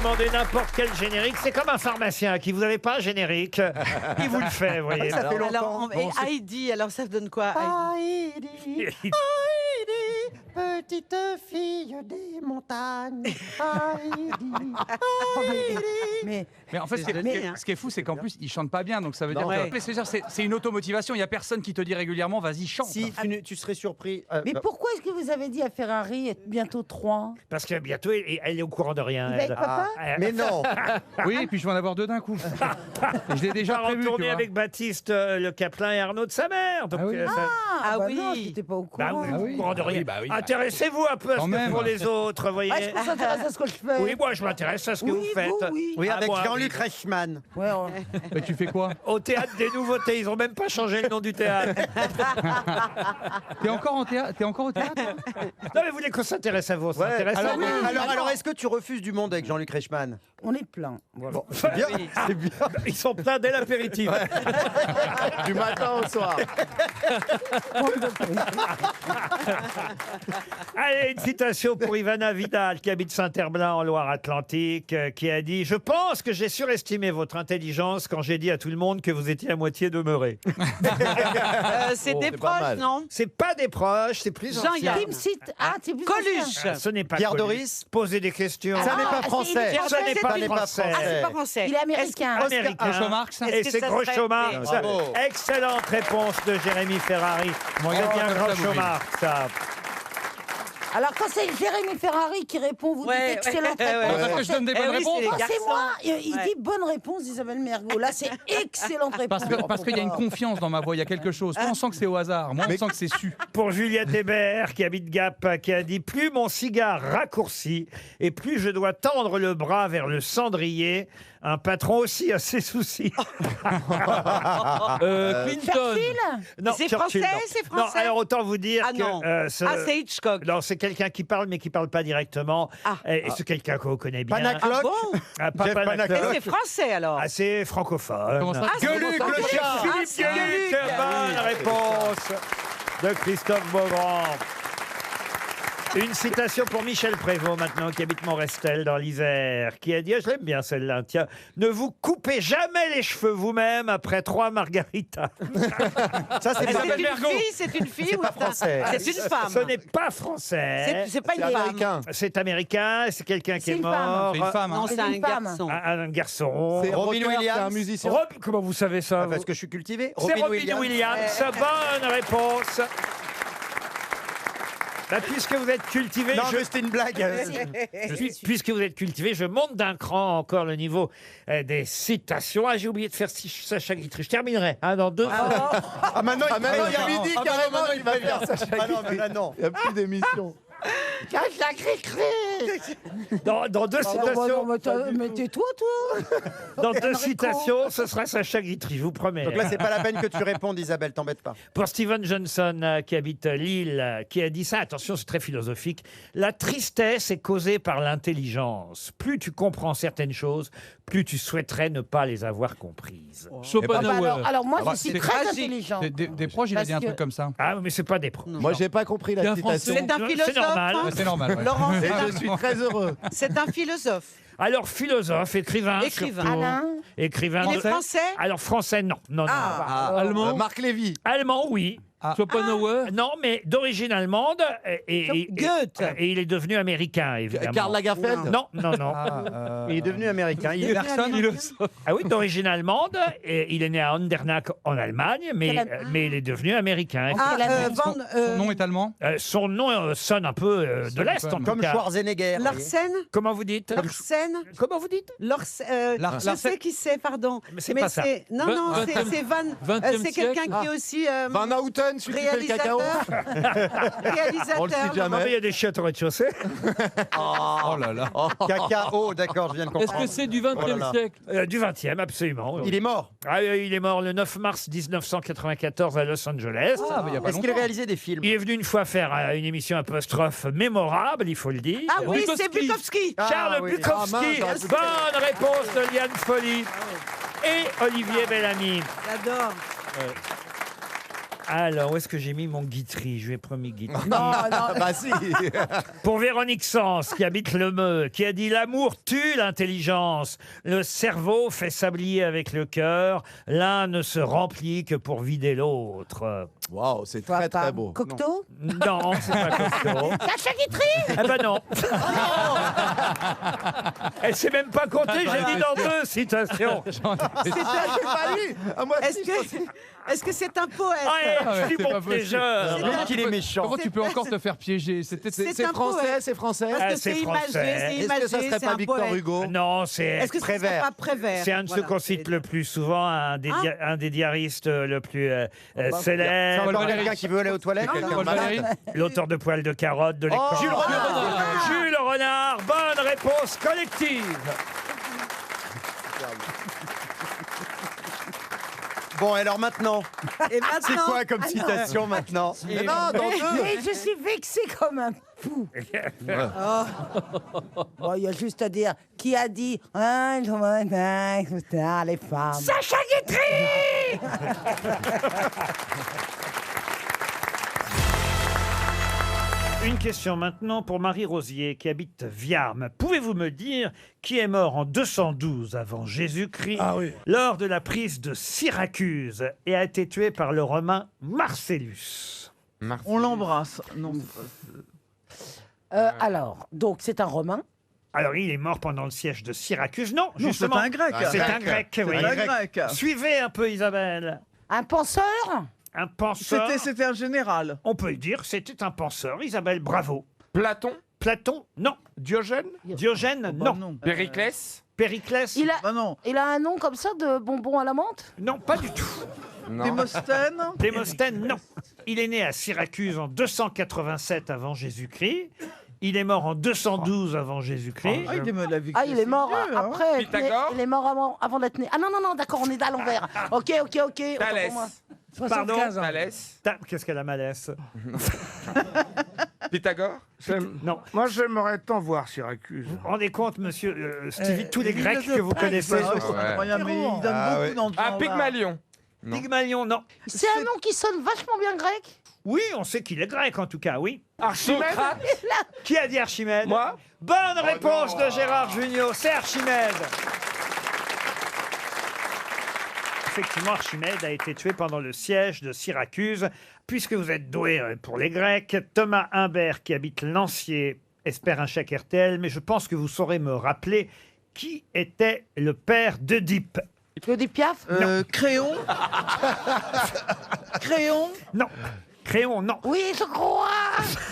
demander n'importe quel générique. C'est comme un pharmacien qui vous avez pas un générique. Il vous le fait, vous voyez. Ça fait longtemps. Et Heidi, alors ça donne quoi Heidi Heidi, petite fille des montagnes. Heidi, Mais en fait, ce qui est fou, c'est qu'en plus, ils chantent pas bien. Donc ça veut dire que c'est une automotivation. Il y a personne qui te dit régulièrement, vas-y, chante. Si tu serais surpris. Mais pourquoi est-ce que vous avez dit à Ferrari être bientôt 3 Parce que bientôt, elle est au courant de rien. Il va être papa Mais non. Oui, et puis je vais en avoir deux d'un coup. Je l'ai déjà va prévu. retourner avec Baptiste Le Caplin et Arnaud de sa mère. Donc, Ah oui. Ah bah oui, non, j'étais pas au bah courant. oui, au courant de rien. Oui, bah oui, Intéressez-vous un peu à ce Quand que même. font les autres, voyez. Ah, est-ce qu'on s'intéresse à ce que je fais? Oui, moi, je m'intéresse à ce que vous faites. Oui, Ah, avec moi, Jean-Luc Reichmann. Ouais, Mais tu fais quoi? Au théâtre des nouveautés, ils ont même pas changé le nom du théâtre. T'es encore au théâtre? Non, mais vous voulez qu'on s'intéresse à vous, on s'intéresse à vous. Alors, est-ce que tu refuses du monde avec Jean-Luc Reichmann? on est plein. Voilà. Bon, c'est bien, c'est bien. Ils sont pleins dès l'apéritif. Du matin au soir. Allez, une citation pour Ivana Vidal, qui habite Saint-Herblain en Loire-Atlantique, qui a dit « Je pense que j'ai surestimé votre intelligence quand j'ai dit à tout le monde que vous étiez à moitié demeuré. C'est des proches, non » C'est pas des proches, c'est plus ancien. Jean-Yann. Tim Sit. Ah, c'est plus Coluche. ancien. Ce n'est pas Pierre Coluche. Doris. Posez des questions. Ça n'est pas c'est- français. Ce n'est pas français. Ah, c'est pas français. Il est américain. Américain. Groucho Marx. Et Est-ce que c'est ça Groucho serait- Marx. Bravo. Excellente réponse de Jérémy Ferrari. Bon, C'est on bien va faire ça, Groucho Bouvier. Marx. Alors, quand c'est Jérémy Ferrari qui répond, vous Ouais, dites excellente ouais, réponse. Parce que je donne des bonnes oui, réponses. c'est les Ah, c'est garçons. moi. Il Ouais. dit bonne réponse d'Isabelle Mergo. Là, c'est excellente réponse. Parce qu'il y a une confiance dans ma voix, il y a quelque chose. Toi, on sent que c'est au hasard. Moi, on sent que c'est su. Pour Juliette Hébert, qui habite Gap, qui a dit « Plus mon cigare raccourcit et plus je dois tendre le bras vers le cendrier, un patron aussi a ses soucis. Churchill. Non, C'est Churchill, français, non. c'est français. Non, alors autant vous dire Ah non. que... C'est Hitchcock. Non, c'est quelqu'un qui parle, mais qui parle pas directement. Ah. Et c'est quelqu'un qu'on connaît bien. Panacloc. Ah bon Ah, pas Jeff Panacloc. Panacloc. C'est français alors. Ah, c'est francophone. Comment ça? c'est Gueuluc, comment ça le chat. Philippe c'est Gueluc, Gueluc. bonne réponse de Christophe Beaugrand. Une citation pour Michel Prévost maintenant, qui habite Montrestel dans l'Isère, qui a dit, je l'aime bien celle-là, tiens, ne vous coupez jamais les cheveux vous-même après 3 margaritas. Ça, c'est C'est pas une fille C'est ou pas français. C'est une femme. Ce n'est pas français. C'est pas une femme. américain. C'est américain, c'est quelqu'un qui C'est est une femme. mort. C'est une femme. Non, Hein. c'est C'est un une femme. garçon. Un garçon. C'est Robin Williams. un musicien. Comment vous savez ça Parce vous que je suis cultivé. C'est Robin Williams. Bonne réponse. Bah, puisque vous êtes cultivé, Non, mais c'était une blague. puisque vous êtes cultivé, je monte d'un cran encore le niveau des citations. Ah, j'ai oublié de faire Sacha Guitry. Je terminerai dans 2 Ah, maintenant, il y a midi, carrément, il va faire ça. Ah non, mais là, non. Il n'y a plus d'émission. Dans 2 citations. Mais tais-toi, toi. Dans 2 citations, ce sera Sacha Guitry, je vous promets. Donc là, c'est pas la peine que tu répondes, Isabelle, t'embête pas. Pour Steven Johnson, qui habite Lille, qui a dit ça, attention, c'est très philosophique. La tristesse est causée par l'intelligence. Plus tu comprends certaines choses, plus tu souhaiterais ne pas les avoir comprises. Ah bah Schopenhauer. alors, moi, bah, je suis c'est très tragique. intelligent. Des proches, il a Parce dit un que- truc comme ça. Ah, mais c'est pas des pros. Moi, j'ai pas compris la citation. C'est un C'est philosophe. normal. hein Ouais, c'est normal. ouais. Laurent, Et je suis très heureux. c'est un philosophe. Alors, philosophe, écrivain. Écrivain. surtout. Alain. Écrivain. Il est français. Alors, français, non. Non, non. Ah. Allemand. Marc Lévy. Allemand, oui. Schopenhauer. Non, mais d'origine allemande. Goethe. Et il est devenu américain, évidemment. Karl Lagerfeld. Non, non, non. Il est devenu américain. Il est Personne, philosophe. Ah oui, d'origine allemande. Et il est né à Andernach en Allemagne, mais il est devenu américain. Ah, Van, Son nom est allemand. Son nom sonne un peu de l'Est, en tout comme cas. Schwarzenegger. vous voyez. Larsen. Comment vous dites Larsen. Comment vous dites Je sais qui c'est, pardon. Mais c'est pas ça. Non, non, c'est Van. C'est quelqu'un qui est aussi Van Houten, celui qui fait le cacao. réalisateur. On le Réalisateur. sait Non, mais jamais. il y a des chiottes au rez-de-chaussée. Oh là là. Cacao, d'accord, je viens de comprendre. c'est du Oh là là. siècle? Du 20e, absolument. Il est mort. Ah, il est mort le 9 mars 1994 à Los Angeles. Ah, mais il y a pas Est-ce qu'il a longtemps. réalisé des films? Il est venu une fois faire une émission apostrophe mémorable, il faut le dire. Ah oui, c'est Bukowski. Charles oui. Bukowski. Ah, mince, j'aurais pu Bonne réponse de Liane Folly et Olivier Bellamy. J'adore. Alors, où est-ce que j'ai mis mon Guitry? Je lui ai promis Guitry. Non, bah si. Pour Véronique Sens, qui habite Le Meux, qui a dit « L'amour tue l'intelligence. Le cerveau fait sablier avec le cœur. L'un ne se remplit que pour vider l'autre. Waouh, c'est très très beau. Cocteau » Non, c'est pas Cocteau. Sacha Guitry. Eh ben non. Elle s'est même pas comptée, j'ai dit dans 2 citations. C'est un- Ah, moi, Est-ce si, que est-ce que c'est un poète? Ouais, je suis c'est mon pas possible. piégeur. Comment tu qu'il est peux- méchant. Comment tu peux encore te faire piéger? C'était C'est un français, poète. c'est français. Parce Ah, que c'est c'est imagé, français. c'est Est-ce que imagé, ça serait c'est pas un Victor poète. Hugo? Non, c'est... Est-ce que ce serait Prévert. pas Prévert? C'est un de ceux Voilà. qu'on cite le plus souvent, un des diaristes le plus C'est célèbre, encore Valéry. quelqu'un qui veut aller aux toilettes, Non, quelqu'un de Paul malade. Valéry. l'auteur de Poil de carotte de l'école. Jules Renard. Jules Renard, bonne réponse collective. Bon, alors maintenant, Et maintenant, c'est quoi comme citation maintenant? Mais non, dans 2. Mais je suis vexée comme un fou. Bon, il y a juste à dire qui a dit ah, les femmes. Sacha Guitry. Une question maintenant pour Marie Rosier qui habite Viarmes. Pouvez-vous me dire qui est mort en 212 avant Jésus-Christ lors de la prise de Syracuse et a été tué par le Romain Marcellus? On l'embrasse. Non. Alors, donc c'est un Romain. Alors, il est mort pendant le siège de Syracuse. Non, Non, c'est justement. un grec. C'est un grec, oui. Un grec. Suivez un peu Isabelle. Un penseur. Un penseur. C'était un général. On peut le dire, c'était un penseur. Isabelle, bravo. Platon, Platon, non. Diogène, Diogène, Bah non. non. Périclès, Périclès, Bah non. Il a un nom comme ça de bonbon à la menthe. non, pas du tout. Démosthène. Démosthène, non. Il est né à Syracuse en 287 avant Jésus-Christ. Il est mort en 212 avant Jésus-Christ. Ah, il est la vie. Ah, il est mort vieux, hein. après. Pythagore. Il est mort avant d'être né. Ah non, non, non, d'accord, on est à l'envers. Ok. autant Thalès, pour moi. Pardon. Thalès, Qu'est-ce qu'elle a malaise? Pythagore, Non. Moi, j'aimerais tant voir Syracuse. Vous vous rendez compte, monsieur Stevie, tous les Grecs que vous connaissez? Ah, c'est incroyable, mais il donne Ah, beaucoup ouais. dans le ah, genre, là. Pygmalion, Pygmalion, non. C'est un nom qui sonne vachement bien grec. Oui, on sait qu'il est grec en tout cas, oui. Archimède. Socrate, Qui a dit Archimède? Moi. Bonne réponse de Gérard Junior, c'est Archimède. Effectivement, Archimède a été tué pendant le siège de Syracuse. Puisque vous êtes doué pour les Grecs, Thomas Humbert, qui habite Lancier, espère un chèque RTL, mais je pense que vous saurez me rappeler qui était le père d'Œdipe. Claudie Piaf. Créon. Créon. Non. Créon, non. Oui, je crois.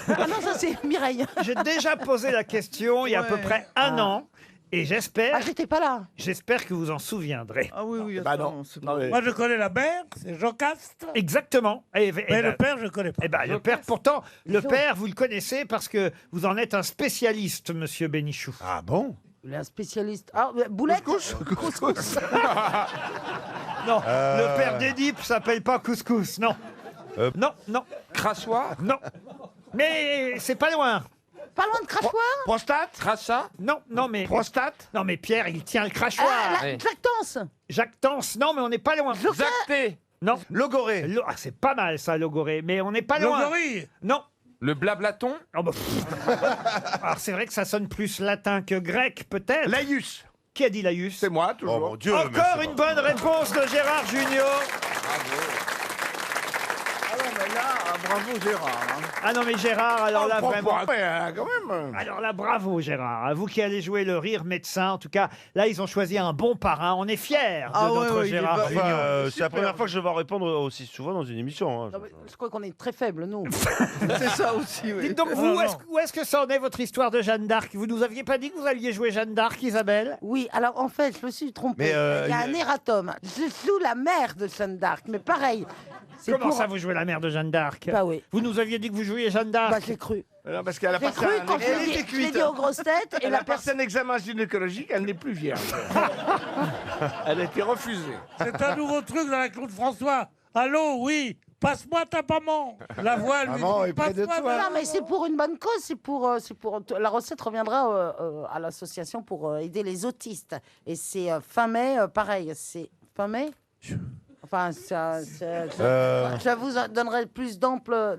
Ah non, ça c'est Mireille. J'ai déjà posé la question il y a à peu Ouais. près un an. Et j'espère J'étais pas là. que vous en souviendrez. Ah oui, oui. Bah attends, non. c'est Non, pas- mais- Moi, je connais la mère, c'est Jocaste. Exactement. Et Mais le père, je connais pas. eh ben, le père, pourtant, le père, vous le connaissez parce que vous en êtes un spécialiste, monsieur Bénichou. Ah bon? Il est un spécialiste. Ah, boulette. Couscous. Non, le père d'Édipe s'appelle pas Couscous, non. Non, non, Crachoir, non. Mais c'est pas loin. Pas loin de crachoir. Prostate. Crachat, Non, non, mais. Prostate. Non, mais Pierre, il tient le crachoir. Ah, la oui. lactance. Jactance, non, mais on n'est pas loin. Zacté, Non. Logoré. Ah, c'est pas mal ça, Logoré, mais on n'est pas loin. Logorille. Non. le blablaton, Oh, bah, alors c'est vrai que ça sonne plus latin que grec, peut-être. Laïus. Qui a dit Laïus? C'est moi, Oh toujours. mon Dieu. mais Encore c'est une pas- bonne réponse de Gérard Junior. Ah non, mais là, bravo Gérard. hein. Ah non, mais Gérard, alors là, vraiment. Quand même. Alors là, bravo Gérard. À vous qui allez jouer le rire médecin. En tout cas, là, ils ont choisi un bon parrain. On est fiers de Ah ouais, notre ouais, il est Gérard pas- Junior. c'est la première fois que je vais répondre aussi souvent dans une émission. Non, mais je crois qu'on est très faibles, nous. C'est ça aussi, oui. Dites donc, vous, où est-ce que ça en est votre histoire de Jeanne d'Arc? Vous nous aviez pas dit que vous alliez jouer Jeanne d'Arc, Isabelle? Oui, alors en fait, je me suis trompée. Mais, Il y a un erratum. Je joue la mère de Jeanne d'Arc, mais pareil. c'est Comment pour- ça, vous jouez la mère de Jeanne d'Arc? Bah oui. Vous nous aviez dit que vous jouiez Jeanne d'Arc? Bah, j'ai cru. Non, parce qu'elle a J'ai passé cru quand un, je l'ai dit aux grosses têtes et elle la a passé personne. un examen gynécologique, elle n'est plus vierge. Elle a été refusée. C'est un nouveau truc dans la Claude François. Allô, oui, passe-moi ta maman. La voix, lui Maman dit, est près de passe-moi toi. ta Non, mais c'est pour une bonne cause. La recette reviendra à l'association pour aider les autistes. Et c'est fin mai, pareil. C'est fin mai. Enfin, je vous donnerai plus d'ample...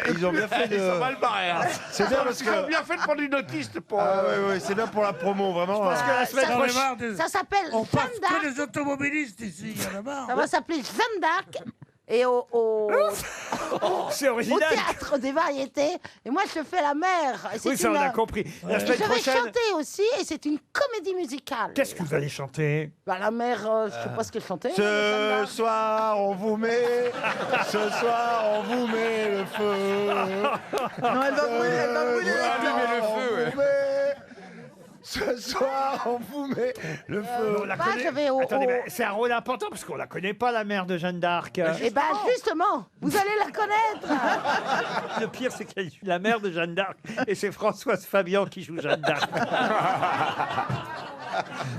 Ils ont bien fait de... Ils sont mal barrés. Hein. C'est bien parce Ils ont que... bien fait de prendre une autiste pour... Ah oui, c'est bien pour la promo, vraiment. Parce que la semaine Ah, J'en ai prochaine... marre des- Ça s'appelle On passe Jeanne d'Arc. que les automobilistes ici, il y en a marre. Ça va s'appeler Jeanne d'Arc. Et au C'est original. théâtre des variétés. Et moi, je fais la mère. Et Oui, ça, on a compris. La Je semaine vais prochaine... chanter aussi, et c'est une comédie musicale. Qu'est-ce que vous allez chanter? Bah, la mère, je sais pas ce qu'elle chantait. Ce soir, on vous met... Ce soir, on vous met le feu. Non, elle va brûler le feu. Ce soir, on vous met le feu. On la bah, connaît- je vais au- Attendez, au- mais c'est un rôle important parce qu'on la connaît pas, la mère de Jeanne d'Arc. Et ben justement, vous allez la connaître. Le pire, c'est qu'elle joue la mère de Jeanne d'Arc et c'est Françoise Fabian qui joue Jeanne d'Arc.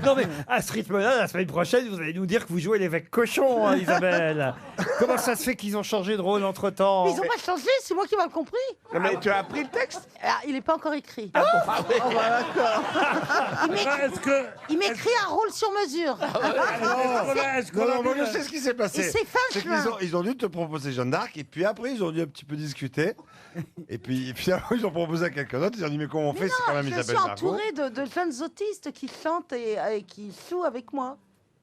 Non mais à ce rythme-là, la semaine prochaine, vous allez nous dire que vous jouez l'évêque cochon, hein, Isabelle. Comment ça se fait qu'ils ont changé de rôle entre-temps? Mais ils ont pas changé, c'est moi qui m'a compris. Non, mais tu as appris le texte? Ah, il est pas encore écrit. Oh, bah, d'accord. Il m'écrit un rôle sur mesure. Est-ce qu'on Non, a moi vu je sais ce qui s'est Et passé. c'est fin C'est chemin. qu'ils ont dû te proposer Jeanne d'Arc et puis après ils ont dû un petit peu discuter et puis après ils ont proposé à quelqu'un d'autre. Ils ont dit mais comment on fait? C'est quand même Je Isabelle suis Margot. entourée de jeunes autistes qui chantent et qui jouent avec moi.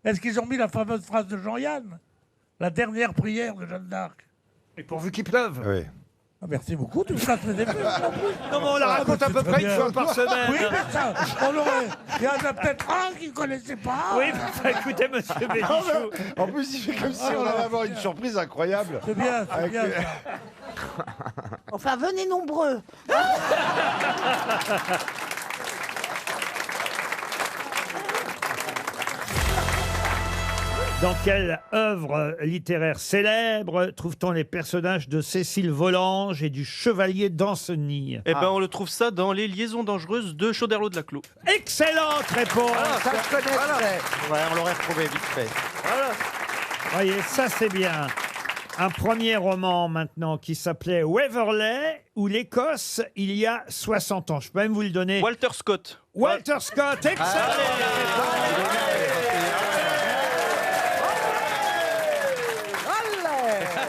Est-ce qu'ils ont mis la fameuse phrase de Jean-Yann? La dernière prière de Jeanne d'Arc. Et pourvu qu'il pleuve. Oui. Ah, merci beaucoup, tout ça, c'est des plus. Non mais on la raconte à peu près une fois par semaine. Oui, mais ça, on l'aurait. Il y en a peut-être un qui ne connaissait pas. Oui, bah, écoutez, monsieur Bénichou. En plus il fait comme si on allait avoir une surprise incroyable. C'est bien, c'est Avec- bien. Enfin, venez nombreux. Dans quelle œuvre littéraire célèbre trouve-t-on les personnages de Cécile Volanges et du Chevalier d'Ancenis? Eh ben, on le trouve ça dans Les Liaisons dangereuses de Chauderlot de la Clos. Excellente réponse. Ça, je connaissais. Ouais, on l'aurait retrouvé vite fait. Voyez, ça c'est bien. Un premier roman maintenant qui s'appelait Waverley ou l'Écosse il y a 60 ans. Je peux même vous le donner. Walter Scott. Walter Scott, excellent.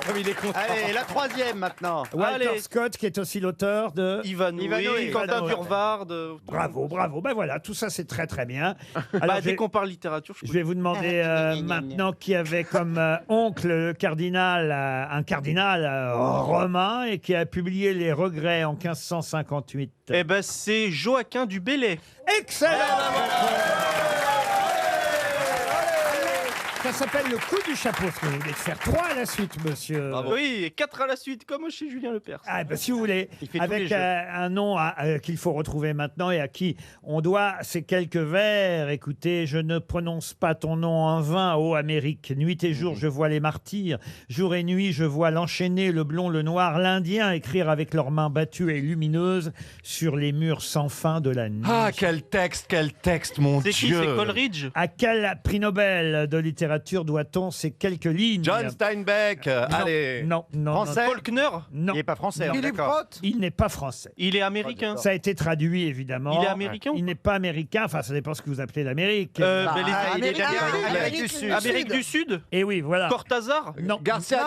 Comme il est content. Allez, la troisième maintenant. Walter Allez. Scott qui est aussi l'auteur de... Ivanhoe, Ivanhoe, Quentin Ivanhoe. Durward. Bravo, bravo. Ben voilà, tout ça c'est très très bien. Alors, Bah, j'ai- dès qu'on parle littérature, je Je vais vous demander maintenant qui avait comme oncle le cardinal, un cardinal romain et qui a publié Les Regrets en 1558. Eh ben, c'est Joachim du Bellay. Excellent. Ça s'appelle le coup du chapeau. Ce que vous voulez faire 3 à la suite, monsieur. Oui, et 4 à la suite, comme chez Julien Lepers. Ah, ben, si vous voulez, Il fait tous les avec jeux. un nom qu'il faut retrouver maintenant et à qui on doit ces quelques vers. Écoutez, je ne prononce pas ton nom en vain, ô Amérique. Nuit et jour, je vois les martyrs. Jour et nuit, je vois l'enchaîné, le blond, le noir, l'Indien écrire avec leurs mains battues et lumineuses sur les murs sans fin de la nuit. Ah, quel texte, mon C'est qui? C'est Coleridge? À quel prix Nobel de littérature doit-on ces quelques lignes? John Steinbeck. Allez. Non, non, Français. Faulkner? non. Il n'est pas français, on est Philippe d'accord. Roth. Il n'est pas français. Il est américain. Ça a été traduit, évidemment. Il est américain ou Il n'est pas américain. Enfin, ça dépend ce que vous appelez l'Amérique. Mais les- Amérique Amérique du Sud. Amérique du Sud? Et oui, voilà. Cortázar? Non. Garcia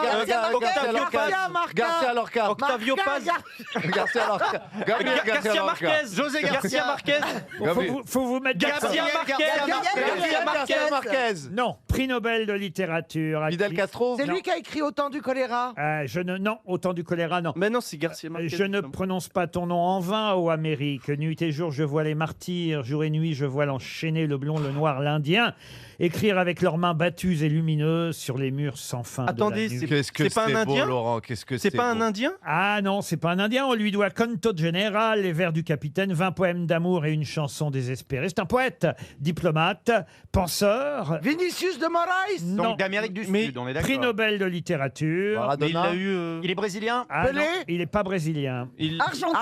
Lorca. Octavio Paz? Garcia Lorca. Gabriel Garcia Marquez? José Garcia Marquez? Faut vous mettre d'accord. Garcia Marquez? Marquez. Non, prix Nobel de littérature. à Fidel qui- Castro. C'est lui qui a écrit Au temps du choléra. Non, au temps du choléra, non. Mais non, c'est Garcia Marquez. Je ne prononce pas ton nom en vain, ô Amérique. Nuit et jour, je vois les martyrs. Jour et nuit, je vois l'enchaîné, le blond, le noir, l'Indien. Écrire avec leurs mains battues et lumineuses sur les murs sans fin. Attendez, de la nuit. Qu'est-ce que C'est pas un beau, Indien Laurent. Qu'est-ce que C'est pas un Indien? Ah non, c'est pas un Indien. On lui doit Canto General, les vers du capitaine, 20 poèmes d'amour et une chanson désespérée. C'est un poète, diplomate, penseur. Vinicius de Moraes. Non, Donc d'Amérique du Mais Sud, on est prix d'accord. Nobel de littérature. Mais il a eu. Il est brésilien. Ah Pelé non, il n'est pas brésilien. il- Argentino.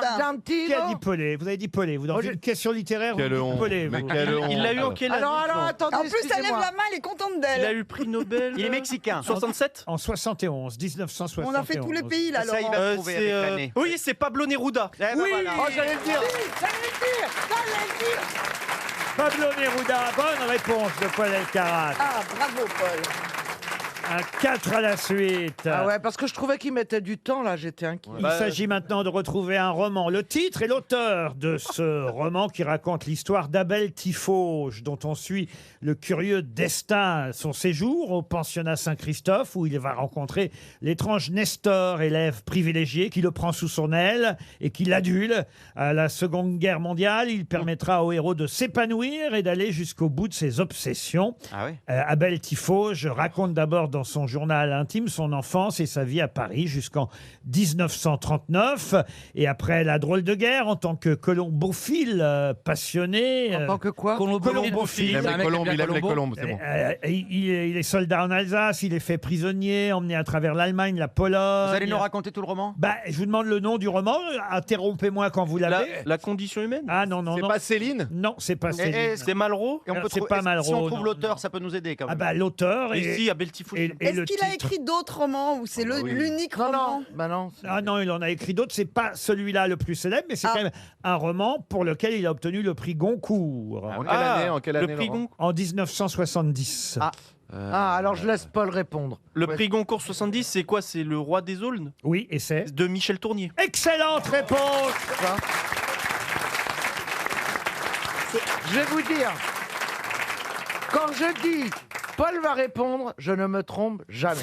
Qui a dit Pelé? Vous avez dit Pelé. Vous dans une question littéraire, Quelle vous dites honte. Pelé. Mais vous. quelle honte. Il l'a eu en quelle année? Alors, attendez, En plus, elle lève excusez-moi. la main, elle est contente Il d'elle. a eu le prix Nobel. Il est mexicain. 67? En 1971. On a fait tous les pays, là, Ça, il Laurent. va trouver avec l'année. Oui, c'est Pablo Neruda. Oui. Oh, j'allais le dire. J'allais le dire. Pablo Neruda, bonne réponse de Paul Elkarat. Ah, bravo, Paul. Un 4 à la suite. Ah ouais, parce que je trouvais qu'il mettait du temps, là, j'étais inquiet. Il s'agit maintenant de retrouver un roman. Le titre et l'auteur de ce roman qui raconte l'histoire d'Abel Tifauge, dont on suit le curieux destin, son séjour au pensionnat Saint-Christophe, où il va rencontrer l'étrange Nestor, élève privilégié, qui le prend sous son aile et qui l'adule. À la Seconde Guerre mondiale, il permettra au héros de s'épanouir et d'aller jusqu'au bout de ses obsessions. Ah oui. Abel Tifauge raconte d'abord dans son journal intime son enfance et sa vie à Paris jusqu'en 1939. Et après la drôle de guerre, en tant que colombophile passionné... En tant que quoi? Colombophile. Il aime les colombes, c'est bon. Il est soldat en Alsace, il est fait prisonnier, emmené à travers l'Allemagne, la Pologne. Vous allez nous raconter tout le roman? Je vous demande le nom du roman. Interrompez-moi quand vous l'avez. La condition humaine? Ah non, non, C'est non. pas Céline? Non, c'est pas Céline. C'est Malraux? C'est pas Malraux. Si on trouve non. l'auteur, ça peut nous aider quand même. L'auteur Et ici, Abel Tifauge. et Est-ce le qu'il a titre. écrit d'autres romans ou c'est l'unique roman? Bah non. Ah non, il en a écrit d'autres. C'est pas celui-là le plus célèbre, mais c'est quand même un roman pour lequel il a obtenu le prix Goncourt. En quelle année, le prix Laurent Goncourt. En 1970. Ah, alors je laisse Paul répondre. Le prix Goncourt 70, c'est quoi? C'est Le Roi des Aulnes Oui, et c'est de Michel Tournier. excellente réponse. Je vais vous dire, quand je dis Paul va répondre, je ne me trompe jamais.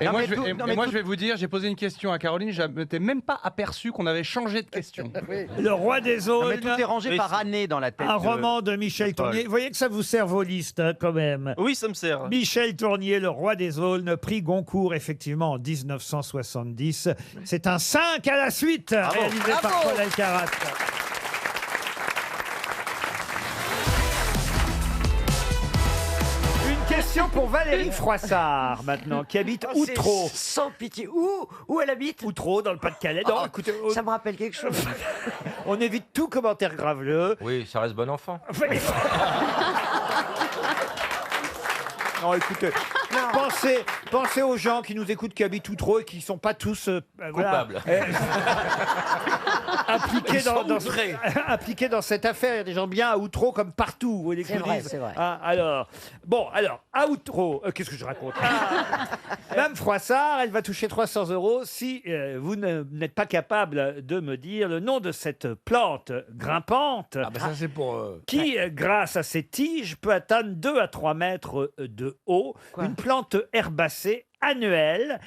Et Non, moi, mais je vais, tout- et non, moi, mais je vais vous dire, j'ai posé une question à Caroline, je ne m'étais même pas aperçu qu'on avait changé de question. Le Roi des Non, mais Aulnes. tout est rangé par année dans la tête. Un roman de Michel Tournier. Vous voyez que ça vous sert vos listes, hein, quand même. Oui, ça me sert. Michel Tournier, Le Roi des Aulnes, prix Goncourt, effectivement, en 1970. C'est un 5 à la suite, réalisé par Paul Elkarat. Une question pour Valérie Froissart, maintenant, qui habite Outreau. Sans pitié. Où elle habite? Outreau, dans le Pas-de-Calais. Non, Oh, écoutez, Ça me rappelle quelque chose. on évite tout commentaire graveleux. Oui, ça reste bon enfant. Non, écoutez, pensez aux gens qui nous écoutent, qui habitent Outreau et qui ne sont pas tous Coupables. impliqués dans cette affaire. Il y a des gens bien à Outreau comme partout. Vous voyez ce que C'est je vrai, dis c'est vrai. Alors, à Outreau, qu'est-ce que je raconte Mme Froissart, elle va toucher 300 € si vous n'êtes pas capable de me dire le nom de cette plante grimpante Ça, c'est pour. qui, grâce à ses tiges, peut atteindre 2 à 3 mètres de haut. Une plante herbacée annuelle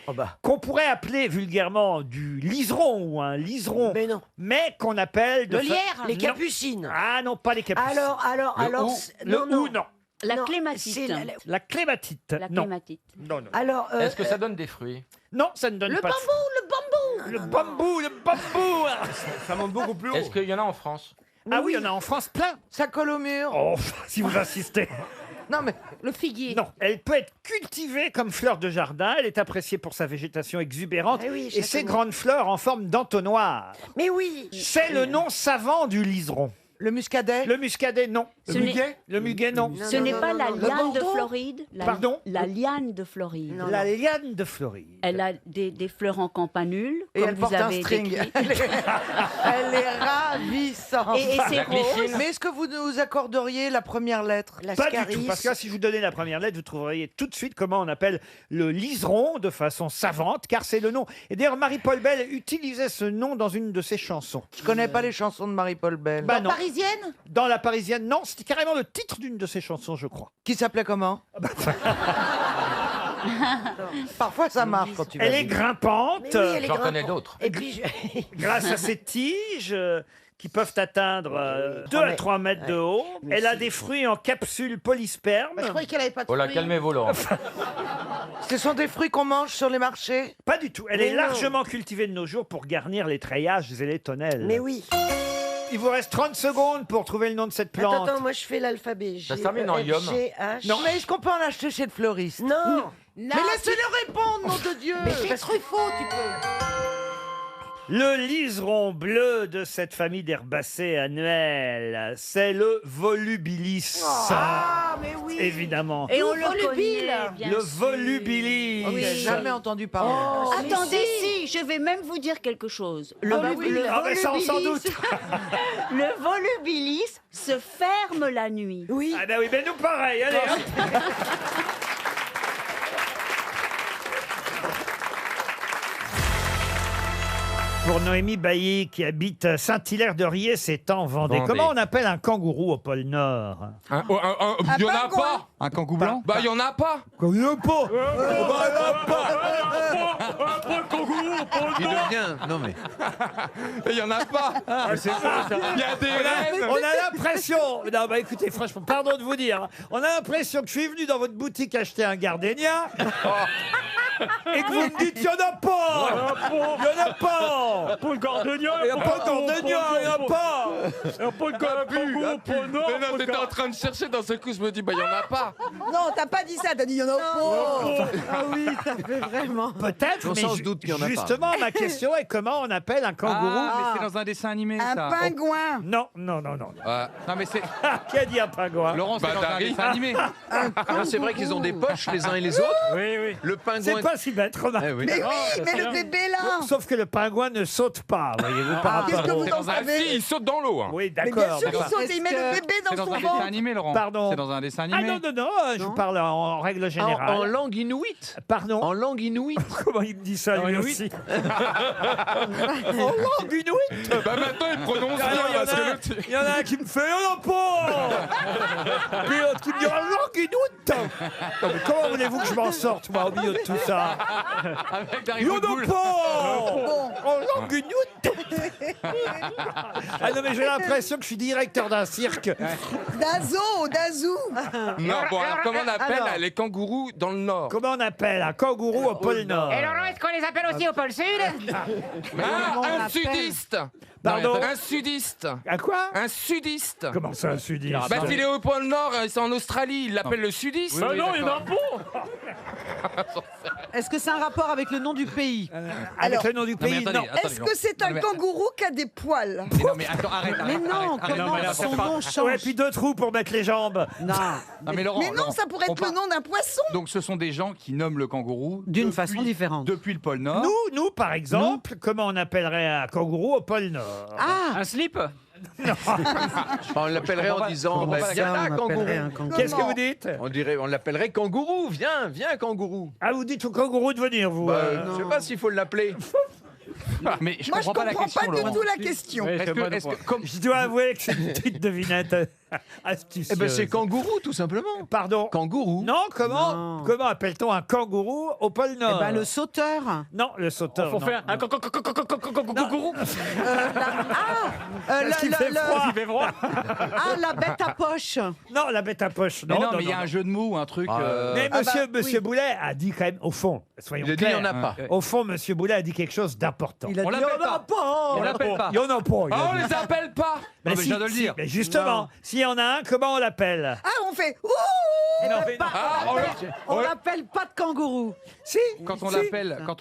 qu'on pourrait appeler vulgairement du liseron ou un liseron, Mais non. mais qu'on appelle Le lierre. Les Non. capucines. Ah non, pas les capucines. Alors. Le non. hou, non. La Non, clématite. c'est La clématite, La non. clématite. Non, non. Alors. Est-ce que ça donne des fruits? Non, ça ne donne Le pas bambou, de... Le bambou, le bambou. Ça monte beaucoup plus haut. Est-ce qu'il y en a en France? Ah oui, il y en a en France plein. Ça colle au mur. Oh, si vous insistez. Non mais Le figuier. Non, elle peut être cultivée comme fleur de jardin. Elle est appréciée pour sa végétation exubérante Eh oui, et ses châtaignier. grandes fleurs en forme d'entonnoir. Mais oui. C'est le nom savant du liseron. le muscadet. Le muscadet, non. Ce n'est- Le muguet, non. Ce n'est pas la Le liane de Bordeaux. Floride. Pardon La liane de Floride. Non. La liane de Floride. Elle a des fleurs en campanule, Et comme elle vous porte un avez string. décrit. Elle est ravissante. Et c'est rose. Mais est-ce que vous nous accorderiez la première lettre? La Pas scaris. du tout, parce que là, si je vous donnais la première lettre, vous trouveriez tout de suite comment on appelle le liseron de façon savante, car c'est le nom. Et d'ailleurs, Marie-Paul Bell utilisait ce nom dans une de ses chansons. Je connais pas les chansons de Marie-Paul Bell. Bah non. Parisienne? Dans La Parisienne, non, c'était carrément le titre d'une de ses chansons, je crois. Qui s'appelait comment? Parfois ça marche quand tu vas Elle est vite. grimpante, Mais oui, elle est J'en connais grimpante. d'autres. Et puis, grâce à ses tiges qui peuvent atteindre 2 à 3 mètres de haut. Elle a des fruits en capsule polysperme. Je croyais qu'elle avait pas de Oh là, fruits. calmez-vous, Laurent. Ce sont des fruits qu'on mange sur les marchés? Pas du tout. Elle Mais est non. largement cultivée de nos jours pour garnir les treillages et les tonnelles. mais oui. Il vous reste 30 secondes pour trouver le nom de cette plante. Attends, moi je fais l'alphabet. Ça se termine en ium. G-H. Non, mais est-ce qu'on peut en acheter chez le fleuriste? Non. Mais laissez-le répondre, nom de Dieu! Mais chez Truffaut, tu peux. Le liseron bleu de cette famille d'herbacées annuelles, c'est le volubilis. Ah, mais oui. Évidemment. Et on le volubile. connaît, bien Le sûr. volubilis. J'ai jamais entendu parler. Oh, Attendez, si. oui, je vais même vous dire quelque chose. Le, Ah mais ça, on s'en doute. le volubilis se ferme la nuit. Oui. Ah ben oui, mais nous pareil, allez. Hein. Pour Noémie Bailly, qui habite Saint-Hilaire-de-Riez, c'est en Vendée. Vendée. Comment on appelle un kangourou au pôle Nord? Il y en a pingouin. pas. Un kangou blanc. Bah, il y en a pas. Il n'y a pas. Il devient. Non mais. Il y en a pas. Il y a des reines. On a l'impression, non bah écoutez franchement, pardon de vous dire, on a l'impression que je suis venu dans votre boutique acheter un gardénia et que vous me dites il n'y en a pas. Il n'y en a pas. Pour le gardenia, Il n'y a pas de gardénia, il n'y en a pas. Il n'y a pas de kangourou, pour le nord. Mais non, t'étais en train de chercher dans ce coup, je me dis, bah, il y en a pas. Non, t'as pas dit ça, t'as dit il y en a pas. Ah oui, ça fait vraiment. Peut-être, On mais s'en doute qu'il y en a pas. justement, ma question est comment on appelle un kangourou? Ah, mais c'est dans un dessin animé, Un ça. pingouin. Non, non, non, non. Non, mais c'est. Qui a dit un pingouin? Laurent, c'est Bah, dans un Dari. dessin animé. C'est vrai qu'ils ont des poches les uns et les autres. Oui, oui. Le pingouin. C'est pas si bête, remarquez. Eh oui. Mais oui, mais le bébé là. Sauf que le pingouin ne saute pas, voyez-vous, par Qu'est-ce rapport que au... vous en Ah savez? si, il saute dans l'eau. Hein. Oui, Mais bien d'accord. sûr, d'accord. il saute et il met le bébé C'est dans dans son un dessin ventre. animé, Laurent. Pardon. C'est dans un dessin Ah animé. non, non, non, je vous parle en règle générale. En langue inuite. Pardon. En langue inuite. Comment il me dit ça, lui Inuit. aussi? En langue inuite. Bah maintenant, il prononce Alors, bien. il y en parce que a- l'autre, il y en a un qui me fait « Oh non, pas !» Puis l'autre qui me dit « En langue inuite !» Non, mais comment voulez-vous que je m'en sorte, moi, au milieu de tout ça? Avec « Dari Il y en a Boudboul. pas En langue inuite !» Ah non, mais j'ai l'impression que je suis directeur d'un cirque. D'Azou. Non, bon, alors comment on appelle alors. les kangourous dans le Nord? Comment on appelle un kangourou au pôle Nord? est-ce qu'on les appelle aussi au pôle Sud? Un sudiste. Pardon? Un sudiste. À quoi? Un sudiste. Comment ça, un sudiste? Bah, s'il est au pôle Nord, c'est en Australie, il l'appelle le sudiste. Bah non, il y en a pas. Est-ce que c'est un rapport avec le nom du pays? Avec Alors- le nom du mais pays, attendez, non. attendez. Est-ce que c'est un mais- kangourou qui a des poils? Mais non, mais attends, arrête. Mais non, comment son nom Ouais, change? puis deux trous pour mettre les jambes. Non, Non, mais Laurent. Mais non, Laurent, ça pourrait on être le part- nom d'un poisson. Donc ce sont des gens qui nomment le kangourou d'une depuis- façon différente. Depuis le pôle Nord. Nous, par exemple, comment on appellerait un kangourou au pôle Nord? Ah, Un slip? On l'appellerait en disant bah, viens là, kangourou. Qu'est-ce que vous dites? On l'appellerait kangourou. Viens, kangourou. Ah, vous dites au kangourou de venir, vous Bah, je sais pas s'il faut l'appeler. Mais je Moi, je comprends pas la comprends question, pas du Laurent. tout la question. Est-ce que comme Je dois avouer que c'est une petite devinette astucieuse. Eh ben c'est kangourou tout simplement. Pardon. Kangourou. Non, comment appelle-t-on un kangourou au pôle eh Nord? ben, le sauteur. Non, le sauteur. Faut non. faire un kangourou. Parce qu'il fait froid. La bête à poche. Non, la bête à poche. Mais Non, non, non, mais il y a non, un jeu de mots, un truc. Mais Ah monsieur, bah, monsieur oui. Boulet a dit quand même, au fond, soyons Il a dit il clairs. n'y en a pas. Au fond, monsieur Boulet a dit quelque chose d'important. Il a On dit, l'appelle on n'a pas. On l'appelle pas. Il y en a pas. il a Ah, on dit. les appelle pas. Mais mais je viens de le dire. Mais justement, s'il y en a un, comment on l'appelle? Ah, on fait ouh. Non, mais non. On l'appelle pas de kangourou. Si. Quand on si.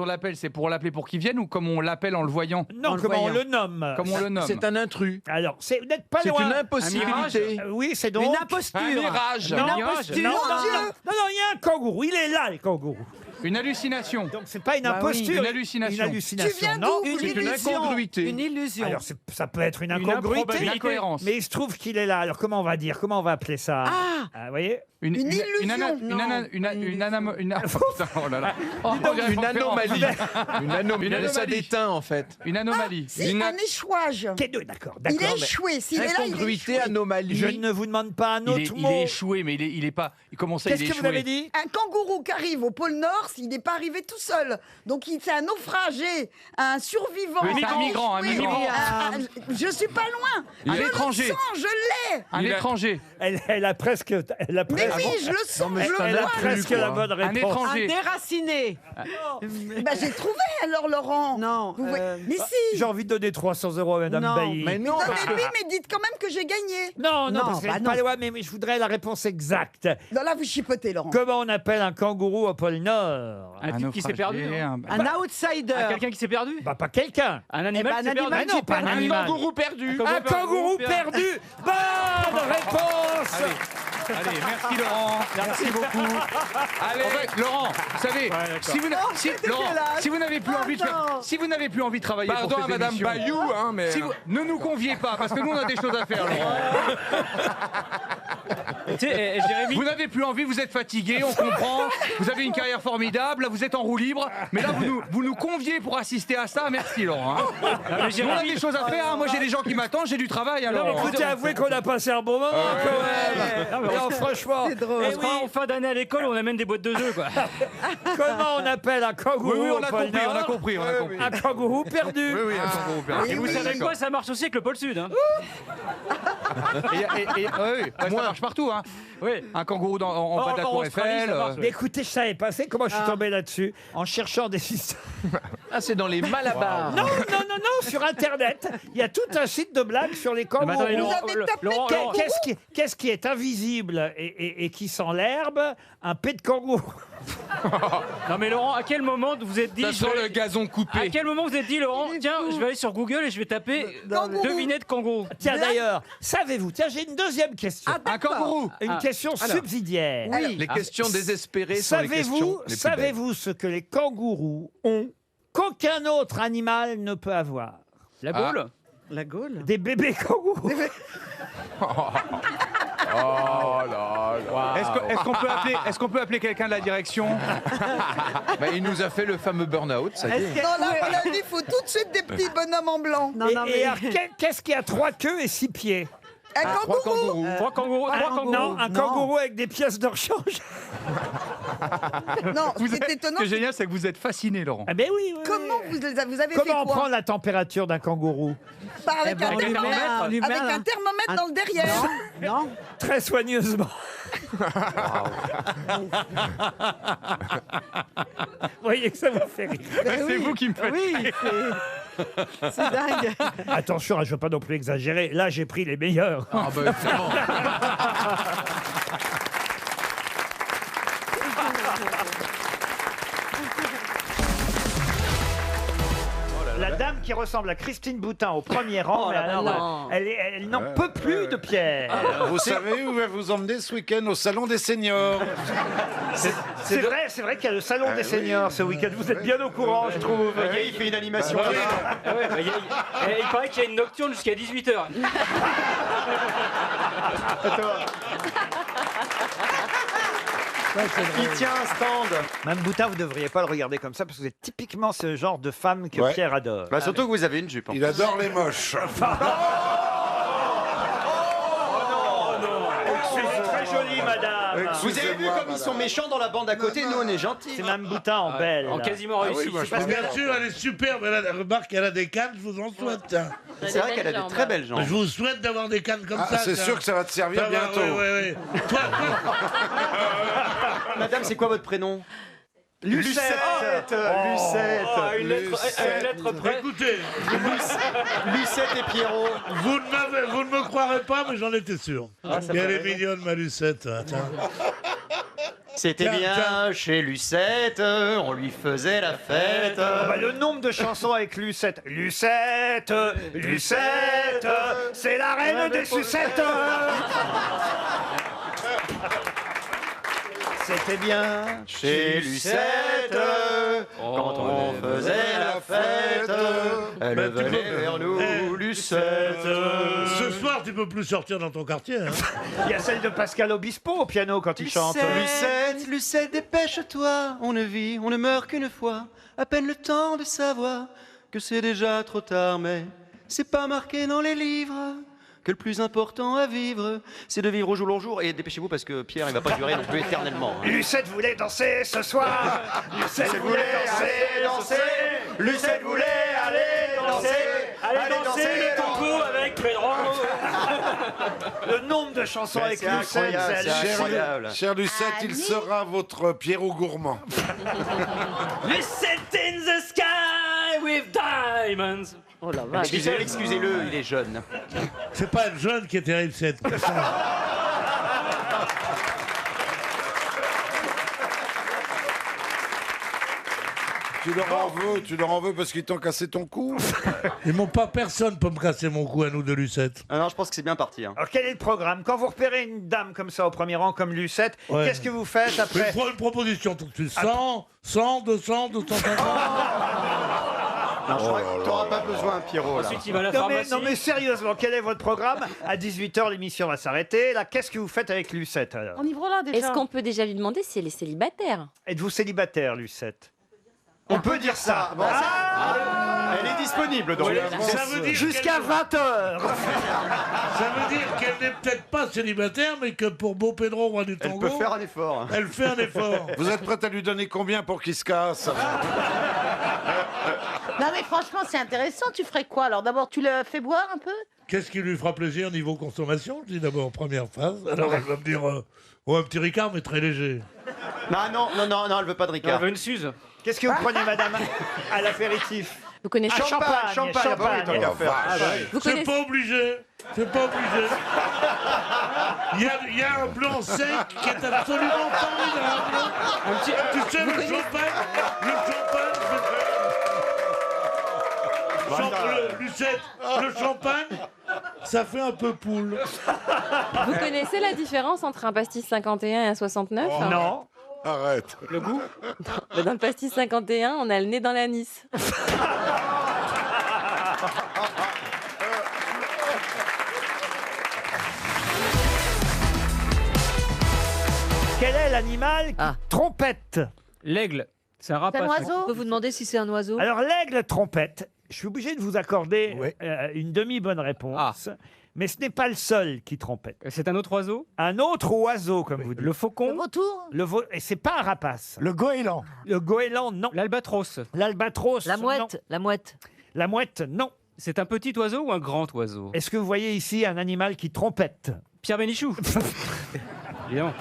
l'appelle, c'est pour l'appeler pour qu'il vienne ou comme on l'appelle en le voyant? Non, En le comment on voyant. le nomme? Comme on le nomme. C'est un intrus. Alors, vous n'êtes pas C'est loin. une impossibilité. Oui, c'est donc. Une imposture. Un mirage. Non, non, imposture. non, Mon non, Dieu. non, il y a un kangourou. Il est là, le kangourou. Une hallucination. Donc, c'est pas une Bah oui, imposture. une hallucination. Une hallucination, Tu viens non. d'où? Une C'est une illusion. incongruité. Une illusion. Alors, ça peut être une incongruité. Une incohérence. Mais il se trouve qu'il est là. Alors, comment on va dire? Comment on va appeler ça? Ah. Vous voyez? Une illusion. Oh là là. Une anomalie. Une anomalie. Ça déteint en fait. Une anomalie. C'est un échouage. D'accord, Il d'accord. est échoué. S'il est là, il est Incongruité, échoué. anomalie. Je ne vous demande pas un autre Il mot. est échoué, mais il est pas. Comment ça, il Qu'est-ce est que vous échoué avez dit? Un kangourou qui arrive au pôle Nord, s'il n'est pas arrivé tout seul. Donc c'est un naufragé, un survivant. Oui, c'est un migrant, un échoué. migrant. Je suis pas loin. Un Je étranger. le sens, je l'ai. Un étranger. Elle a presque. Elle a Mais presque, oui, je le sens, mais je c'est un le vois. presque la bonne Un réponse. Un étranger. déraciné. Bah, j'ai trouvé alors, Laurent. Non. Vous voyez- Mais si. J'ai envie de donner 300 € à Madame Non, Bailly. Mais non, Non, parce mais que oui, mais dites quand même que j'ai gagné. Non, Non, parce que bah c'est pas non. loin, mais je voudrais la réponse exacte. Non, là, vous chipotez, Laurent. Comment on appelle un kangourou au pôle Nord? Un type qui s'est perdu. naufragé, non Un outsider. Quelqu'un qui s'est perdu. Bah, pas quelqu'un. Un animal ben, qui s'est un perdu. animal Ah non, pas un Un animal. kangourou perdu. Un kangourou perdu. Bonne réponse Allez, merci Laurent. Merci beaucoup. Allez, Laurent, vous savez, si vous n'avez plus envie de faire, si vous n'avez plus envie de travailler Pardon pour à ces Madame émissions, Bayou, hein, mais... ne nous conviez pas, parce que nous on a des choses à faire, Laurent. Jérémy, Vous n'avez plus envie, vous êtes fatigué, on comprend. Vous avez une carrière formidable, là vous êtes en roue libre, mais là vous nous conviez pour assister à ça. Merci Laurent. Hein. Nous, on a des choses à faire. Hein. Moi j'ai des gens qui m'attendent, j'ai du travail. Alors. Écoutez, avouez qu'on a passé un bon moment quand même. Non, franchement. on se croit en fin d'année à l'école, on amène des boîtes de jeux, quoi. Comment on appelle un kangourou Oui, au on a pôle compris, Nord on a compris, on a compris. Un kangourou perdu. Oui, un kangourou perdu. Et vous savez quoi, ça marche aussi avec le pôle Sud. Hein. Ça marche partout. Hein. Oui. Un kangourou en bas de la Tour Eiffel. Mais écoutez, je savais pas. C'est comment je suis tombé là-dessus en cherchant des histoires. Ah, c'est dans les Malabars. Non, sur Internet. Il y a tout un site de blagues sur les kangourous. attendez, Vous avez tapé Laurent, Qu'est-ce qui est invisible et qui sent l'herbe? Un pet de kangourou. Non mais Laurent, à quel moment vous êtes dit... Ça sent le gazon À coupé. quel moment vous êtes dit, Laurent, tiens, je vais aller sur Google et je vais taper devinette kangourou. Tiens, d'ailleurs, savez-vous, tiens, j'ai une deuxième question. Un kangourou. Une question subsidiaire. Les questions désespérées sont les questions les plus belles. Savez-vous ce que les kangourous ont qu'aucun autre animal ne peut avoir? La Gaule. La Gaule. Des bébés kangourous. Oh là là. Est-ce qu'on peut appeler quelqu'un de la direction? Il nous a fait le fameux burn-out, ça y est. Non, là, à mon avis, il faut tout de suite des petits bonhommes en blanc. Et alors, qu'est-ce qui a 3 queues et 6 pieds? Un kangourou. Trois kangourous. Non, un kangourou avec des pièces de rechange. Non, c'est étonnant. Ce qui est génial, c'est que vous êtes fasciné, Laurent. Ah ben oui. Comment vous avez fait Comment on quoi? prend la température d'un kangourou? Pas avec un thermomètre. Avec un thermomètre dans le derrière. Non. Très soigneusement. Vous voyez que ça vous fait rire. C'est vous qui me faites rire. C'est dingue. Attention, je ne veux pas non plus exagérer. Là, j'ai pris les meilleurs. Ah ben, c'est bon. La dame qui ressemble à Christine Boutin au premier rang, mais alors, elle n'en peut plus de Pierre. Vous savez où va vous emmener ce week-end? Au salon des seniors. C'est vrai qu'il y a le salon des seniors ce week-end. Vous êtes bien au courant, je trouve. Il fait une animation. Il paraît qu'il y a une nocturne jusqu'à 18h. Il tient un stand. Mme Boutin, vous ne devriez pas le regarder comme ça parce que vous êtes typiquement ce genre de femme que Pierre adore. Bah, surtout que vous avez une jupe. Il adore les moches. Très jolie, madame. Vous avez vu comme ils sont méchants dans la bande à côté, nous on est gentils. C'est Mme Boutin en belle. En quasiment réussi. Bien sûr, elle est superbe. Remarque qu'elle a des cannes, je vous en souhaite. C'est vrai qu'elle a de très belles jambes. Je vous souhaite d'avoir des cannes comme ça. C'est sûr que ça va te servir bientôt. Oui. Madame, c'est quoi votre prénom? Lucette. Une lettre près. Écoutez, Lucette et Pierrot. vous ne me croirez pas, mais j'en étais sûr. Et elle est mignonne, ma Lucette. Tiens. C'était bien chez Lucette, on lui faisait la fête. Le nombre de chansons avec Lucette. Lucette, Lucette, c'est la reine des sucettes. C'était bien chez Lucette, quand on faisait la fête. Elle venait vers nous, Lucette. Ce soir, tu peux plus sortir dans ton quartier. Hein. Il y a celle de Pascal Obispo au piano quand il chante. Lucette, Lucette, dépêche-toi, on ne vit, on ne meurt qu'une fois. À peine le temps de savoir que c'est déjà trop tard, mais c'est pas marqué dans les livres. Que le plus important à vivre, c'est de vivre au jour le jour. Et dépêchez-vous parce que Pierre, il va pas durer non plus éternellement. Hein. Lucette voulait danser ce soir. Lucette voulait danser. Lucette voulait aller danser. Allez danser le tango avec Pedro. Le nombre de chansons avec Lucette, c'est incroyable. Cher Lucette, il sera votre Pierrot gourmand. Lucette in the sky with diamonds. Oh la vache. Excusez-le, il est jeune. C'est pas une jeune qui est terrible, cette question. Tu leur en veux parce qu'ils t'ont cassé ton cou. Personne peut me casser mon cou à nous de Lucette. Ah non, je pense que c'est bien parti. Alors, quel est le programme? Quand vous repérez une dame comme ça au premier rang, comme Lucette, Ouais. qu'est-ce que vous faites après? Une proposition tout de suite. 100, 200, 250. Non, je crois que t'auras pas besoin, Pierrot. Là. Ensuite, il va à la Non mais, pharmacie. non mais sérieusement, quel est votre programme? À 18h, l'émission va s'arrêter. Là, qu'est-ce que vous faites avec Lucette alors? On y va là déjà. Est-ce qu'on peut déjà lui demander si elle est célibataire? Êtes-vous célibataire, Lucette? On peut dire ça. Bon, elle est disponible, donc. Ça veut dire Jusqu'à 20h. Ça veut dire qu'elle n'est peut-être pas célibataire, mais que pour Beau Pedro, roi du Elle tango, peut faire un effort. elle fait un effort. Vous êtes prête à lui donner combien pour qu'il se casse? Non mais franchement, c'est intéressant. Tu ferais quoi alors? D'abord, tu le fais boire un peu? Qu'est-ce qui lui fera plaisir niveau consommation? Je dis d'abord première phase. Alors elle va me dire un petit Ricard, mais très léger. Non, elle veut pas de Elle Ricard. veut une Suze. Qu'est-ce que vous prenez, madame, à l'apéritif? Vous connaissez Champagne. Ah bah oui, tant qu'à faire. Vous C'est connaissez pas obligé. C'est pas obligé. Il y a un blanc sec qui est absolument formidable. Tu sais, le champagne, Lucette, le champagne, ça fait un peu poule. Vous connaissez la différence entre un pastis 51 et un 69? Non. Arrête. Le goût? Dans le pastis 51, on a le nez dans l'anis. Quel est l'animal qui trompette? L'aigle. C'est un C'est un rapace. oiseau? On peut vous demander si c'est un oiseau? Alors l'aigle trompette, je suis obligé de vous accorder une demi-bonne réponse, mais ce n'est pas le seul qui trompette. C'est un autre oiseau? Un autre oiseau, comme vous dites. Le faucon? Le vautour? Et c'est pas un rapace. Le goéland. Le goéland, non. L'albatros? L'albatros, La non. mouette? La mouette? La mouette, non. C'est un petit oiseau ou un grand oiseau? Est-ce que vous voyez ici un animal qui trompette? Pierre Bénichou? Évidemment.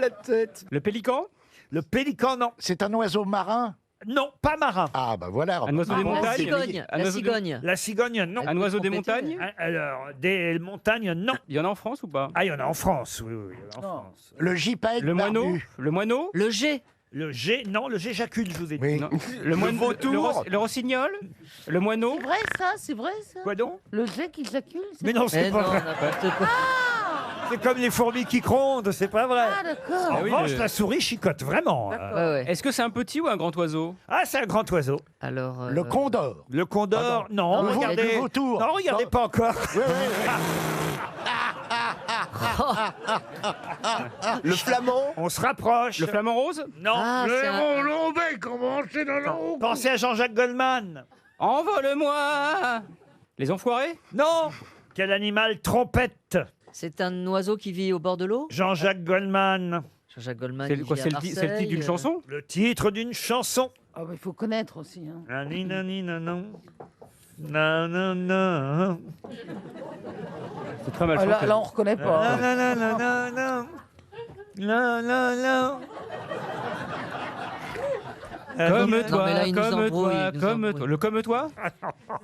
La tête. Le pélican? Le pélican, non. C'est un oiseau marin? Non, pas marin. Ah, bah voilà. Un oiseau des La montagnes? cigogne? Un La oiseau de- cigogne? La cigogne, non. Un oiseau des montagnes? Alors, des montagnes, non. Il y en a en France ou pas? Ah, il y en a en France, oui, oui, il y en a en France. Le gypaète Le moineau? barbu. Le moineau? Le G? Le G, non, le G jacule, je vous ai dit. Oui. Non. Le moineau? vautour? Le rossignol? Le moineau? C'est vrai ça? C'est vrai ça? Quoi donc? Le jet qui jacule? Mais non, c'est Eh pas non, vrai. n'importe quoi. C'est comme les fourmis qui grondent, c'est pas vrai. Ah d'accord. En oui, revanche, le- la souris chicote vraiment. Ouais, ouais. Est-ce que c'est un petit ou un grand oiseau? Ah, c'est un grand oiseau. Alors. Le condor. Le condor, non, Le regardez. vautour. Non, regardez pas encore. Le flamand. On se rapproche. Le flamant rose? Non. Ah, Le c'est un- héros lobé, comment c'est dans la roue? Pensez à Jean-Jacques Goldman. Envole-moi! Les enfoirés? Non. Quel animal trompette? C'est un oiseau qui vit au bord de l'eau? Jean-Jacques Goldman. Jean-Jacques Goldman. C'est il quoi? vit à C'est le titre d'une Marseille, chanson? Le titre d'une chanson. Ah bah il faut connaître aussi. Hein. Nani, nani, nanan. Nanana. C'est très mal Ah, chanté. là on reconnaît pas. Nananana. Nanana. Comme Non, toi, mais là, il nous comme embrouille, toi, il nous comme embrouille. toi. Le comme toi?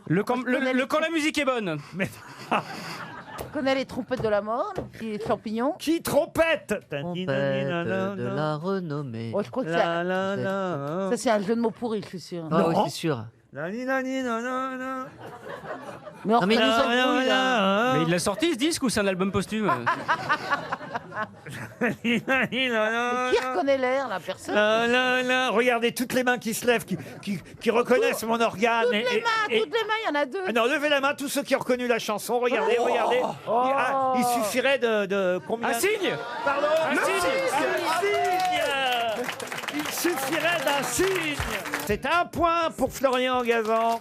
Le quand la musique est bonne. Mais On connaît les trompettes de la mort, les champignons. qui trompette? Trompette de la renommée. Oh, je crois que La, ça, la, la. ça c'est un jeu de mots pourri, je suis sûr. Ah oui, Non. c'est sûr. Nani, nani, nanana. Mais on Non, mais il nous reconnaît- embrouille, là. Mais il l'a sorti ce disque ou c'est un album posthume? Nani, nani, nanana. Qui reconnaît l'air, la personne? La, la, la. Regardez toutes les mains qui se lèvent, qui reconnaissent mon organe. Toutes les mains, toutes les mains, il y en a deux. Ah non, levez la main, tous ceux qui ont reconnu la chanson. Regardez, regardez. Ah, il suffirait de combien? Un signe? Pardon? Un signe? Un signe. Il suffirait d'un signe. C'est un point pour Florian Gazan.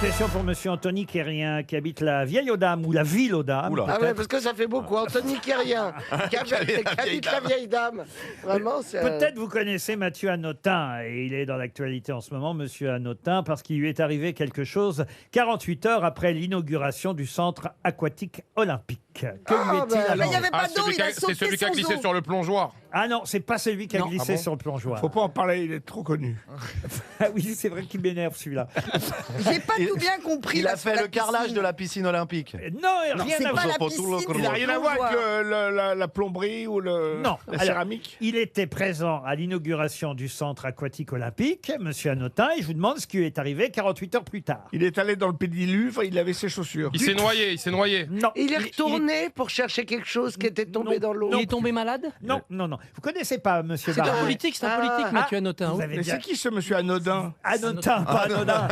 Question pour Monsieur Anthony Kérien, qui habite la Vieille aux Dames ou la Ville aux Dames. Ah ouais, peut-être. parce que ça fait beaucoup. Anthony Kérien, qui habite la vieille dame. Vraiment, c'est. Peut-être vous connaissez Mathieu Hanotin, et il est dans l'actualité en ce moment, Monsieur Hanotin, parce qu'il lui est arrivé quelque chose 48 heures après l'inauguration du centre aquatique olympique. Que lui est-il bah, alors il y avait pas d'eau, il a C'est sauté celui qui a son glissé dos. sur le plongeoir. Ah non, c'est pas celui qui a Non. glissé Ah bon sur le plongeoir. Faut pas en parler, il est trop connu. Ah oui, c'est vrai qu'il m'énerve celui-là. J'ai pas tout bien compris. Il là, a sur fait la le carrelage piscine. de la piscine olympique. Non, rien c'est à pas voir. la piscine. Il n'a rien à voir avec la plomberie ou Non, la alors, céramique. il était présent à l'inauguration du centre aquatique olympique, monsieur Hanotin, et je vous demande ce qui lui est arrivé 48 heures plus tard. Il est allé dans le pédiluve, il avait ses chaussures. Il s'est noyé, il s'est noyé. Non. Il est retourné pour chercher quelque chose qui était tombé dans l'eau. non Il est tombé malade Non, non, non. Vous connaissez pas monsieur C'est un Barbier politique, Mathieu Hanotin. vous avez Mais bien- c'est qui ce monsieur anodin Hanotin, pas anodin.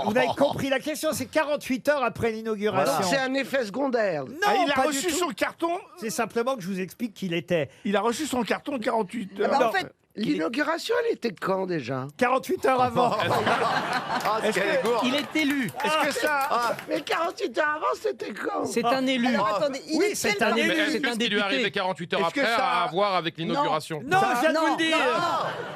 Vous avez compris la question, c'est 48 heures après Donc l'inauguration. c'est un effet secondaire. Non, il a pas reçu du tout. son carton. C'est simplement que je vous explique qu'il était Il a reçu son carton 48 heures. Bah, Non. en fait, L'inauguration, elle était quand déjà 48 heures avant. Ah, Est-ce quelle est gourde. Il est élu. Est-ce que ça... Mais 48 heures avant, c'était quand C'est un élu. alors attendez, il Oui, est c'est quel un parti élu. Mais est-ce C'est que un ce qui lui est arrivé député. 48 heures Est-ce que après ça- a à voir avec l'inauguration Non, je viens de vous le non, dire.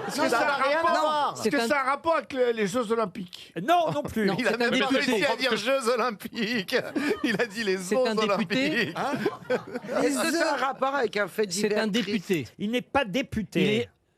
Est-ce que Non, ça ça a n'a rien un à rapport voir. Est-ce que C'est un- ça a un rapport avec les Jeux Olympiques? Non, non plus. Non. Il a C'est même un pas député. réussi à dire Jeux Olympiques. Il a dit les C'est Jeux un député. Olympiques. Est-ce que ça a un rapport avec un fait divers C'est un triste député. Il n'est pas député.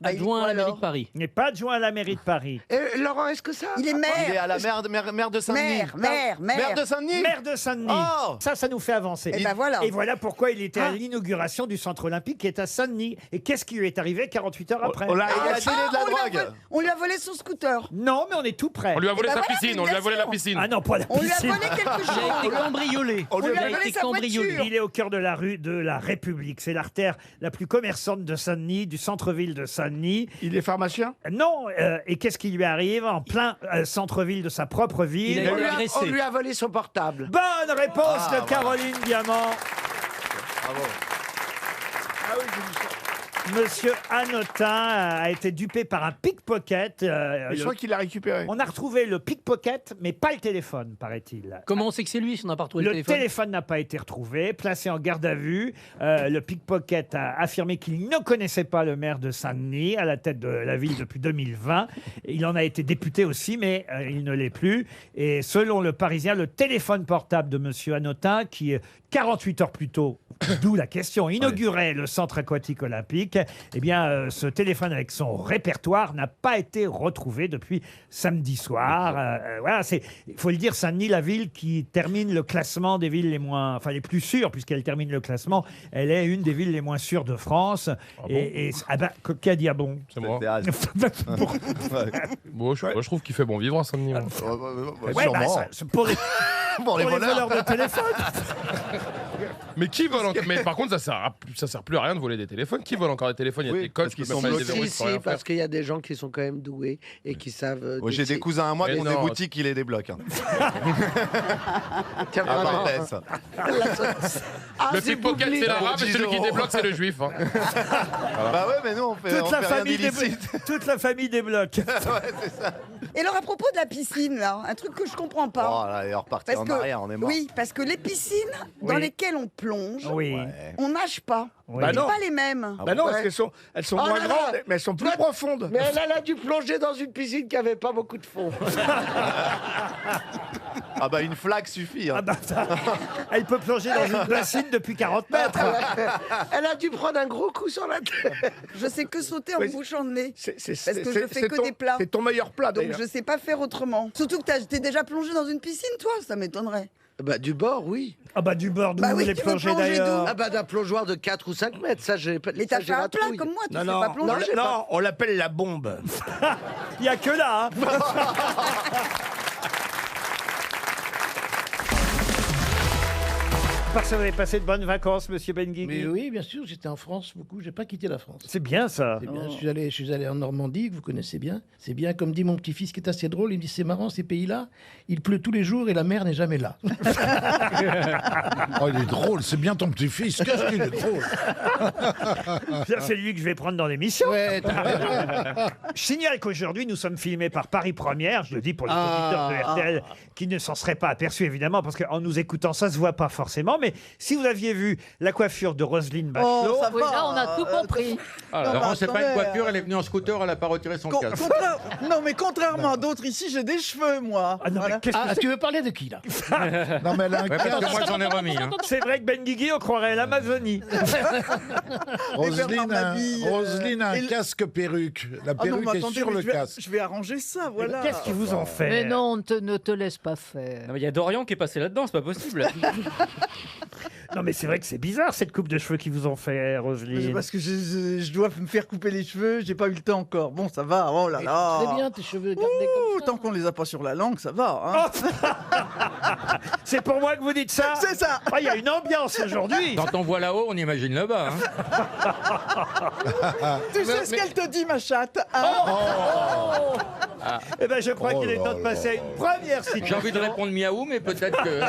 Il est adjoint à la mairie de Paris. Il n'est pas adjoint à la mairie de Paris. Et Laurent, est-ce que ça Il est Il est à maire. la maire de Saint-Denis. Maire de Saint-Denis. Maire de Saint-Denis. Oh. Ça nous fait avancer. Et ben voilà. Et voilà pourquoi il était à l'inauguration du centre olympique qui est à Saint-Denis. Et qu'est-ce qui lui est arrivé 48 heures après On l'a- Il a dealé de la on lui a drogue. volé- On lui a volé son scooter. Non, mais on est tout près. On lui a volé Eh ben sa voilà, piscine, on lui a volé la piscine. Ah non, pas la On lui a piscine. volé quelque Il a chose. été cambriolé. On lui a Il a volé été sa cambriolé. voiture. Il est au cœur de la rue de la République. C'est l'artère la plus commerçante de Saint-Denis, du centre-ville de Saint-Denis. Il est pharmacien. Non, et qu'est-ce qui lui arrive en plein centre-ville de sa propre ville Il a on été lui a, agressé. on lui a volé son portable. Bonne réponse de Ah, Caroline Diamant. Bravo. Ah oui, j'ai vu ça. Monsieur Hanotin a été dupé par un pickpocket. Je crois qu'il l'a récupéré. On a retrouvé le pickpocket, mais pas le téléphone, paraît-il. Comment on sait que c'est lui si on n'a pas retrouvé le Le téléphone téléphone n'a pas été retrouvé, placé en garde à vue. Le pickpocket a affirmé qu'il ne connaissait pas le maire de Saint-Denis, à la tête de la ville depuis 2020. Il en a été député aussi, mais il ne l'est plus. Et selon le Parisien, le téléphone portable de monsieur Hanotin, qui 48 heures plus tôt, d'où la question, inaugurait le centre aquatique olympique, eh bien, ce téléphone avec son répertoire n'a pas été retrouvé depuis samedi soir. Voilà, il faut le dire, Saint-Denis, la ville qui termine le classement des villes les plus sûres, puisqu'elle termine le classement, elle est une des villes les moins sûres de France. Qui a dit ah bon? C'est moi. Bon. Bon, je trouve qu'il fait bon vivre à Saint-Denis. moi. Ouais, bah, c'est pour les, pour les voleurs de téléphone. Mais qui vole encore Mais par contre, ça sert plus à rien de voler des téléphones. Qui vole encore des téléphones? Il y a Oui, des codes parce qui qu'ils peuvent sont mettre des bloqués. verrouilles Si, pour rien si, parce faire. qu'il y a des gens qui sont quand même doués et qui savent. Ouais, j'ai des cousins à moi qui Mais ont des non. boutiques, il les débloque. Hein. Tiens, À vraiment. Barbès. Ah, Le c'est pickpocket, Boubli. c'est l'arabe, et 10 celui qui euros. débloque, c'est le juif. hein. Bah ouais, mais nous on fait, Toute on la, fait rien famille d'illicite. toute la famille débloque. Et alors, à propos de la piscine, là, un truc que je comprends pas. Oh là, il est reparti en arrière, on est mort. Oui, parce que les piscines dans Oui. lesquelles on plonge, Oui. on nage pas. Oui. Bah C'est non. pas les mêmes. Bah non, Ouais. parce qu'elles sont Oh moins là là. grandes, mais elles sont plus profondes. Mais elle a dû plonger dans une piscine qui avait pas beaucoup de fond. Ah bah une flaque suffit. Hein. Ah bah, elle peut plonger dans une bassine depuis 40 mètres. Elle a dû prendre un gros coup sur la tête. Je sais que sauter en Oui. bouchant le nez. C'est- Parce que je fais que ton- des plats. C'est ton meilleur plat, Donc d'ailleurs. je sais pas faire autrement. Surtout que t'es déjà plongé dans une piscine, toi, ça m'étonnerait. Bah, du bord, oui. Ah bah du bord d'où Bah vous oui, voulez tu veux plonger plonger d'ailleurs? Ah bah d'un plongeoir de 4 ou 5 mètres, ça j'ai pas. Mais ça, t'as j'ai fait la un plat trouille. comme moi, tu Non, sais non, pas non, plonger. non, on l'appelle la bombe. Il n'y a que là. Hein. Parce que vous avez passé de bonnes vacances, monsieur Benguigui. Mais oui, bien sûr, j'étais en France beaucoup, j'ai pas quitté la France. C'est bien ça. C'est bien. Je suis allé en Normandie, que vous connaissez bien. C'est bien, comme dit mon petit-fils, qui est assez drôle, il me dit c'est marrant, ces pays-là, il pleut tous les jours et la mer n'est jamais là. Oh, il est drôle, c'est bien ton petit-fils. Qu'est-ce qu'il est drôle. C'est lui que je vais prendre dans l'émission. Ouais, t'as raison. Je signale qu'aujourd'hui, nous sommes filmés par Paris Première. Je le dis pour les auditeurs de RTL qui ne s'en seraient pas aperçus, évidemment, parce qu'en nous écoutant, ça se voit pas forcément. mais si vous aviez vu la coiffure de Roselyne Bachelot... ça Oui, va. là, on a tout compris. Laurent, c'est pas une attendez, coiffure, elle est venue en scooter, elle a pas retiré son casque. Non, mais contrairement à d'autres ici, j'ai des cheveux, moi. Ah non, mais Voilà. qu'est-ce que Ah, c'est tu veux parler de qui, là Non, mais elle a un Ouais, parce que moi, j'en ai remis. Hein. C'est vrai que Ben Guigui, on croirait l'Amazonie. Roselyne a un Et le- casque perruque. La Ah non, perruque mais est attendez, sur mais le je vais- casque. Je vais arranger ça, voilà. Qu'est-ce qu'ils vous ont fait Mais non, ne te laisse pas faire. Non, mais il y a Dorian qui est passé là-dedans, c'est pas possible. Non, mais c'est vrai que c'est bizarre, cette coupe de cheveux qu'ils vous ont fait, C'est Roselyne. parce que je dois me faire couper les cheveux, j'ai pas eu le temps encore. Bon, ça va, oh là là. C'est bien, tes cheveux gardés Ouh, comme ça. tant qu'on les a pas sur la langue, ça va. Hein. C'est pour moi que vous dites ça C'est ça. Ah, il y a une ambiance aujourd'hui. Quand on voit là-haut, on imagine là-bas. Hein. Tu sais ce qu'elle te dit, ma chatte, hein. Eh ben, je crois qu'il est temps de passer à une première J'ai citation. envie de répondre miaou, mais peut-être que.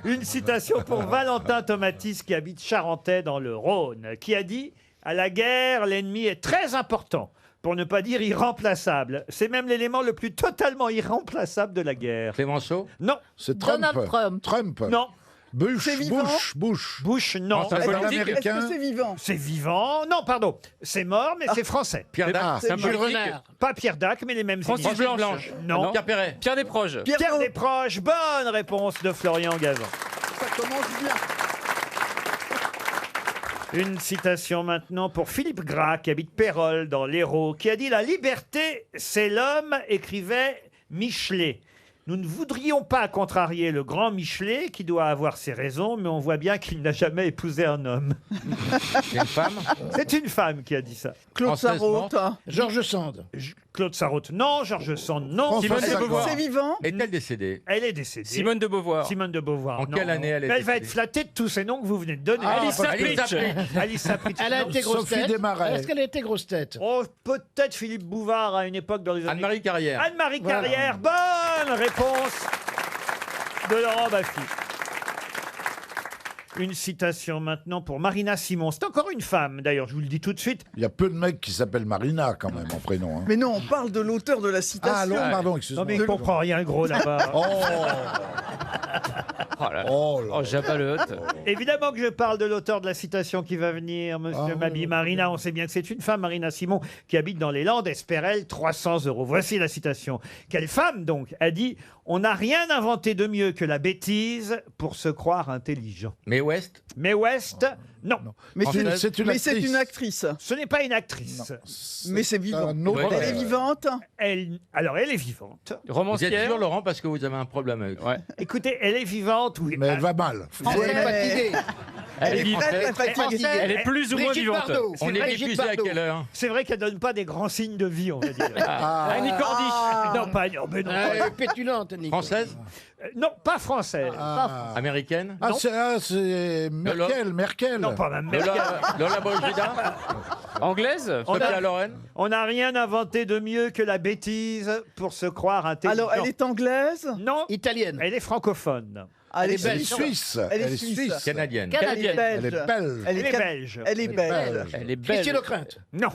Une citation pour Valentin Tomatis, qui habite Charentais dans le Rhône, qui a dit « À la guerre, l'ennemi est très important, pour ne pas dire irremplaçable. C'est même l'élément le plus totalement irremplaçable de la guerre. » Clémenceau? Non. C'est Trump. Donald Trump. Trump. Non. Bush, C'est vivant Bush. Bush, non. Français Est-ce politique. américain. Est-ce que c'est vivant? C'est vivant. Non, pardon. C'est mort, mais c'est français. Pierre Dac? Ah, C'est un Jules politique. Renard. Pas Pierre Dac, mais les mêmes Francis initiales. Blanche. Non. Pierre Perret? Pierre Desproges. Pierre Desproges. Bonne réponse de Florian Gazan. Ça commence bien. Une citation maintenant pour Philippe Gras, qui habite Pérol dans l'Hérault, qui a dit « La liberté, c'est l'homme », écrivait Michelet. Nous ne voudrions pas contrarier le grand Michelet, qui doit avoir ses raisons, mais on voit bien qu'il n'a jamais épousé un homme. C'est une femme? C'est une femme qui a dit ça. Claude Française Sarraute. morte. Georges Sand. Claude Sarraute, non. Georges Sand, non. Simone de Est-ce que Beauvoir. c'est vivant? Est-elle décédée? Elle est décédée. Simone de Beauvoir. Simone de Beauvoir. En non. quelle année elle est Mais elle va être décédée? flattée de tous ces noms que vous venez de donner. Alice Alice Sapritch. Sapritch. Alice Sapritch, Elle a non. été grosse Sophie tête. Desmarais. Est-ce qu'elle a été grosse tête Oh, peut-être Philippe Bouvard à une époque dans les années... Anne-Marie Carrière. Anne-Marie Voilà. Carrière, bonne réponse de Laurent Baffy. Une citation maintenant pour Marina Simon. C'est encore une femme, d'ailleurs, je vous le dis tout de suite. Il y a peu de mecs qui s'appellent Marina, quand même, en prénom. Hein. Mais non, on parle de l'auteur de la citation. Ah, alors, pardon, Non, excuse-moi. mais il comprend rien, gros, là-bas. Oh, Oh là. oh là. Oh, Jabba le Hutt. Évidemment que je parle de l'auteur de la citation qui va venir, monsieur Ah, Mabi. Marina, on sait bien que c'est une femme, Marina Simon, qui habite dans les Landes, espère elle 300 €. Voici la citation. Quelle femme, donc, a dit « On n'a rien inventé de mieux que la bêtise pour se croire intelligent. Mais West? » Mais West, non. Mais Française. C'est une mais c'est actrice. une actrice. Ce n'est pas une actrice. Mais c'est vivant. un autre- Elle est vivante. Alors, elle est vivante. Vous êtes Romancière. sûr, Laurent, parce que vous avez un problème avec Ouais. Écoutez, elle est vivante, oui. Mais elle va mal. Elle est fatiguée. Elle est Elle est fatiguée. Elle est plus ou moins Brigitte vivante. Bardot. On est Brigitte diffusé à Bardot. quelle heure? C'est vrai qu'elle donne pas des grands signes de vie, on va dire. Annie Cordy. Non, pas... oh, mais non, Elle est pétulante, Nico. Française? non, pas française. Américaine? Ah, c'est Merkel. Non, pas même Merkel. Lola Brigida? Anglaise. Sophia Loren? On n'a rien inventé de mieux que la bêtise pour se croire intelligent. Alors, elle est anglaise. Non, Italienne. elle est francophone. Elle Elle est suisse. Elle est suisse. Canadienne. Elle est Canadienne. Elle est belge. belle. Elle est belge. Elle est belge. Elle est belle. Christine O'Krent. Non.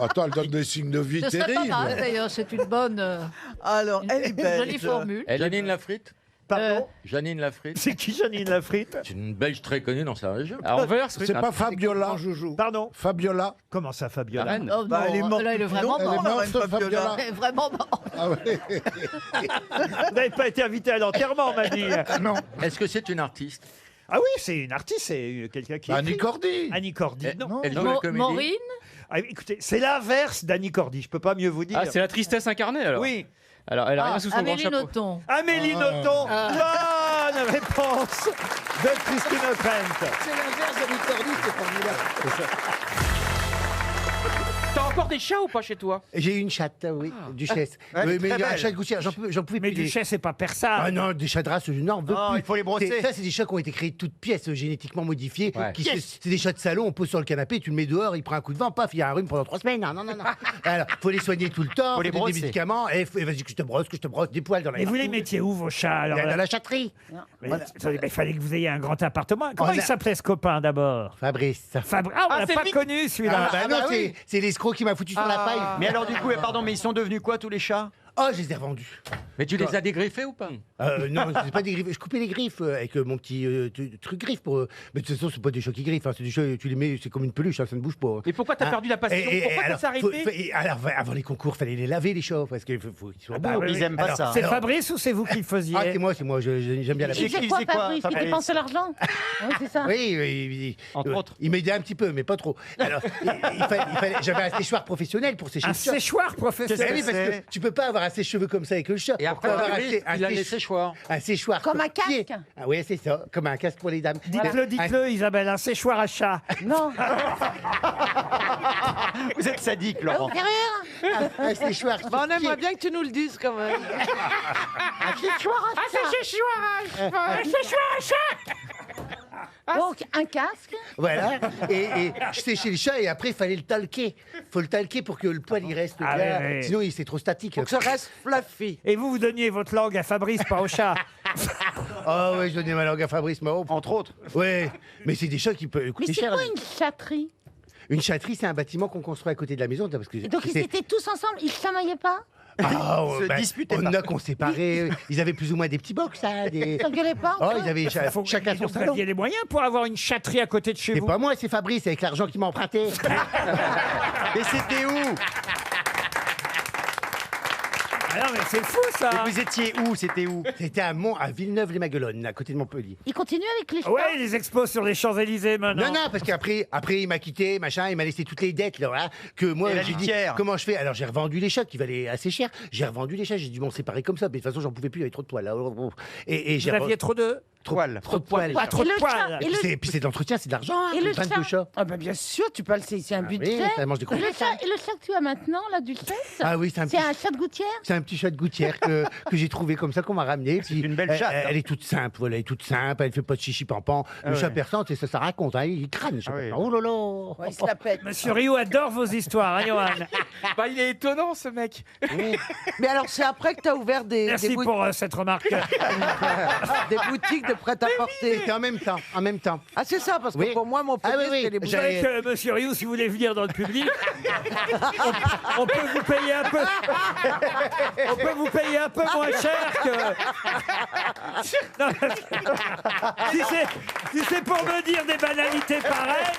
Attends, elle donne des signes de vie Ce serait pas terribles. mal d'ailleurs, c'est une bonne, Alors, elle est belge. jolie formule. Janine Lafritte? Pardon Janine Lafritte? C'est qui Janine Lafritte? C'est une Belge très connue dans sa région. À Anvers. C'est pas Fabiola. Pardon? Fabiola. Comment ça, Fabiola? La reine. Oh, Bah, elle est non, morte là, elle est depuis vraiment longtemps, Elle est morte. la morte, reine Fabiola. Fabiola. Elle est vraiment morte. Ah ouais. Vous n'avez pas été invité à l'enterrement, on m'a dit. Non. Est-ce que c'est une artiste? Ah oui, c'est une artiste, c'est quelqu'un qui... Annie écrit. Cordy. Annie Cordy, non. Elle joue la comédie? Maureen. Ah, écoutez, c'est l'inverse d'Annie Cordy, je peux pas mieux vous dire. Ah, c'est la tristesse incarnée alors. Oui. Alors, elle a rien sous son grand Amélie chapeau. Nothomb. Amélie Nothomb, bonne réponse de Christine O'Krent. C'est l'inverse de Nicordi, c'est formidable. T'as encore des chats ou pas chez toi? J'ai une chatte, oui, duchesse. Ouais, Oui, mais très un belle. chat gouttière, j'en pouvais Mais plus. Duchesse, c'est pas persane. Ah non, des chats de race, je n'en veux Non, plus. il faut les brosser. Ça, c'est des chats qui ont été créés de toutes pièces, génétiquement modifiés. Ouais. C'est des chats de salon, on pose sur le canapé, tu le mets dehors, il prend un coup de vent, paf, il y a un rhume pendant 3 semaines. Non. Alors, faut les soigner tout le temps, Faut les donner des brosser. médicaments, et vas-y que je te brosse, des poils dans la Et vous les mettiez où, vos chats alors, Dans la chatterie. mais, attendez, mais il fallait que vous ayez un grand appartement. Comment On il a- s'appelait ce copain d'abord? Fabrice. Ah, on l'a c'est pas Vic- connu celui-là. Ah, bah non, c'est l'escroc qui m'a foutu sur la paille. Mais alors du coup, pardon, mais ils sont devenus quoi tous les chats? Oh, je les ai revendus. Mais tu les as dégriffés ou pas? Non, je les ai pas dégriffés. Je coupais les griffes avec mon petit truc griffe pour. Mais de toute façon, c'est pas des chats qui griffent. Hein. C'est des chats, tu les mets, c'est comme une peluche, hein, ça ne bouge pas. Et pourquoi t'as perdu la passion? Pourquoi t'as arrêté? Alors, avant les concours, fallait les laver les chats parce qu'il faut qu'ils soient beaux. Ils aiment pas ça. C'est Fabrice ou c'est vous qui le faisiez? Ah, c'est moi. J'aime bien la Il faisait quoi, Fabrice? Il dépensait l'argent? Oui, c'est ça. Oui, entre autres. Il m'aidait un petit peu, mais pas trop. Alors, j'avais un séchoir professionnel pour sécher Un le chat. séchoir professionnel. Oui, parce que tu peux pas avoir un sèche-cheveux comme ça avec le chat. Et après, il a les séchoirs. Un séchoir. Comme un pied. casque. Ah oui, c'est ça, comme un casque pour les dames. Dites-le, Isabelle, un séchoir à chat. Non. Vous êtes sadique, Laurent. Un séchoir. Bah, on aimerait bien que tu nous le dises quand même. Un séchoir à chat. Un séchoir à chat. Donc, un casque. Voilà. Et je séchais le chat et après, il fallait le talquer. Faut le talquer pour que le poil il reste Ah, là. oui. Sinon, c'est trop statique. Faut que ça reste fluffy. Et vous donniez votre langue à Fabrice, pas au chat. Oh, oui, je donnais ma langue à Fabrice Mao. Entre autres. Ouais, mais c'est des chats qui peuvent Mais coûter c'est cher. quoi une chatterie? Une chatterie, c'est un bâtiment qu'on construit à côté de la maison. Parce que Donc, ils étaient tous ensemble, ils se chamaillaient pas? Ah, Se disputaient on pas. a qu'on séparés. Ils avaient plus ou moins des petits box, ça. Des... Ils s'engueulaient pas? Oh, ils avaient chacun son Vous salon. aviez les moyens pour avoir une chatterie à côté de chez C'est vous. pas moi, c'est Fabrice, avec l'argent qu'il m'a emprunté. Mais c'était où? Ah non, mais c'est fou, ça. Mais vous étiez où? C'était où? C'était à Villeneuve-les-Maguelones, à côté de Montpellier. Ils continuent avec les chats? Ouais, les expos sur les Champs-Élysées maintenant. Non, parce qu'après, il m'a quitté, machin, il m'a laissé toutes les dettes, là, hein, que moi, Et la j'ai dit, litière. comment je fais? Alors, j'ai revendu les chats qui valaient assez cher. J'ai revendu les chats, j'ai dû m'en séparer comme ça, mais de toute façon, j'en pouvais plus, il y avait trop de poils, là. Et Vous aviez trop de... Trop de poils. Ah, trop de Et le poils. chat, Et puis c'est de l'entretien, c'est de l'argent, hein, Et le une panne de chat chat. Ah bah bien sûr, tu peux le c'est un budget. Oui, ça mange des Et croûtes. le chat que tu as maintenant, là, du sexe? Ah oui, c'est un C'est petit- un chat de gouttière? C'est un petit chat de gouttière que j'ai trouvé comme ça, qu'on m'a ramené. C'est une belle chatte, Elle est toute simple, voilà, elle est toute simple, elle fait pas de chichi pampan. Le chat persan, c'est ça raconte, hein, il crâne, le chat persan. Oh là là. Ouais, il se la pète. Monsieur Rio adore vos histoires, hein, Johan. Bah, il est étonnant, ce mec. Mais alors, c'est après que tu as ouvert des Merci pour cette remarque. des boutiques de prêt-à-porter. C'était en même temps, Ah, c'est ça, parce que Oui. pour moi, mon Ah, premier, oui, oui. c'était les Vous boutiques. savez que, Monsieur Rio, si vous voulez venir dans le public, on peut vous payer un peu. On peut vous payer un peu moins cher que. Non, si c'est pour me dire des banalités pareilles.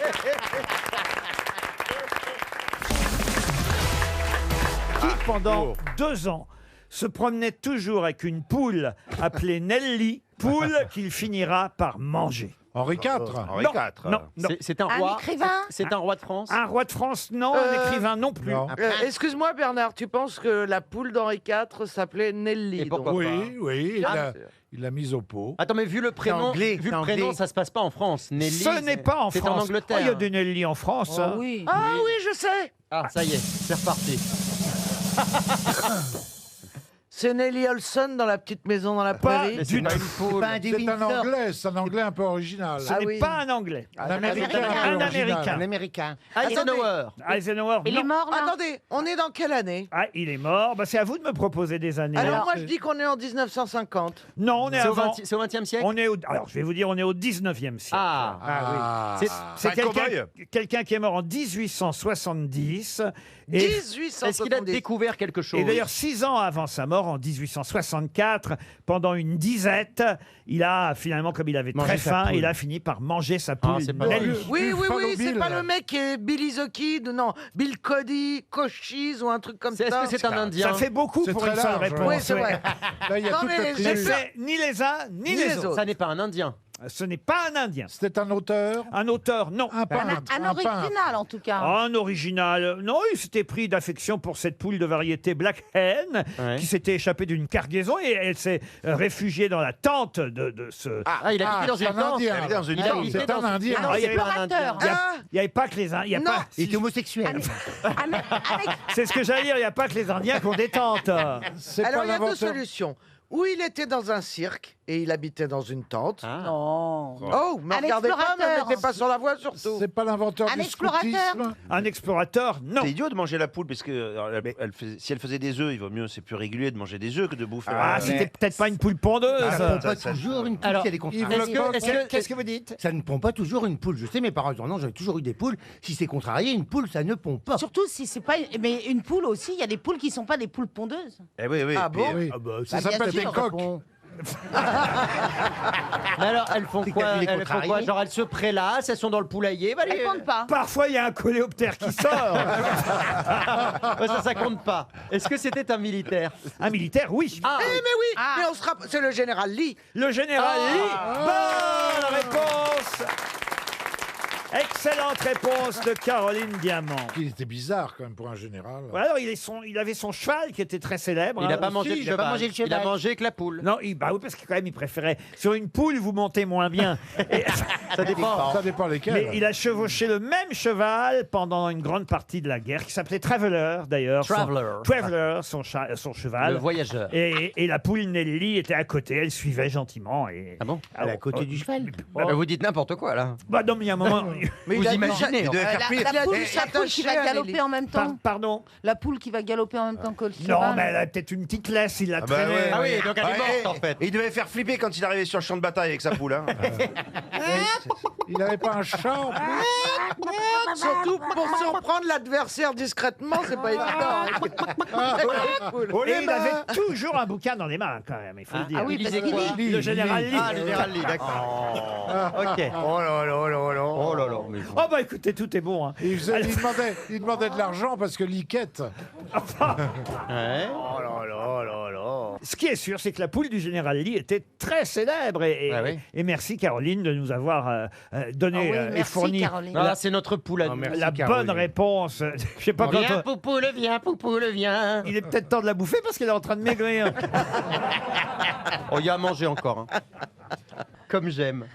Qui, pendant 2 ans, se promenait toujours avec une poule appelée Nelly, poule qu'il finira par manger. Henri IV. Henri Non, IV. non, non. C'est un Un roi. écrivain? C'est un roi de France. Un roi de France, non. Un écrivain, non plus. Non. Excuse-moi, Bernard, tu penses que la poule d'Henri IV s'appelait Nelly? Et pourquoi donc. Oui, Ah, il l'a mise au pot. Attends, mais vu le prénom, anglais, vu c'est le prénom, anglais. ça se passe pas en France. Nelly, Ce n'est pas en France. C'est en Angleterre. Oh, il y a des Nelly en France. Ah hein. oui. Ah oui, je sais. Ah, ça y est, c'est reparti. C'est Nelly Olson dans La Petite Maison dans la Pas Prairie. du tout. C'est pas un des C'est un Windsor. anglais, c'est un anglais un peu original. Ce Ah n'est oui. pas un Anglais. Un américain Un un peu original. Américain. Un américain. Eisenhower. Eisenhower, Il non. est mort, là? Attendez, on est dans quelle année? Ah, il est mort. Bah, c'est à vous de me proposer des années. Alors moi je dis qu'on est en 1950. Non, on est C'est au avant. 20e siècle. On est au... Alors, je vais vous dire, on est au 19e siècle. Ah, C'est un cow-boy. quelqu'un qui est mort en 1870. Et, 1870. est-ce qu'il a découvert quelque chose? et d'ailleurs, 6 ans avant sa mort, en 1864, pendant une disette, il a finalement, comme il avait Mangé très sa faim, poule. il a fini par manger sa poule. c'est pas Nelly. vrai. Oui, oui, Buffalo oui, c'est Bill. pas le mec qui est Billy the Kid, non, Bill Cody, Cochise ou un truc comme ça. Est-ce que c'est un Indien? Ça fait beaucoup C'est pour très une seule large, réponse. Oui, c'est ouais. vrai. Là, il y a Non, toute mais la j'ai Je tribu. peur. sais ni les uns ni les autres. Ça n'est pas un Indien. Ce n'est pas un Indien. C'était un auteur, Un auteur, non. un peintre. Un original, en tout cas. Un original. Non, il s'était pris d'affection pour cette poule de variété Black Hen Ouais. qui s'était échappée d'une cargaison et elle s'est réfugiée dans la tente de ce. Ah, il habitait dans c'est une un tente. Indien. Elle est dans une Il a tente. habité C'est dans un Indien. Non, il y c'est avait pas un acteur. Il Ah, n'y avait pas que les Indiens. Il y a Non. pas. Il était homosexuel. C'est ce que j'allais dire. Il n'y a pas que les Indiens qui ont des tentes. C'est alors pas il y a deux l'inventeur. solutions. Ou il était dans un cirque et il habitait dans une tente. Non. Oh, me Un regardez pas, me explorateur. mettez pas sur la voie surtout. C'est pas l'inventeur Un du explorateur. scoutisme. Un explorateur, non. C'est idiot de manger la poule parce que si elle faisait des œufs, il vaut mieux, c'est plus régulier de manger des œufs que de bouffer. Ah, c'était peut-être pas une poule pondeuse. Ça ne prend pas toujours une poule Alors, qui a des contrariés. Qu'est-ce que vous dites? Ça ne pond pas toujours une poule. Je sais, mes parents disent non, j'avais toujours eu des poules. Si c'est contrarié, une poule, ça ne pond pas. Surtout si c'est pas. Mais une poule aussi, il y a des poules qui sont pas des poules pondeuses. Eh oui, oui. Ah bon Oui. Ah bah, Ça Bah, bien s'appelle des sûr. coques. Mais alors, elles font C'est quoi qu'elles les Elles font quoi contrarient. Genre, elles se prélassent, elles sont dans le poulailler. Bah, Elles pondent pas. Parfois, il y a un coléoptère qui sort. Ouais, ça compte pas. Est-ce que c'était un militaire? Un militaire, oui. Eh mais oui, mais on se rappelle, c'est le général Lee. Le général Lee. Bonne réponse. Excellente réponse de Caroline Diamant. Il était bizarre quand même pour un général. Ouais, alors, il avait son cheval qui était très célèbre. Il n'a hein. pas mangé le il a pas cheval. mangé le Il a cheval. mangé que la poule. Non, bah oui, parce que quand même, il préférait. Sur une poule, vous montez moins bien. Et- Ça dépend. Ça dépend lesquels. Mais il a chevauché le même cheval pendant une grande partie de la guerre, qui s'appelait Traveller, d'ailleurs. Traveller, son cheval. Le voyageur. Et la poule Nelly était à côté, elle suivait gentiment. Et... Ah bon? Elle est à côté du cheval. Bah, vous dites n'importe quoi là. Bah non, mais il y a un moment... Mais Vous il a- imaginez. Il devait faire cuire. La poule, Et la poule qui va attaché à galoper Nelly. en même temps. Pardon? La poule qui va galoper en même temps que le cheval. Non, mais elle a peut-être une petite laisse, il l'a Ah bah traînée. ouais, Ah ouais. oui, donc elle est morte en fait. Et il devait faire flipper quand il arrivait sur le champ de bataille avec sa poule. Hein. Il n'avait pas un chat en plus. Surtout pour surprendre l'adversaire discrètement, c'est pas évident. Et il avait toujours un bouquin dans les mains, quand même, il faut le dire. Ah oui, parce lisait qu'il quoi lit. Le général Lee. Ah, le général Lee, d'accord. Ok. Oh là là là là. Oh là là. Mais... Oh bah écoutez, tout est bon. Hein. Il demandait de l'argent parce que Liquette. Ouais. Oh là là là là. Ce qui est sûr, c'est que la poule du général Lee était très célèbre. Ah oui. Et merci, Caroline, de nous avoir donné Ah oui, et merci, fourni Caroline. Ah, c'est notre poule à nous. merci, la Caroline. bonne réponse. Je sais pas quand Viens, poupoule, viens, poupoule, viens. il est peut-être temps de la bouffer parce qu'elle est en train de maigrir. Oh, il y a à manger encore. Hein. Comme j'aime.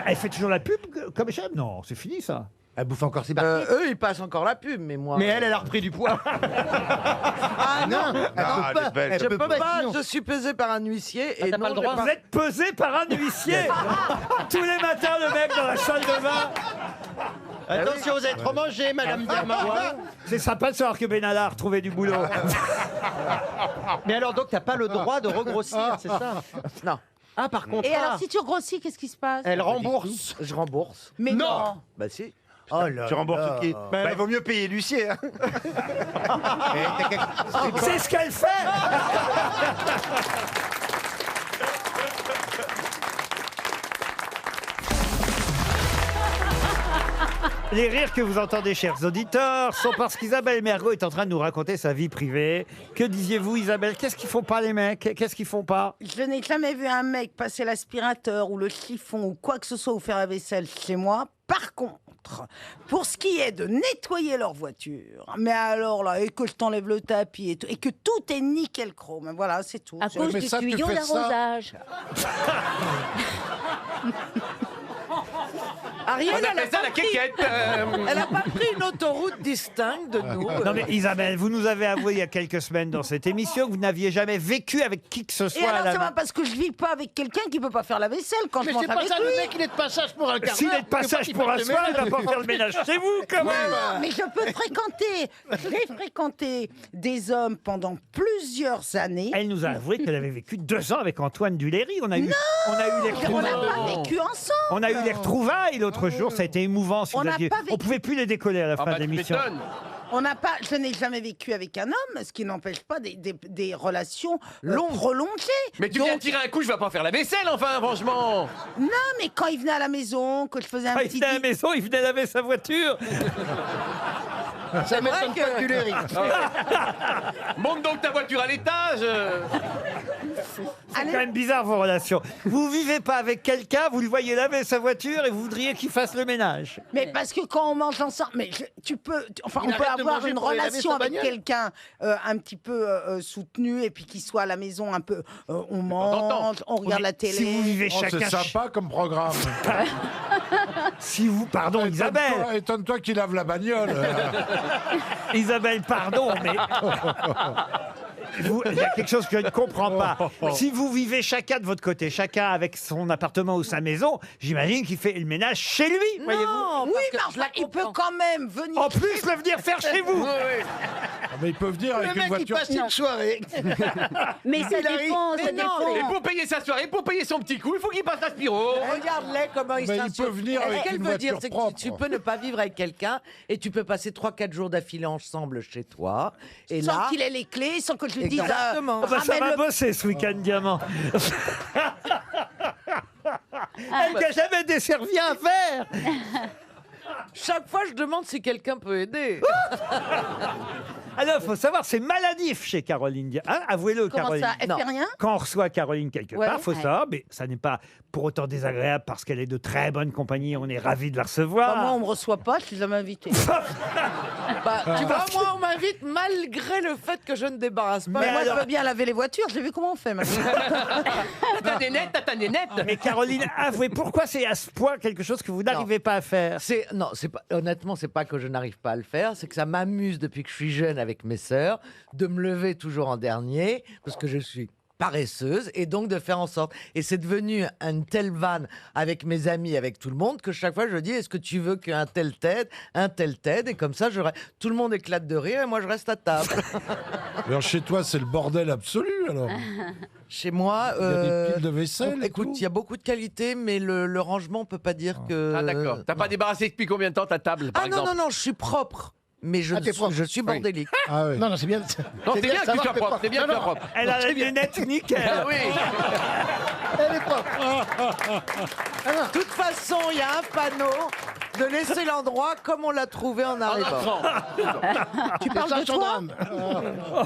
Elle fait toujours la pub comme j'aime. Non, c'est fini ça. Elle bouffe encore ses barquettes. Eux, ils passent encore la pub, mais moi. Mais elle a repris du poids. Ah non, Elle Ah, peut elle pas. est belle. Elle je peut peux pas, pas, sinon. je suis pesé par un huissier et t'as non, pas le j'ai droit. Vous êtes pesé par un huissier. Tous les matins, le mec dans la salle de bain. Attention, vous avez trop mangé, Madame Diamant. C'est sympa de savoir que Benalla a retrouvé du boulot. Mais alors, donc, t'as pas le droit de regrossir, c'est ça? Non. Ah, par contre, Et alors, si tu grossis, qu'est-ce qui se passe? elle rembourse. Je rembourse. Mais non. Bah si. Oh là Tu rembourses là. qui Bah, il vaut mieux payer l'huissier. Hein. C'est ce qu'elle fait. Les rires que vous entendez, chers auditeurs, sont parce qu'Isabelle Mergo est en train de nous raconter sa vie privée. Que disiez-vous, Isabelle? Qu'est-ce qu'ils font pas, les mecs? Qu'est-ce qu'ils font pas? Je n'ai jamais vu un mec passer l'aspirateur ou le chiffon ou quoi que ce soit ou faire la vaisselle chez moi. Par contre, pour ce qui est de nettoyer leur voiture, mais alors là, et que je t'enlève le tapis et que tout est nickel chrome, voilà, c'est tout. À cause mais du ça, tu tuyau fais ça. d'arrosage. Ariel, On elle a appelle ça pas la pris- quéquette. Elle a pas pris une autoroute distincte de nous. Non mais Isabelle, vous nous avez avoué il y a quelques semaines dans cette émission que vous n'aviez jamais vécu avec qui que ce Et soit à alors, la ça main. va parce que je vis pas avec quelqu'un qui peut pas faire la vaisselle quand Mais je mange c'est pas avec ça, lui. le mec, il est de passage pour un quart S'il d'heure, est de passage c'est pas pour un qu'il soir, fait il le va pas faire le ménage chez vous, quand même. Non, mais je peux fréquenter. J'ai fréquenté des hommes pendant plusieurs années. Elle nous a avoué qu'elle avait vécu 2 ans avec Antoine Duléry. On a eu les On n'a retrouvailles. pas vécu ensemble. On a eu les retrouvailles l'autre jour, ça a été émouvant. Si On vous n'a aviez- pas vécu. On pouvait plus les décoller à la fin de l'émission. On n'a pas. Je n'ai jamais vécu avec un homme, ce qui n'empêche pas des relations prolongées. Mais tu viens de tirer un coup, je vais pas faire la vaisselle, enfin, franchement. Non, mais quand il venait à la maison, que je faisais un Ah, il petit. venait à la maison, il venait laver sa voiture. Ça m'étonne pas que tu les ris. Monte donc ta voiture à l'étage. C'est quand même bizarre vos relations. Vous vivez pas avec quelqu'un, vous le voyez laver sa voiture et vous voudriez qu'il fasse le ménage. Mais parce que quand on mange ensemble, mais tu peux, enfin, Il on peut arrête de avoir manger une pour aller laver relation sa avec bagnole. quelqu'un un petit peu soutenu et puis qui soit à la maison un peu, on mange, on regarde la télé. Si vous vivez Oh, chacun. c'est sympa comme programme. Si vous, pardon, Isabelle. Étonne-toi qu'il lave la bagnole. Isabelle, pardon, mais il y a quelque chose que je ne comprends pas. Si vous vivez chacun de votre côté, chacun avec son appartement ou sa maison, j'imagine qu'il fait le ménage chez lui, voyez-vous. Non, Oui, mais enfin, il peut quand même venir. En plus, le venir faire chez vous. Mais ils peuvent venir avec Le une mec, il voiture. passe une soirée. Mais ça dépend, ça dépend. Et pour payer sa soirée, pour payer son petit coup, il faut qu'il passe à Spiro. Regarde-les comment ils Mais il s'insultent. peut venir Ce avec qu'elle une veut dire, voiture c'est que propre. tu peux ne pas vivre avec quelqu'un et tu peux passer 3-4 jours d'affilée ensemble chez toi. Et Sans là, qu'il ait les clés, sans que je lui dise. Exactement. Ah bah, ça va ramène-le. bosser ce week-end, Diamant. Elle t'a jamais desservi un verre. chaque fois, je demande si quelqu'un peut aider. Alors, il faut savoir, c'est maladif chez Caroline Diamant. Hein, avouez-le, Comment Caroline. ça, elle fait rien? Quand on reçoit Caroline quelque Ouais. part, faut Ouais. savoir, mais ça n'est pas pour autant désagréable parce qu'elle est de très bonne compagnie. On est ravis de la recevoir. Bah, moi, on me reçoit pas, je suis jamais invité. Bah, tu vois, moi, on m'invite malgré le fait que je ne débarrasse pas. Mais moi, alors- je peux bien laver les voitures, j'ai vu comment on fait maintenant. T'as des nettes. Mais Caroline, avouez, pourquoi c'est à ce point quelque chose que vous n'arrivez pas à faire? Non, c'est pas, honnêtement, c'est pas que je n'arrive pas à le faire, c'est que ça m'amuse depuis que je suis jeune avec mes sœurs de me lever toujours en dernier parce que je suis paresseuse et donc de faire en sorte. Et c'est devenu une telle vanne avec mes amis, avec tout le monde, que chaque fois je dis est-ce que tu veux qu'un tel t'aide, et comme ça tout le monde éclate de rire et moi je reste à table. Alors chez toi, c'est le bordel absolu alors. Chez moi, Il y a des piles de vaisselle. et écoute, tout. il y a beaucoup de qualités, mais le rangement on peut pas dire que. Ah d'accord. T'as pas débarrassé depuis combien de temps ta table, par Ah non, exemple? non, je suis propre. Mais je, t'es propre. je suis bordélique. Ah ouais. Non, non, c'est bien. Non, c'est bien que tu savoir sois que t'es propre. C'est bien que tu sois propre. Elle a les lunettes nickel. Ah oui. Elle est propre. De toute façon, il y a un panneau de laisser l'endroit comme on l'a trouvé en arrivant. Tu parles de toi?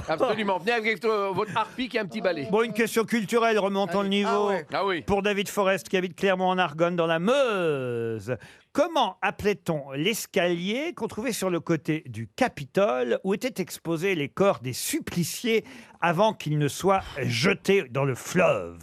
Absolument. Venez avec votre harpique et un petit balai. Bon, une question culturelle, remontons le niveau. Ah ouais. Ah oui. Pour David Forest, qui habite Clermont-en-Argonne, dans la Meuse. Comment appelait-on l'escalier qu'on trouvait sur le côté du Capitole où étaient exposés les corps des suppliciés avant qu'ils ne soient jetés dans le fleuve?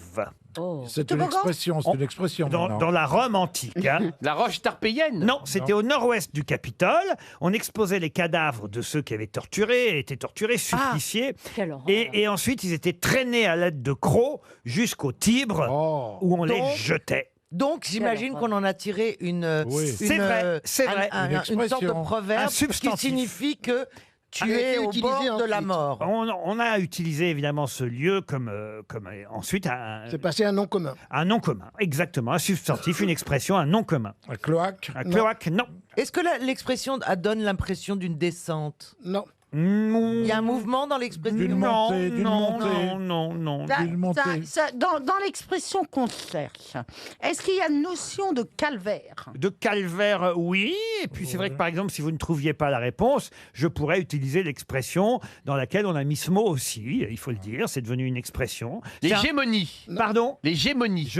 C'est une expression, c'est une expression. maintenant. Dans la Rome antique. Hein. La roche tarpéienne? Non, c'était au nord-ouest du Capitole. On exposait les cadavres de ceux qui avaient torturé, été torturés, suppliciés. Quelle horreur. Et ensuite, ils étaient traînés à l'aide de crocs jusqu'au Tibre, où on les Donc, jetait. Donc, j'imagine qu'on en a tiré une. Oui. C'est vrai, c'est vrai. Une sorte de expression. proverbe Un qui substantif. signifie que tu A été es au utilisé bord de la ensuite. mort. On a utilisé évidemment ce lieu comme ensuite C'est passé un nom commun. un nom commun. Exactement, un substantif, une expression, un nom commun. Un cloaque. Un cloaque, non. Est-ce que l'expression donne l'impression d'une descente? Non. Il y a un mouvement dans l'expression? D'une Non, montée, d'une non, montée. non. D'une montée. Dans l'expression qu'on cherche, est-ce qu'il y a une notion de calvaire? De calvaire, oui. Et puis c'est vrai que par exemple, si vous ne trouviez pas la réponse, je pourrais utiliser l'expression dans laquelle on a mis ce mot aussi. Il faut le dire, c'est devenu une expression. Les Tiens, gémonies. Pardon. Les gémonies.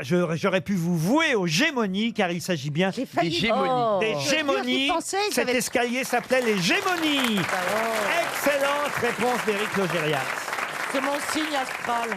J'aurais pu vous vouer aux gémonies, car il s'agit bien J'ai failli- Des gémonies. Oh. des Je gémonies. pensais que Cet j'avais- escalier s'appelait les gémonies. Excellente réponse d'Éric Logérias. C'est mon signe astral.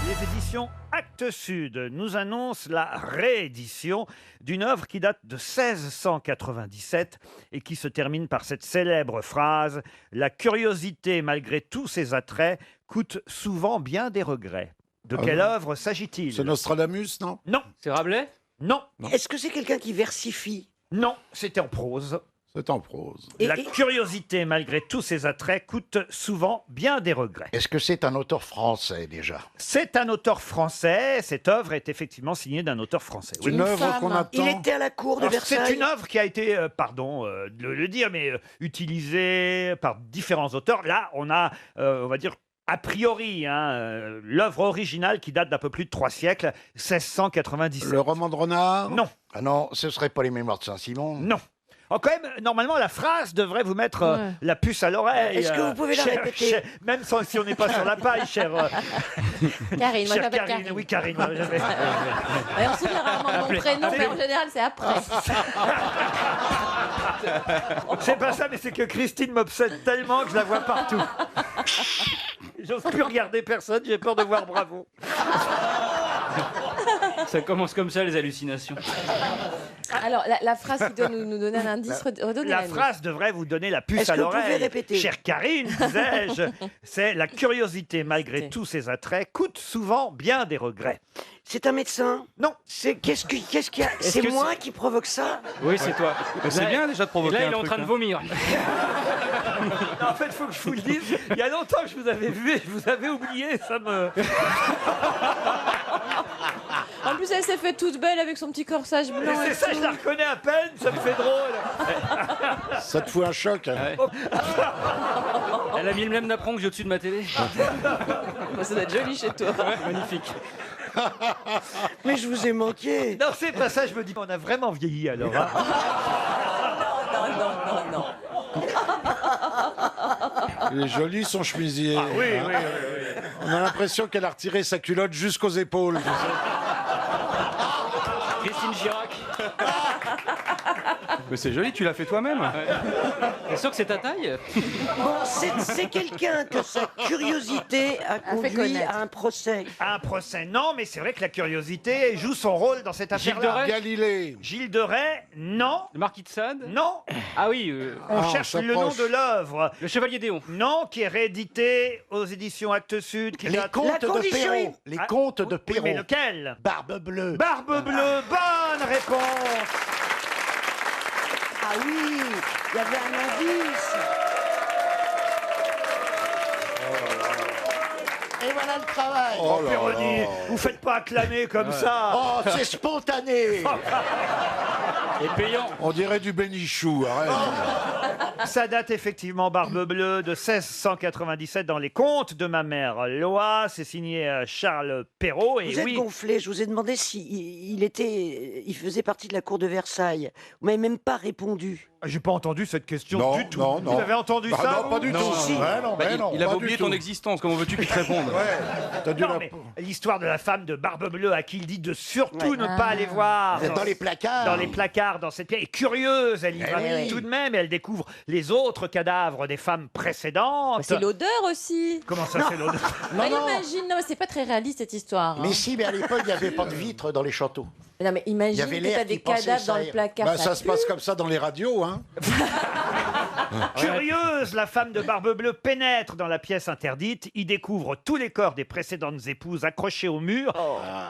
Les éditions Actes Sud nous annoncent la réédition d'une œuvre qui date de 1697 et qui se termine par cette célèbre phrase « La curiosité, malgré tous ses attraits, coûte souvent bien des regrets ». De quelle œuvre s'agit-il? C'est Nostradamus, non? Non. C'est Rabelais? Non. Est-ce que c'est quelqu'un qui versifie? Non, c'était en prose. C'est en prose. La curiosité, malgré tous ses attraits, coûte souvent bien des regrets. Est-ce que c'est un auteur français déjà? C'est un auteur français. Cette œuvre est effectivement signée d'un auteur français. Une œuvre qu'on attend. Il était à la cour de Alors, Versailles. c'est une œuvre qui a été, pardon de le dire, mais utilisée par différents auteurs. Là, on a, on va dire, a priori, l'œuvre originale qui date d'un peu plus de 3 siècles, 1697. Le roman de Renard? Non. Ah non, ce serait pas les Mémoires de Saint-Simon? Non. Oh, quand même, normalement, la phrase devrait vous mettre la puce à l'oreille. Est-ce que vous pouvez la répéter? Même si on n'est pas sur la paille, cher. Karine, moi chère j'appelle Karine. Oui, Karine. j'avais- Et on se souvient rarement de mon prénom, mais en général c'est après. C'est pas ça, mais c'est que Christine m'obsède tellement que je la vois partout. J'ose plus regarder personne, j'ai peur de voir Bravo. Ça commence comme ça, les hallucinations. Alors, la phrase qui doit nous donner un indice, redonnez La phrase devrait vous donner la puce Est-ce à que vous pouvez l'oreille. répéter Chère Karine, disais-je, c'est la curiosité, malgré tous ses attraits, coûte souvent bien des regrets. C'est un médecin? Non. C'est qu'est-ce qu'il y a? Est-ce C'est que moi qui provoque ça? Oui, c'est toi. Mais c'est Là- bien déjà de provoquer et là, un il est en truc, train de hein. vomir. En fait, il faut que je vous le dise, il y a longtemps que je vous avais vu et je vous avais oublié, ça me... En plus, elle s'est fait toute belle avec son petit corsage blanc. C'est et ça, tout. je la reconnais à peine, ça me fait drôle. Ça te fout un choc. Hein. Elle a mis le même napperon que j'ai au-dessus de ma télé. Ça doit être joli chez toi. Magnifique. Mais je vous ai manqué. Non, c'est pas ça, je me dis, on a vraiment vieilli alors. Hein. Non. Il est joli son chemisier. Ah oui, Hein. oui, oui, oui. On a l'impression qu'elle a retiré sa culotte jusqu'aux épaules. tu sais. Christine Girac. Mais c'est joli, tu l'as fait toi-même. T'es sûr que c'est ta taille? Bon, c'est quelqu'un que sa curiosité a conduit connaître. à un procès. Un procès, non, mais c'est vrai que la curiosité joue son rôle dans cette Gilles affaire-là. de Rais Galilée. Gilles de Rais, non. Le marquis de Sade? Non. Ah oui, On Ah, cherche on le nom s'approche. de l'œuvre. le Chevalier d'Éon. Non, qui est réédité aux éditions Actes Sud. Qui Les date- contes de condition- Perrault. Les Ah, contes de oui, Perrault. mais lequel? Barbe bleue. Barbe bleue, bonne réponse. Ah oui, il y avait un indice. Et voilà le travail. Oh là Péroni, là. vous faites pas acclamer comme ça. Oh, c'est spontané. Et payant. On dirait du bénichou, arrête. Ça date effectivement, Barbe Bleue, de 1697 dans les contes de ma mère Loa. C'est signé Charles Perrault. Et Vous êtes oui, gonflé, je vous ai demandé si il faisait partie de la cour de Versailles. Vous m'avez même pas répondu. j'ai pas entendu cette question Non, du tout. non, non. Vous avez entendu Bah ça non, pas vous du tout. Si. Ouais, non, Bah, mais non, il avait pas oublié du ton tout. existence, comment veux-tu qu'il te réponde? Ouais, t'as dû Non, la... mais l'histoire de la femme de Barbe Bleue à qui il dit de surtout Ouais. ne pas aller voir Vous êtes dans les placards. dans les placards dans cette pièce. Et curieuse, elle y va oui. tout de même et elle découvre les autres cadavres des femmes précédentes. C'est l'odeur aussi. Comment ça, c'est l'odeur? Bah, imagine, non, mais c'est pas très réaliste cette histoire. hein. Mais si, mais à l'époque, il n'y avait pas de vitres dans les châteaux. Non, mais Il y imagine avait que l'air t'as qui des passait, cadavres ça dans le y est. placard. Bah, ça se pue. passe comme ça dans les radios, hein. Curieuse, la femme de Barbe Bleue pénètre dans la pièce interdite, y découvre tous les corps des précédentes épouses accrochés au mur.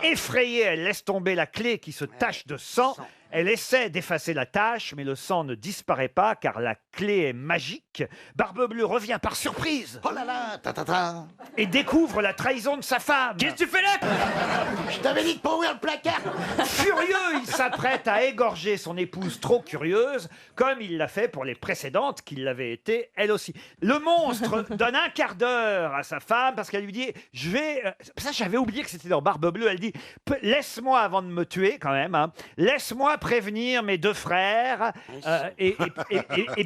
Effrayée, elle laisse tomber la clé qui se tache de sang. Elle essaie d'effacer la tache, mais le sang ne disparaît pas car la clé est magique. Barbe Bleue revient par surprise Oh là là, ta. et découvre la trahison de sa femme. Qu'est-ce que tu fais là? Je t'avais dit de pas ouvrir le placard. Furieux, il s'apprête à égorger son épouse trop curieuse, comme il l'a fait pour les précédentes qui l'avaient été, elle aussi. Le monstre donne un quart d'heure à sa femme parce qu'elle lui dit « Je vais... » Ça, j'avais oublié que c'était dans Barbe Bleue. Elle dit « Laisse-moi, avant de me tuer quand même, hein, laisse-moi prévenir mes deux frères et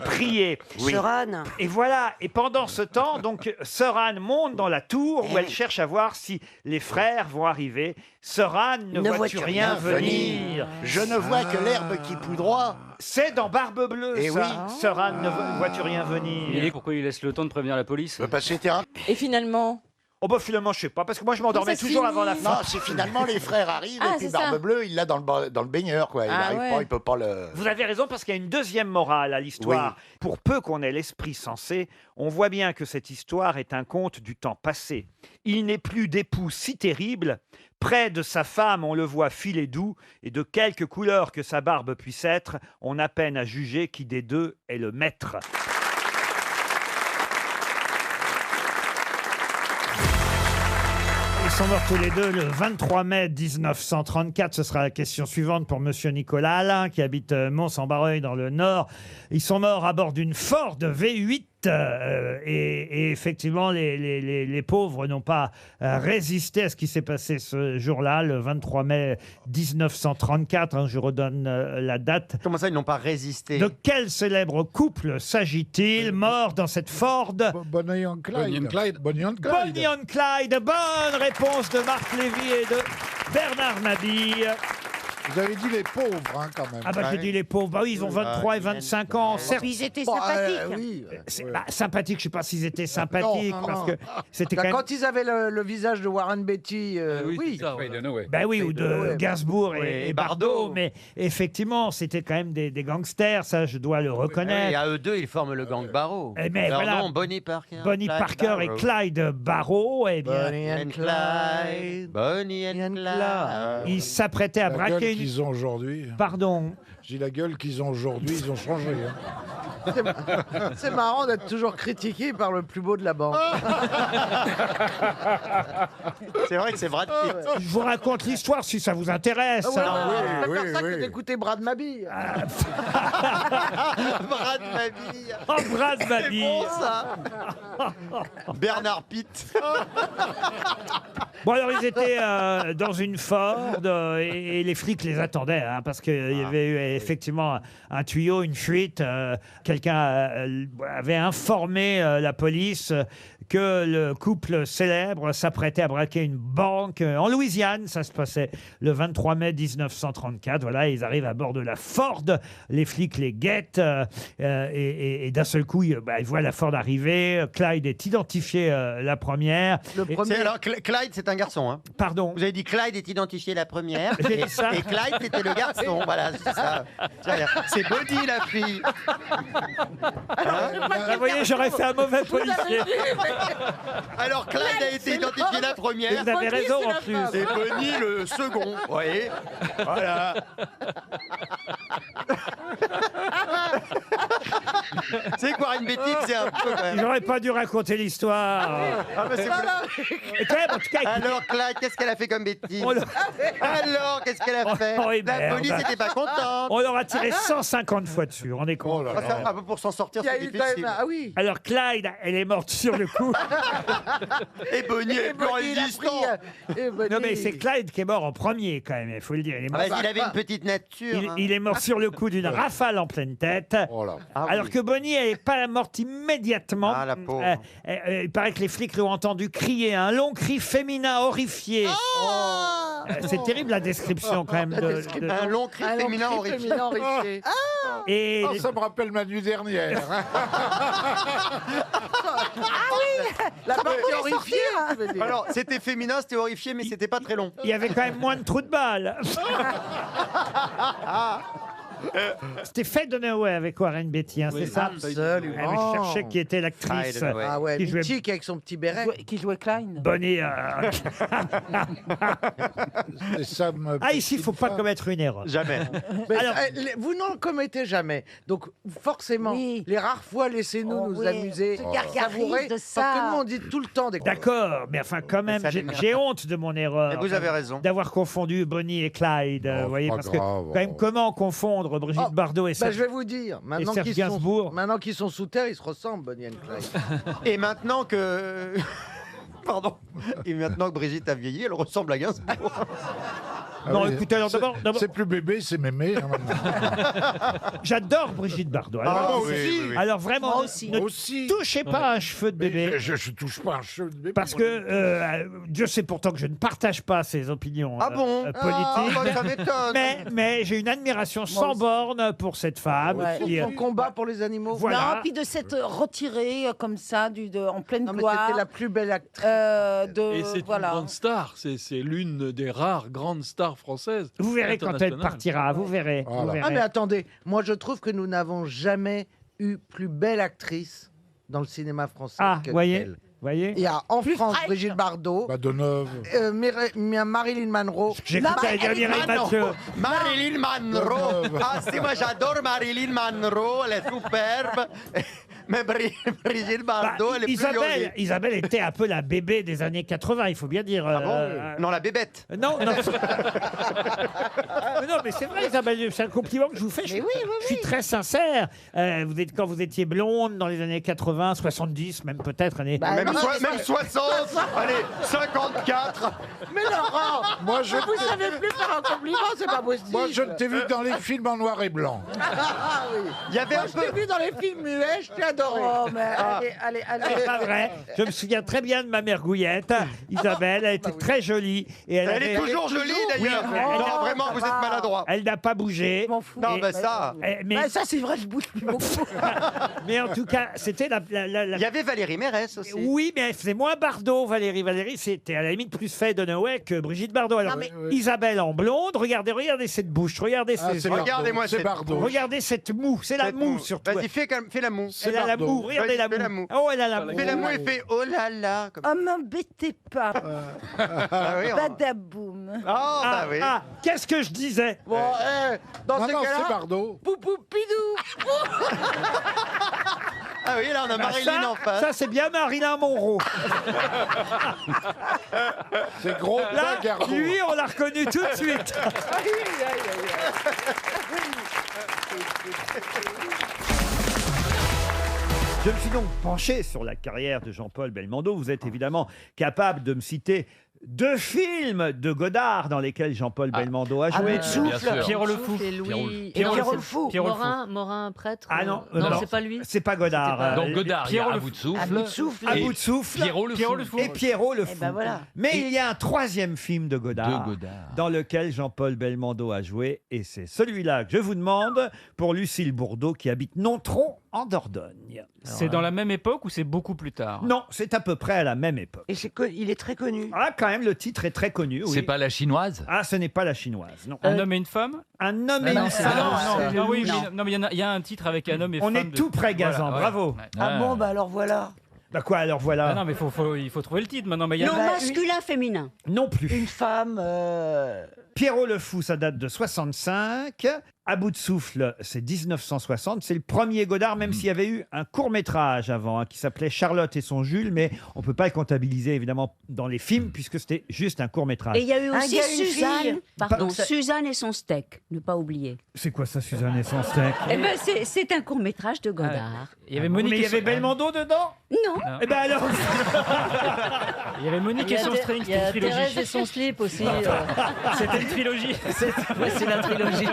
prier. » Sœur Anne. Et voilà, et pendant ce temps, donc, Sœur Anne monte dans la tour où elle cherche à voir si les frères vont arriver. Sœur Anne, ne vois-tu rien venir? Je ne vois que l'herbe qui poudroie. C'est dans Barbe Bleue, Eh ça. oui. Sœur Anne, ne vois-tu rien venir? Pourquoi il laisse le temps de prévenir la police? Bah, c'était un... Et finalement, Oh bah finalement, je sais pas, parce que moi je m'endormais ça se toujours finit avant la fin. Non, c'est finalement les frères arrivent Ah, et puis c'est ça. Barbe Bleue, il l'a dans le baigneur, quoi. Il Ah, arrive ouais. pas, il peut pas le. Vous avez raison, parce qu'il y a une deuxième morale à l'histoire. Pour peu qu'on ait l'esprit sensé, on voit bien que cette histoire est un conte du temps passé. Il n'est plus d'époux si terrible. Près de sa femme, on le voit filer doux, et de quelque couleur que sa barbe puisse être, on a peine à juger qui des deux est le maître. Ils sont morts tous les deux le 23 mai 1934. Ce sera la question suivante pour monsieur Nicolas Alain, qui habite Mons-en-Barreuil dans le Nord. Ils sont morts à bord d'une Ford V8. Et effectivement, les pauvres n'ont pas résisté à ce qui s'est passé ce jour-là, le 23 mai 1934. Hein, je redonne la date. Comment ça, ils n'ont pas résisté? De quel célèbre couple s'agit-il mort dans cette Ford? Bonnie and Clyde. Bonnie and Clyde. Bonnie and Clyde. Bonne réponse de Marc Lévy et de Bernard Mabille. Vous avez dit les pauvres, hein, quand même. Ah bah j'ai dit les pauvres, bah oui, ils ont 23 et 25 ans, certes. Puis ils étaient sympathiques. Oui. Sympathiques, je sais pas s'ils étaient sympathiques, Non, parce non. que c'était Bah, quand même... quand ils avaient le visage de Warren Beatty, oui. c'est ça, ouais. Ben oui, ou de ouais. Gainsbourg Oui, et et Bardot, Bardot. mais effectivement, c'était quand même des gangsters, ça je dois le reconnaître. Et à eux deux, ils forment le gang Barrow. Eh, mais Leur voilà. nom, Bonnie Parker. Bonnie Clyde Parker et Barrow. Clyde Barrow, eh bien, Bonnie and Clyde. Bonnie and Clyde. ils s'apprêtaient à La gueule braquer une... qu'ils ont aujourd'hui. Pardon. J'ai la gueule qu'ils ont aujourd'hui, ils ont changé. Hein. C'est marrant d'être toujours critiqué par le plus beau de la bande. C'est vrai que c'est Brad Pitt. Je vous raconte l'histoire si ça vous intéresse. Ah ouais, hein. je préfère oui, ça oui. que d'écouter Brad Mabille. Brad Mabille. Oh, Brad Mabille. C'est bon, ça. Bernard Pitt. Bon alors ils étaient dans une Ford et les flics les attendaient hein, parce qu'il y avait eu effectivement un tuyau, une fuite. Quelqu'un avait informé la police que le couple célèbre s'apprêtait à braquer une banque en Louisiane. Ça se passait le 23 mai 1934. Voilà, ils arrivent à bord de la Ford. Les flics les guettent et d'un seul coup, ils voient la Ford arriver. Clyde est identifié la première. Alors, Clyde, c'est un garçon. Hein. Pardon. Vous avez dit Clyde est identifié la première. J'ai Et, dit ça. et Clyde, c'était le garçon. Voilà, c'est ça. C'est Bonnie, la fille. Vous voyez, j'aurais fait un mauvais policier. Alors, Clyde a été identifié la première. Et vous avez raison en plus. Et Bonnie, le second. Vous voyez. Voilà. C'est quoi une bêtise, c'est un peu quand même. J'aurais pas dû raconter l'histoire. Ah, bah, c'est Et quand même, en tout cas, écoutez- Alors, Clyde, qu'est-ce qu'elle a fait comme bêtise On l'a- Alors, qu'est-ce qu'elle a fait Oh, oui, La merde. police n'était pas contente. On leur a tiré 150 fois dessus, on est con. Ah, ça, un peu pour s'en sortir, Il y a c'est eu quand même. difficile. Ah oui. Alors Clyde, elle est morte sur le coup. Et Bonnie est plus Bonnie, il a résistant. pris, Bonnie. Non mais c'est Clyde qui est mort en premier quand même, il faut le dire. Il est, Ah, mort, vas-y, il avait une petite nature. hein. il est mort sur le coup d'une rafale en pleine tête. Oh là. Ah oui. Alors que Bonnie, elle n'est pas morte immédiatement. Ah, la pauvre. Il paraît que les flics l'ont entendu crier un long cri féminin horrifié. C'est terrible la description quand même. Un long cri Un long féminin cri horrifié. féminin horrifié. Et Oh, ça me rappelle ma nuit dernière. La partie horrifiée. tu veux dire. Alors, c'était féminin, c'était horrifié, mais c'était pas très long. il y avait quand même moins de trous de balles. C'était Faye Dunaway avec Warren Beatty, hein, c'est ça Absolument. Elle cherchait qui était l'actrice. Faye Dunaway. Ah ouais, Qui jouait- mythique avec son petit béret. Qui jouait Klein. Bonnie. Et ça me- Ah, ici, il ne faut pas commettre une erreur. Jamais. Mais, Alors- vous n'en commettez jamais. Donc, forcément, Oui. les rares fois, laissez-nous Oh, nous oui. amuser. Se gargarise savourer, de ça. Parce que nous, on dit tout le temps des D'accord, mais enfin, quand même, Ça j'ai m'énerve. j'ai honte de mon erreur. Et vous avez raison. D'avoir confondu Bonnie et Clyde. Oh, vous voyez, pas parce que, grave, quand même, oh. comment confondre Brigitte Oh, Bardot et Bah, Serge je vais vous dire, maintenant Serge qu'ils Gainsbourg. sont sous terre, ils se ressemblent, Bonnie and Clyde. Et maintenant que. Pardon. Et maintenant que Brigitte a vieilli, elle ressemble à Gainsbourg. Ah Non, oui, écoutez, alors c'est- d'abord- C'est plus bébé, c'est mémé. Hein, maintenant. J'adore Brigitte Bardot. Alors, Ah, alors, oui, oui, oui. alors vraiment, Moi aussi. ne Aussi. touchez pas un cheveu de Mais bébé. je touche pas un cheveu de bébé. Parce que Dieu sait pourtant que je ne partage pas ses opinions Ah bon politiques. Ah, bah, ça m'étonne. Mais j'ai une admiration sans borne pour cette femme. Ouais. qui, Son combat pour les animaux. Voilà. Non, puis de s'être retirée comme ça, en pleine Non, mais gloire. c'était la plus belle actrice. Et c'est voilà. une grande star. C'est l'une des rares grandes stars françaises. Vous verrez quand elle internationales. partira, vous verrez. Voilà. Vous verrez. Ah mais attendez, moi je trouve que nous n'avons jamais eu plus belle actrice dans le cinéma français Ah, que voyez, elle. voyez. Il y a en Plus France fraîche. Brigitte Bardot, Bah, de neuf. Marilyn Monroe. J'ai cru qu'elle allait dire Mireille Mathieu. Marilyn Monroe. Ah, si, moi j'adore Marilyn Monroe, elle est superbe. Mais Brigitte Bah, Bardot, elle est plus Isabelle, jolie. Isabelle était un peu la bébé des années 80, il faut bien dire. Ah bon Non, la bébête. Non, non. Mais non, mais c'est vrai, Isabelle, c'est un compliment que je vous fais. Je suis très sincère. Quand vous étiez blonde dans les années 80, 70, même peut-être années. Bah, Même, oui, même 60, allez, 54. Mais Laurent, Moi, je vous savez plus faire un compliment, c'est pas possible. Moi, je t'ai vu dans les films en noir et blanc. Ah oui. Il y avait Moi, un je peu. t'ai vu dans les films muets, je t'ai adoré. adoré. Oh, mais allez. C'est pas vrai. Je me souviens très bien de ma mère Gouillette, Isabelle. Elle était très jolie. Et Elle est toujours jolie, d'ailleurs. Non, vraiment, vous êtes maladroit. Elle n'a pas bougé. Je m'en fous. Non, ben ça. Mais, Bah, ça, c'est vrai, je bouge plus beaucoup. mais en tout cas, c'était la Il y avait Valérie Mérès aussi. Oui, mais elle faisait moins Bardot, Valérie. Valérie, c'était à la limite plus Faye Dunaway que Brigitte Bardot. Alors, Isabelle en blonde, regardez cette bouche, regardez Regardez-moi c'est cette... Bardot. regardez cette moue, c'est la cette moue moue. surtout. Vas-y, fais la moue. Elle a la moue, regardez Vas-y, fais la la moue. moue. Oh, elle a la moue. Fais la moue et fais oh là là. Comme... Oh, m'embêtez pas. Ah oui, Badaboum. Oh, bah oui. Ah, qu'est-ce que je disais? Bon, dans ce Non, cas-là... c'est Bardot. Poupou pidou. Ah oui, là, on a Marilyn en face. Ça, c'est bien Marilyn Monroe. C'est gros Là, pas Garbo. lui, on l'a reconnu tout de suite. Je me suis donc penché sur la carrière de Jean-Paul Belmondo. Vous êtes évidemment capable de me citer 2 films de Godard dans lesquels Jean-Paul Belmondo a joué. Pierrot le Fou. Et Louis. Pierrot le Fou. Morin, prêtre. Ah non, non, non. c'est pas lui. C'est pas Godard. Donc Godard, il y a À bout de souffle. À bout de souffle. À bout de souffle. Pierrot le Fou. Et Pierrot le Fou. ben voilà. Mais il y a un 3e film de Godard, dans lequel Jean-Paul Belmondo a joué, et c'est celui-là que je vous demande pour Lucille Bourdeau qui habite Nontron en Dordogne. C'est dans la même époque ou c'est beaucoup plus tard? Non, c'est à peu près à la même époque. Et il est très connu. Ah, quand même, le titre est très connu. Oui. C'est pas la chinoise? Ah, ce n'est pas la chinoise, non. Un homme et une femme? Un homme et une femme. Non, oui, non, mais il y a un titre avec un homme et On femme. est tout près, Gazan, Voilà, bravo. ouais. Ah bon, bah alors voilà. Bah quoi, alors voilà. Ah non, mais il faut trouver le titre maintenant. Mais il y a Non, masculin, féminin. Non plus. Une femme. Pierrot le Fou, ça date de 65. À bout de souffle, c'est 1960. C'est le premier Godard, même s'il y avait eu un court-métrage avant, qui s'appelait Charlotte et son Jules, mais on ne peut pas le comptabiliser, évidemment, dans les films, puisque c'était juste un court-métrage. Et il y a eu Un aussi gars, une Suzanne. fille. Pardon, Suzanne et son steak, ne pas oublier. C'est quoi ça, Suzanne et son steak? Eh ben, c'est un court-métrage de Godard. Il y avait Mais Monique il y et avait son- Belmondo dedans? Non. Eh ben alors. Il y avait Monique et son string, Il y a c'était une Thérèse trilogie. et son slip aussi. C'était une trilogie. Ouais, c'est la trilogie.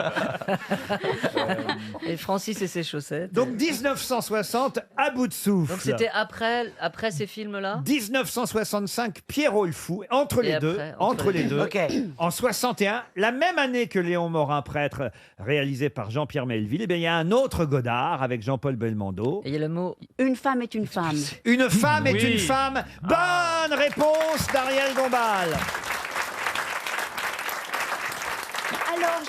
Et Francis et ses chaussettes. Donc 1960, à bout de souffle. Donc c'était après ces films-là. 1965, Pierrot le Fou. Entre Et les après, deux, entre les deux. Ok. En 61, la même année que Léon Morin prêtre, réalisé par Jean-Pierre Melville, eh bien, il y a un autre Godard avec Jean-Paul Belmondo. Et il y a le mot. Une femme est une femme. Une femme est Oui. une femme. Bonne réponse d'Ariel Dombal. Alors,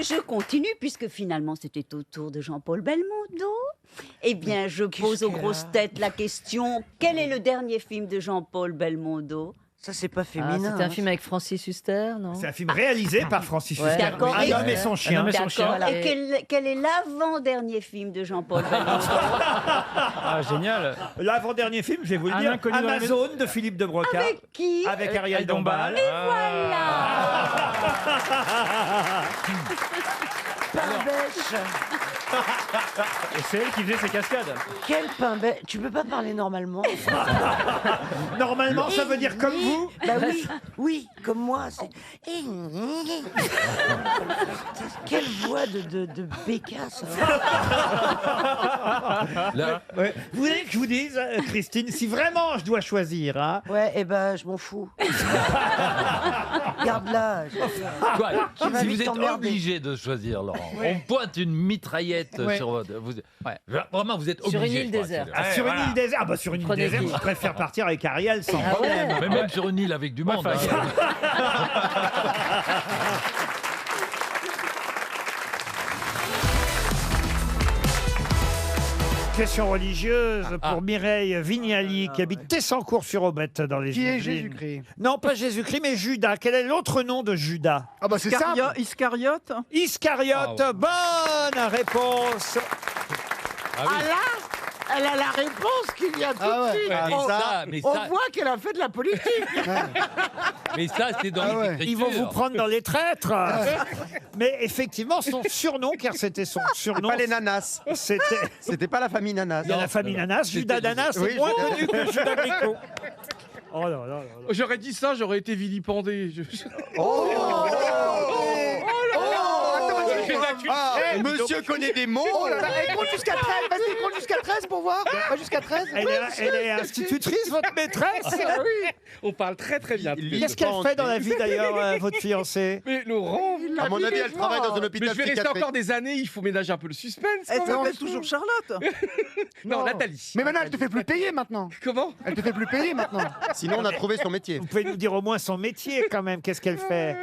je continue, puisque finalement, c'était au tour de Jean-Paul Belmondo. Eh bien, je pose aux grosses têtes la question, quel est le dernier film de Jean-Paul Belmondo? Ça, c'est pas Ah, féminin. c'était un hein. film avec Francis Huster, non? C'est un film réalisé par Francis Ouais. Huster. D'accord. Un homme et son chien. Un homme et son D'accord. chien. Et quel est l'avant-dernier film de Jean-Paul Belmondo? Ah, génial. L'avant-dernier film, je vais vous le Un dire, inconnu dans la Amazon de Philippe de Broca. Avec qui? Avec Ariel Dombal. Pain bêche. Et c'est elle qui faisait ses cascades. Quel pain bêche. Tu peux pas parler normalement. Normalement, ça veut dire comme vous. Bah oui, oui, comme moi. C'est... Quelle voix de bécasse. Ouais. Vous voulez que je vous dise, Christine, si vraiment je dois choisir, hein, Ouais, et ben je m'en fous. Garde-la. Quoi Tu vas Si vite vous êtes t'emmerder. obligé de choisir, Laurent, Ouais. on pointe une mitraillette Ouais. sur votre... Ouais. Vraiment, vous êtes Sur obligé. une île je crois, déserte. c'est- sur une voilà. île déserte. Ah bah sur une île Prenez déserte, qui je préfère partir avec Ariel sans Ah ouais. problème. Mais même sur une île avec du monde. Enfin, hein. Question religieuse pour Mireille Vignali qui habite Tessancourt-sur-Aubette dans les Qui est Yvelines. Jésus-Christ? Non, pas Jésus-Christ, mais Judas. Quel est l'autre nom de Judas? Ah bah c'est ça. Iscariote. Iscariote. Bonne réponse. Ah oui. là, elle a la réponse qu'il y a tout Ah ouais. de suite. Ouais, mais on ça, mais on ça- voit qu'elle a fait de la politique. Mais ça, c'est dans les écritures. Ils vont vous prendre dans les traîtres. Mais effectivement, son surnom, car c'était son surnom. Pas les Nanas. C'était pas la famille Nanas. Il y a la famille Nanas, Judas Danas, c'est Oui, moins Judas- connu que Judas Gricot. Oh là là là là. J'aurais dit ça, j'aurais été vilipendé. Oh, convaincu. Monsieur connaît des mots. Oh là là, elle compte jusqu'à 13. Vas-y, compte jusqu'à 13 pour voir. Pas jusqu'à 13. Elle est institutrice, votre maîtresse? Oui, on parle très très bien. Qu'est-ce qu'elle fait dans la vie d'ailleurs, votre fiancée? Mais Laurent, À mon avis, elle travaille dans un mais hôpital je vais rester psychiatrique. encore des années, il faut ménager un peu le suspense. Elle quand même. s'appelle toujours Charlotte. Non, Nathalie. Mais maintenant, elle te fait plus payer maintenant. Comment? Elle te fait plus payer maintenant. Sinon, on a trouvé son métier. Vous pouvez nous dire au moins son métier quand même, qu'est-ce qu'elle fait?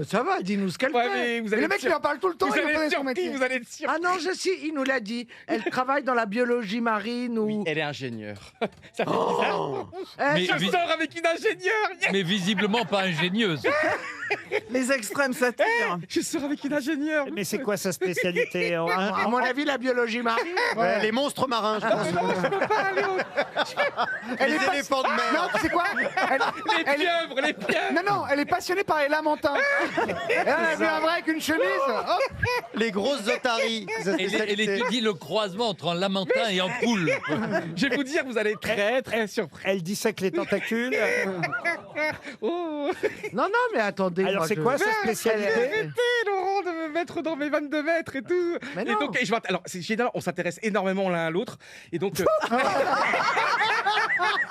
Ça va, dis-nous ce qu'elle Ouais, fait. mais vous Mais allez le mec, être il en parle tout le temps. Vous il allez connaît être son surpris, métier. vous allez être surpris. Ah non, il nous l'a dit. Elle travaille dans la biologie marine ou... Elle est ingénieure. Ça fait bizarre. Eh, Je sors avec une ingénieure. Mais visiblement pas ingénieuse. Les extrêmes s'attirent. Je sors avec une ingénieure. Mais c'est quoi sa spécialité? à mon avis, la biologie marine. Ouais, les monstres marins, je pense. Elle Les est pas- éléphants de mer. Non, tu sais quoi Les pieuvres, les pieuvres. Non, non, elle est passionnée par les lamentins. Elle a vu un vrai avec une chemise. Hop. Les grosses otaries. c'est sa Elle spécialité. étudie le croisement entre un lamentin et un poule. Je vais vous dire, vous allez être très très surpris. Elle dissèque les tentacules. Oh. Non, non, mais attendez. Alors moi, c'est je- quoi sa Arrêtez, spécialité? Laurent, de me mettre dans mes 22 mètres et tout. Mais Et non. donc, alors, c'est génial, on s'intéresse énormément l'un à l'autre. Et donc,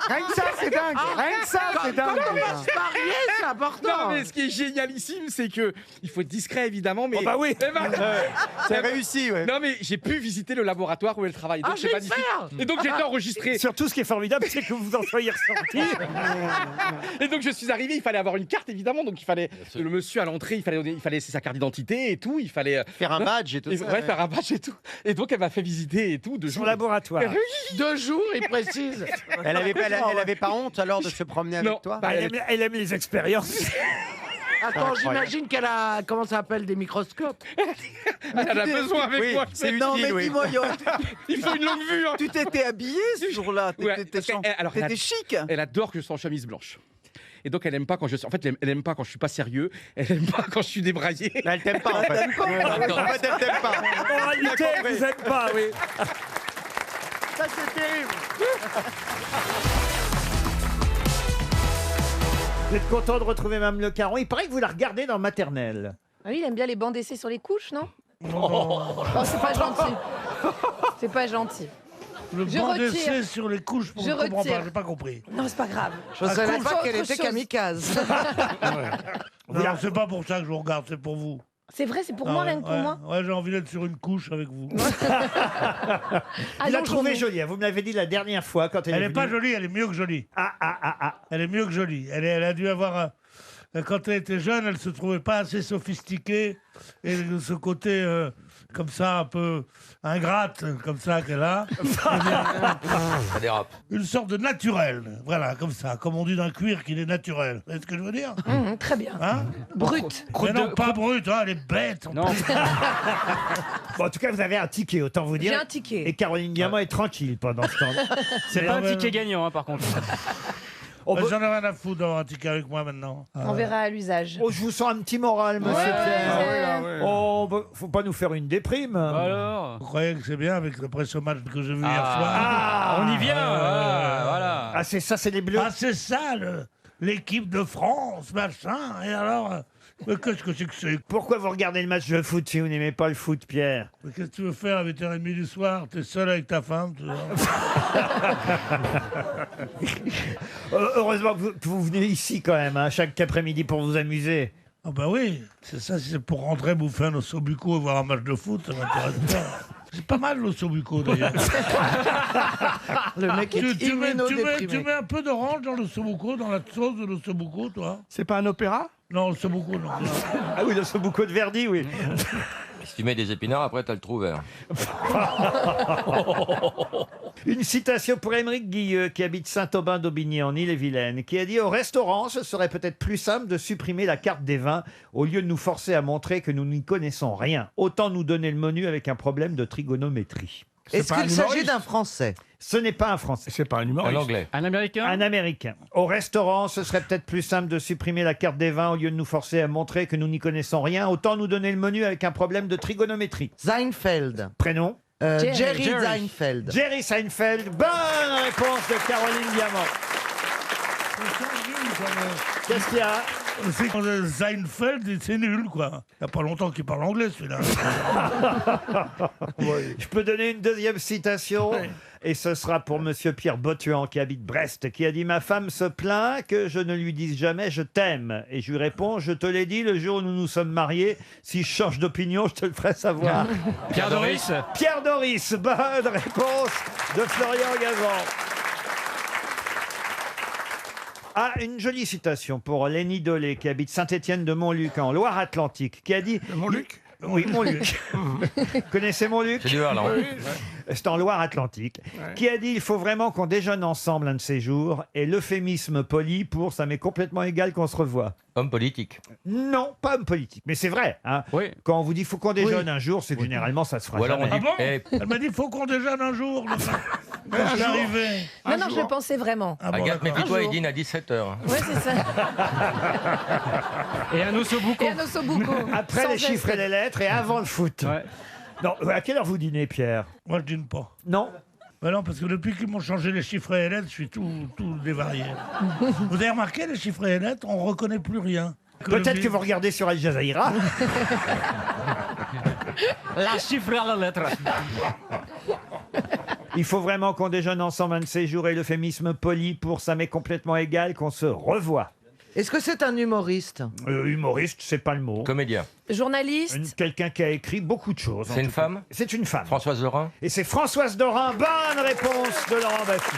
Rien que ça, c'est dingue. Rien que ça, c'est dingue. Quand on va se marier, c'est important. non, mais ce qui est génialissime, c'est que il faut être discret, évidemment. Mais Oh bah oui. Eh ben, C'est réussi, ouais. non, mais j'ai pu visiter le laboratoire où elle travaille. Donc Ah, c'est je pas vais le difficile. faire. Et donc j'ai été enregistré. Surtout, ce qui est formidable, c'est que vous en soyez ressorti. Et donc je suis arrivé, il fallait avoir une carte évidemment, donc il fallait le monsieur à l'entrée, il fallait sa carte d'identité et tout, il fallait Faire un badge et tout ça. ouais, faire un badge et tout. Et donc elle m'a fait visiter et tout de Son laboratoire. 2 jours, il précise. Elle avait pas honte alors de se promener avec Non. toi Bah, Elle aime les expériences. Attends, j'imagine qu'elle a, comment ça s'appelle, des microscopes. Elle a besoin avec Oui, moi. c'est Non, mais utile, oui. dis-moi, Yo, Il faut une longue vue. Hein. tu t'étais habillé ce jour-là. Ouais, T'étais parce que, alors, elle a- chic. Elle adore que je sois en chemise blanche. Et donc elle aime pas quand je, en fait elle aime pas quand je suis pas sérieux, elle aime pas quand je suis débraillé. Elle t'aime pas en fait. T'aimes pas. En fait, elle t'aime pas. En réalité, elle vous aime pas, oui. Ça, c'est terrible. Vous êtes content de retrouver Mme Le Caron? Il paraît que vous la regardez dans Maternelle. Ah oui, il aime bien les bancs d'essai sur les couches, non? Oh. Oh, c'est pas gentil. C'est pas gentil. Le Je banc retire. d'essai sur les couches, Je je comprends retire. pas, j'ai pas compris. Non, c'est pas grave. Je savais pas Autre qu'elle était chose. kamikaze. Non, c'est pas pour ça que je vous regarde, c'est pour vous. C'est vrai, c'est pour Ah moi, ouais, rien que pour ouais, moi. Ouais, j'ai envie d'être sur une couche avec vous. Vous la Allons, trouvez Jean-Loup. jolie, hein. Vous me l'avez dit la dernière fois quand elle Elle est est pas venue. jolie, elle est mieux que jolie. Ah. Elle est mieux que jolie. Elle a dû avoir quand elle était jeune, elle se trouvait pas assez sophistiquée et de ce côté comme ça un peu ingrate comme ça qu'elle a. Ça dérape. Une sorte de naturel, voilà, comme ça, comme on dit d'un cuir qu'il est naturel. Vous voyez ce que je veux dire? Très bien. Hein? Brut. Mais non, pas brut, hein, elle est bête. Non. Bon, en tout cas, vous avez un ticket, autant vous dire. J'ai un ticket. Et Caroline Diamant est tranquille pendant ce temps. C'est pas un ouais, ticket ouais. gagnant, hein, par contre. J'en ai rien à foutre d'avoir un ticket avec moi maintenant. On verra à l'usage. Oh, je vous sens un petit moral, monsieur Pierre. Oh, bah, faut pas nous faire une déprime. Alors. Vous croyez que c'est bien après ce match que j'ai vu hier soir? Ah, on y vient. Voilà. Ah, c'est ça, c'est les Bleus. Ah, c'est ça, l'équipe de France, machin. Et alors, mais qu'est-ce que c'est que c'est? Pourquoi vous regardez le match de foot si vous n'aimez pas le foot, Pierre? Mais qu'est-ce que tu veux faire à 8h30 du soir? T'es seul avec ta femme, tu vois. Heureusement que vous venez ici quand même, hein, chaque après-midi pour vous amuser. Ah bah oui, c'est ça, si c'est pour rentrer bouffer un ossobuco et voir un match de foot, ça m'intéresse pas. C'est pas mal l'ossobuco d'ailleurs. Le mec est tu mets immunodéprimé. un peu d'orange dans l'ossobuco, dans la sauce de l'ossobuco, toi? C'est pas un opéra? Non, l'ossobuco, non. Ah oui, l'ossobuco de Verdi, oui. Si tu mets des épinards, après, t'as le trou vert. Une citation pour Émeric Guilleux, qui habite Saint-Aubin d'Aubigné en Ille-et-Vilaine, qui a dit « Au restaurant, ce serait peut-être plus simple de supprimer la carte des vins au lieu de nous forcer à montrer que nous n'y connaissons rien. Autant nous donner le menu avec un problème de trigonométrie. » Est-ce qu'il s'agit d'un Français? Ce n'est pas un Français. C'est pas un Un humoriste. anglais. Un Américain. Un Américain. Au restaurant, ce serait peut-être plus simple de supprimer la carte des vins au lieu de nous forcer à montrer que nous n'y connaissons rien. Autant nous donner le menu avec un problème de trigonométrie. Seinfeld. Prénom? Jerry Seinfeld. Jerry Seinfeld. Bonne réponse de Caroline Diamant. Qu'est-ce qu'il y a? C'est quand Seinfeld, c'est nul, quoi. Il n'y a pas longtemps qu'il parle anglais, celui-là. Je peux donner une deuxième citation et ce sera pour Monsieur Pierre Botuan qui habite Brest, qui a dit « Ma femme se plaint que je ne lui dise jamais je t'aime ». Et je lui réponds « Je te l'ai dit le jour où nous nous sommes mariés. Si je change d'opinion, je te le ferai savoir. » Pierre Doris. Pierre Doris, bonne réponse de Florian Gazan. Ah, une jolie citation pour Lénie Dolé, qui habite Saint-Étienne de Montluc, en Loire-Atlantique, qui a dit... Montluc ? Oui, Montluc. Connaissez Montluc? C'est du Verlan. Oui. C'est en Loire-Atlantique. Qui a dit il faut vraiment qu'on déjeune ensemble un de ces jours, et l'euphémisme poli pour ça m'est complètement égal qu'on se revoie. Homme politique. Non, pas homme politique, mais c'est vrai. Hein. Oui. Quand on vous dit faut qu'on déjeune un jour, c'est généralement ça se fera Ou alors on jamais. dit. Ah bon Elle m'a dit faut qu'on déjeune un jour. Quand je suis arrivé. Non, non, je le pensais vraiment. Ah bon, Agathe, d'accord. méfie-toi, Un il jour. dîne à 17h. Ouais, c'est ça. Et un ossobuco. Et un ossobuco. Après Sans les chiffres et geste. les lettres et avant le foot. Ouais. Non, à quelle heure vous dînez, Pierre? Moi, je dîne pas. Non. Ben non, parce que depuis qu'ils m'ont changé les chiffres et les lettres, je suis tout dévarié. Vous avez remarqué, les chiffres et les lettres, on reconnaît plus rien. Peut-être que vous regardez sur Al Jazeera. La chiffre à la lettre. Il faut vraiment qu'on déjeune ensemble un de ces jours et l'euphémisme poli pour ça m'est complètement égal qu'on se revoie. Est-ce que c'est un humoriste? Humoriste, c'est pas le mot. Comédien. Journaliste. Quelqu'un qui a écrit beaucoup de choses. C'est une femme? C'est une femme. Françoise Lerin. Et c'est Françoise Dorin. Bonne réponse de Laurent Baffy.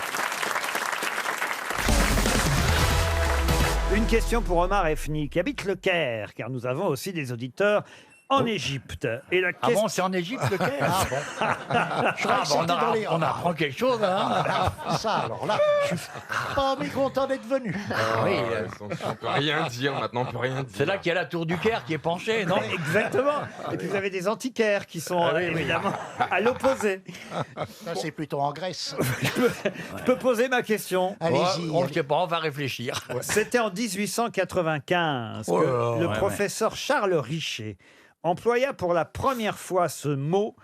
Une question pour Omar Efni, qui habite le Caire, car nous avons aussi des auditeurs en Égypte. Et la Ah bon, c'est en Égypte le Caire? Ah bon. Je croyais que c'était dans les... On apprend quelque chose, hein. Ça, alors là, je suis pas mécontent d'être venu. Oui, on peut rien dire maintenant, on peut rien dire. C'est là qu'il y a la tour du Caire qui est penchée, non? Exactement. Et puis vous avez des antiquaires qui sont évidemment à l'opposé. Ça, c'est plutôt en Grèce. Je peux poser ma question? Allez-y. On ne sait pas, on va réfléchir. C'était en 1895 que Oh là là, le ouais, professeur Charles Richer employa pour la première fois ce mot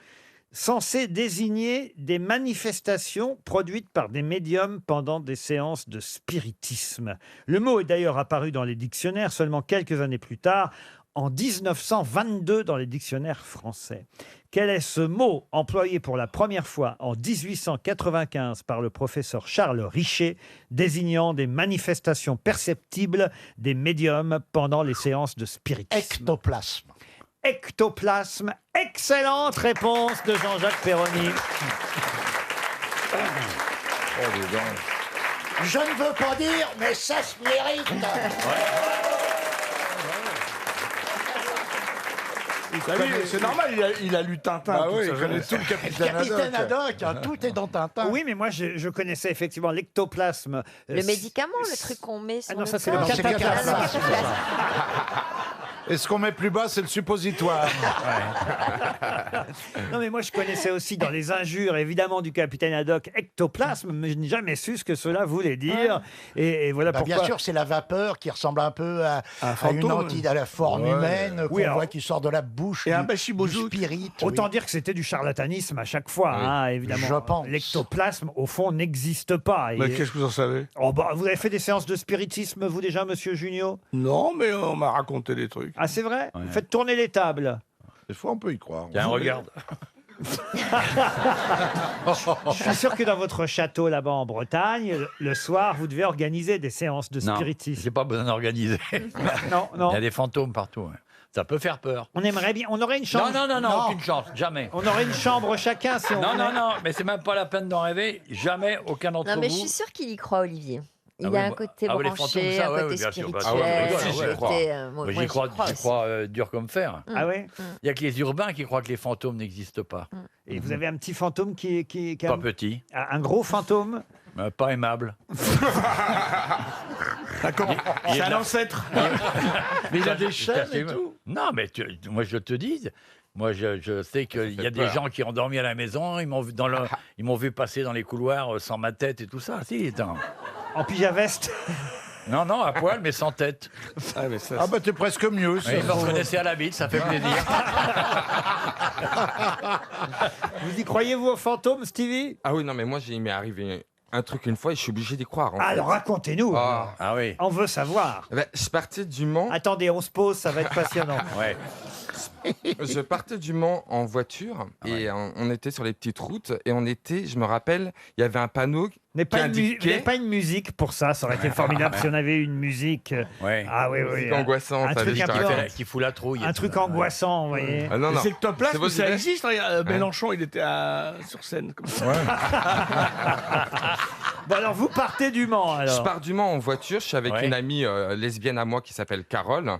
censé désigner des manifestations produites par des médiums pendant des séances de spiritisme. Le mot est d'ailleurs apparu dans les dictionnaires seulement quelques années plus tard, en 1922 dans les dictionnaires français. Quel est ce mot employé pour la première fois en 1895 par le professeur Charles Richer, désignant des manifestations perceptibles des médiums pendant les séances de spiritisme? Ectoplasme. Ectoplasme. Excellente réponse de Jean-Jacques Perroni. Je ne veux pas dire, mais ça se mérite. C'est normal, il a lu Tintin. Bah toute oui, sa il connaît jeunesse. tout le capitaine Capitaine Haddock. Haddock, hein, tout est dans Tintin. Oui, mais moi, je connaissais effectivement l'ectoplasme. Le médicament, le truc qu'on met sur non, le ça, c'est corps. le cataplasme. Et ce qu'on met plus bas, c'est le suppositoire. Non, mais moi, je connaissais aussi dans les injures, évidemment, du capitaine Haddock, ectoplasme, mais je n'ai jamais su ce que cela voulait dire. Et voilà Bah, pourquoi. bien sûr, c'est la vapeur qui ressemble un peu à fantôme. à la forme Ouais. humaine qu'on Oui, alors- voit qui sort de la bouche Et un du bachibouzouk. spirit. Autant dire que c'était du charlatanisme à chaque fois, hein, évidemment. Je pense. L'ectoplasme, au fond, n'existe pas. Et- Mais qu'est-ce que vous en savez? Oh, bah, vous avez fait des séances de spiritisme, vous déjà, monsieur Junio? Non, mais on m'a raconté des trucs. Ah, c'est vrai? Faites tourner les tables. Des fois, on peut y croire. Tiens, regarde. Je suis sûr que dans votre château là-bas en Bretagne, le soir, vous devez organiser des séances de Non, spiritisme. j'ai pas besoin d'organiser. Non, non. Il y a des fantômes partout. Ouais. Ça peut faire peur. On aimerait bien. On aurait une chambre. Non, aucune chance, jamais. On aurait une chambre chacun si on Non, voulait. non, mais c'est même pas la peine d'en rêver. Jamais, aucun d'entre Non, vous. mais je suis sûre qu'il y croit, Olivier. Il Ah a oui, un moi- côté ah oui, les branché, fantômes, ça, un ouais, côté oui, bien sûr. spirituel. Ah ouais, un j'y crois. côté, Moi, moi, j'y crois, aussi. dur comme fer. Ah ouais. Il y a que les urbains qui croient que les fantômes n'existent pas. Et vous avez un petit fantôme qui a Pas petit. un gros fantôme. Pas aimable. C'est un ancêtre. Mais il a des chaînes et tout. Non, mais moi je te dis. Moi, je sais qu'il y a des gens qui ont dormi à la maison, ils m'ont vu passer dans les couloirs sans ma tête et tout ça. Si, attends. En pyjama-veste. Non, à poil, mais sans tête. Ah, bah, t'es presque mieux. Oui, ils me reconnaissaient à la bite, ça fait plaisir. Vous y croyez, vous, aux fantômes, Stevie? Ah oui, non, mais moi, il m'est arrivé un truc une fois et je suis obligé d'y croire. Alors racontez-nous. Ah oui. On veut savoir. Je partais du Mans. Attendez, on se pose, ça va être passionnant. Ouais. Je partais du Mans en voiture et on était sur les petites routes et je me rappelle, il y avait un panneau qui Vous n'avez indiquait... pas une musique pour ça, ça aurait été formidable si on avait eu une musique. Ouais. Ah oui, oui. Musique angoissante, Un ça, truc je un te peu- rappelle. Qui fout la trouille. Un truc angoissant, vous voyez. Ah, non, non. C'est le top là, C'est parce que ça vos existe. Mélenchon, il était sur scène. Comme ça. Bon alors vous partez du Mans alors. Je pars du Mans en voiture, je suis avec une amie lesbienne à moi qui s'appelle Carole.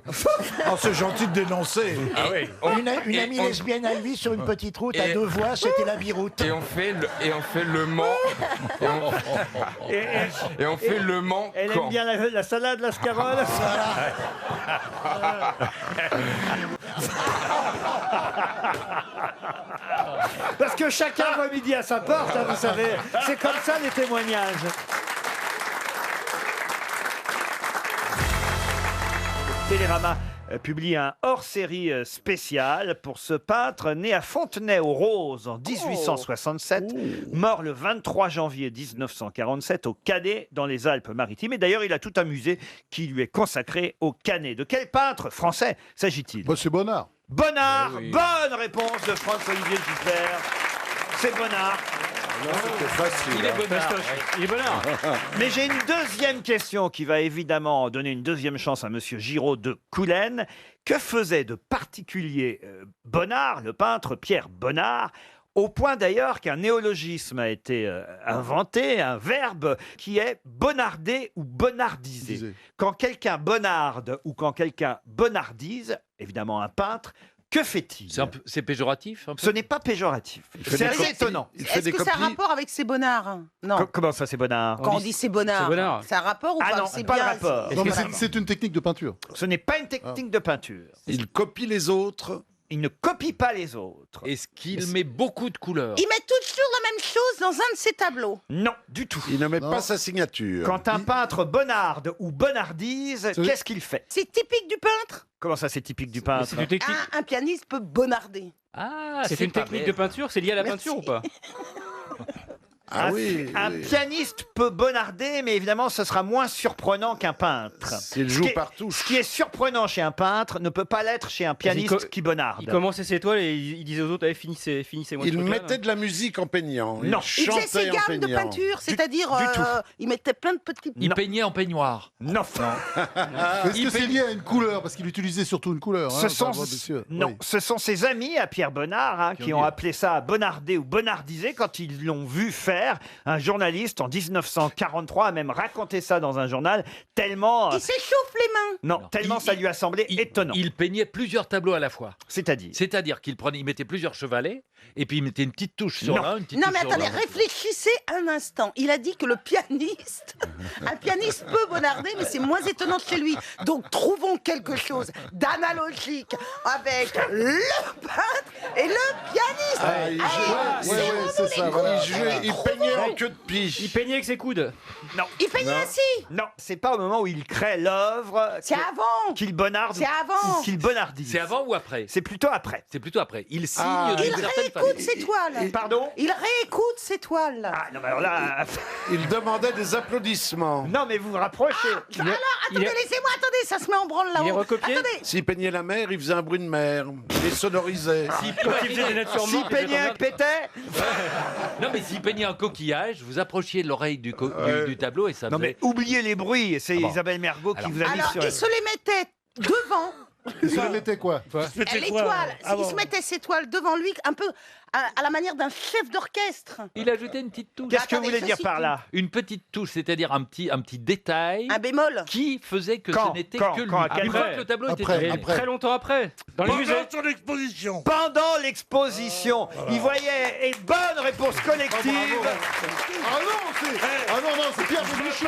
Oh, c'est gentil de dénoncer. Ah oui. Une amie lesbienne à lui sur une petite route à 2 voies, c'était la biroute. Et on fait le Mans. Et on fait le Mans. Elle aime quand bien la salade, la scarole. Parce que chacun voit midi à sa porte, hein, vous savez. C'est comme ça les témoignages. Télérama publie un hors-série spécial pour ce peintre né à Fontenay-aux-Roses en 1867, mort le 23 janvier 1947 au Canet dans les Alpes-Maritimes. Et d'ailleurs, il a tout un musée qui lui est consacré au Canet. De quel peintre français s'agit-il? C'est Bonnard. Bonnard, Eh oui. bonne réponse de Franck-Olivier Gisbert. C'est Bonnard. C'était facile. Il est Bonnard. Il est Bonnard. Mais j'ai une deuxième question qui va évidemment donner une deuxième chance à Monsieur Giraud de Coulennes. Que faisait de particulier Bonnard, le peintre Pierre Bonnard, au point d'ailleurs qu'un néologisme a été inventé, un verbe qui est bonnarder ou bonnardiser. Quand quelqu'un bonnarde ou quand quelqu'un bonnardise, évidemment un peintre, que fait-il? C'est péjoratif un peu. Ce n'est pas péjoratif. C'est assez étonnant. Est-ce que ça a rapport avec ces bonnards? Non. Comment ça, c'est Bonnard? Quand on dit c'est bonnard, ça a rapport ou Ah pas? non, C'est pas bien, de rapport. c'est- Non, mais voilà. c'est une technique de peinture. Ce n'est pas une technique de peinture. Il copie les autres. Il ne copie pas les autres. Est-ce qu'il met beaucoup de couleurs? Il met toujours la même chose dans un de ses tableaux. Non, du tout. Il ne met pas sa signature. Quand un peintre bonnarde ou bonnardise, qu'est-ce qu'il fait? C'est typique du peintre. Comment ça, c'est typique du peintre? C'est une technique. Un pianiste peut bonnarder. Ah, c'est une technique de peinture. C'est lié à la peinture ou pas? Ah oui, un oui. pianiste peut bonnarder, mais évidemment, ce sera moins surprenant qu'un peintre. S'il joue par touche. Ce qui est surprenant chez un peintre ne peut pas l'être chez un pianiste qui bonnarde. Il commençait ses toiles et il disait aux autres, allez, finissez moi. Il mettait de la musique en peignant. Non. Il faisait chantait ses en gammes de peignant. peinture, c'est-à-dire du tout. il mettait plein de petits. Il peignait en peignoir. Non. Est-ce que c'est lié à une couleur? Parce qu'il utilisait surtout une couleur. Ce hein, sont, enfin, bon, monsieur. non, Oui. ce sont ses amis à Pierre Bonnard hein, qui ont dit- appelé ça bonnarder ou bonnardiser quand ils l'ont vu faire. Un journaliste en 1943 a même raconté ça dans un journal tellement Il s'échauffe les mains. non, tellement ça lui a semblé étonnant. Il peignait plusieurs tableaux à la fois. C'est-à-dire qu'il mettait plusieurs chevalets et puis il mettait une petite touche sur Non. l'un, une petite Non touche mais sur attendez, l'autre. réfléchissez un instant. Il a dit que le pianiste, un pianiste peut bonnarder, mais c'est moins étonnant chez lui. Donc trouvons quelque chose d'analogique avec le peintre et le pianiste. Ah, il jouait. Allez, C'est ça, voilà. Il Il peignait en queue de pie. Il peignait avec ses coudes. Non. Il peignait Non. ainsi. Non, c'est pas au moment où il crée l'œuvre C'est avant. qu'il bonnarde C'est avant. ou qu'il bonnardise. C'est avant ou après? C'est plutôt après. C'est plutôt après. Il signe Ah. d'une Il certaine réécoute façon. ses toiles. Pardon? Il réécoute ses toiles. Ah non, mais alors là... Il demandait des applaudissements. Non, mais vous vous rapprochez. Alors, attendez, laissez-moi, attendez, ça se met en branle là-haut. Il est recopié. Attendez. S'il peignait la mer, il faisait un bruit de mer. Il les sonorisait. Quand il faisait des natures S'il mortes, peignait un pétait. Non, mais s'il peignait un coquillage, vous approchiez l'oreille du tableau et ça Non, faisait... mais oubliez les bruits. C'est Ah bon. Isabelle Mergo qui Alors- vous a mis Alors, sur... il se les mettait devant. Et ça mettait quoi? Les toiles. Il se mettait ses toiles devant lui, un peu à la manière d'un chef d'orchestre. Il ajoutait une petite touche. Qu'est-ce que vous Attendez, voulez dire ceci par là? Une petite touche, c'est-à-dire un petit détail Un bémol. qui faisait que Quand ce n'était Quand que lui. Quand À quelle Une fois heure que le tableau était Après, terminé. après. Très longtemps après. Dans les musées. Pendant son exposition. Pendant l'exposition, il voyait... Et bonne réponse collective. Ah non, c'est Pierre Bénichou.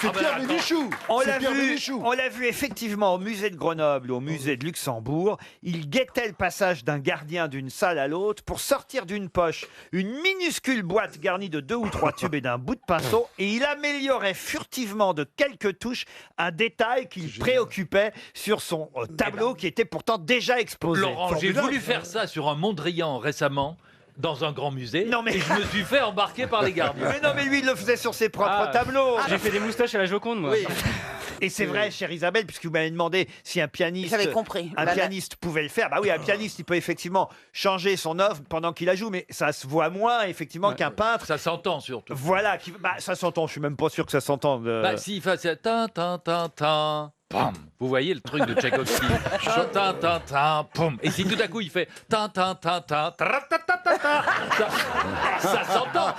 C'est Pierre Bénichou. On C'est l'a Pierre vu, Bénichou. on l'a vu effectivement au musée de Grenoble ou au musée de Luxembourg. Il guettait le passage d'un gardien d'une salle à l'autre pour sortir d'une poche une minuscule boîte garnie de 2 ou 3 tubes et d'un bout de pinceau, et il améliorait furtivement de quelques touches un détail qui le préoccupait sur son tableau qui était pourtant déjà exposé. Laurent, j'ai voulu faire ça sur un Mondrian récemment. dans un grand musée. Non, mais- Et je me suis fait embarquer par les gardiens. Mais non, mais lui, il le faisait sur ses propres Ah. tableaux. J'ai fait des moustaches à la Joconde, moi. Oui. Et c'est vrai, chère Isabelle, puisque vous m'avez demandé si un pianiste, J'avais compris. un pianiste pouvait le faire. Bah oui, un pianiste, il peut effectivement changer son œuvre pendant qu'il la joue, mais ça se voit moins effectivement qu'un peintre. Ça s'entend surtout. Voilà, bah, ça s'entend. Je suis même pas sûr que ça s'entende. Bah, s'il fait c'est tin, tin, tin, tin, pam. Vous voyez le truc de Tchaïkovski. Tin, tin, tin, pam. Et si tout à coup il fait tin, tin, tin, tin, tra-ta-ta-ta-ta, ça s'entend.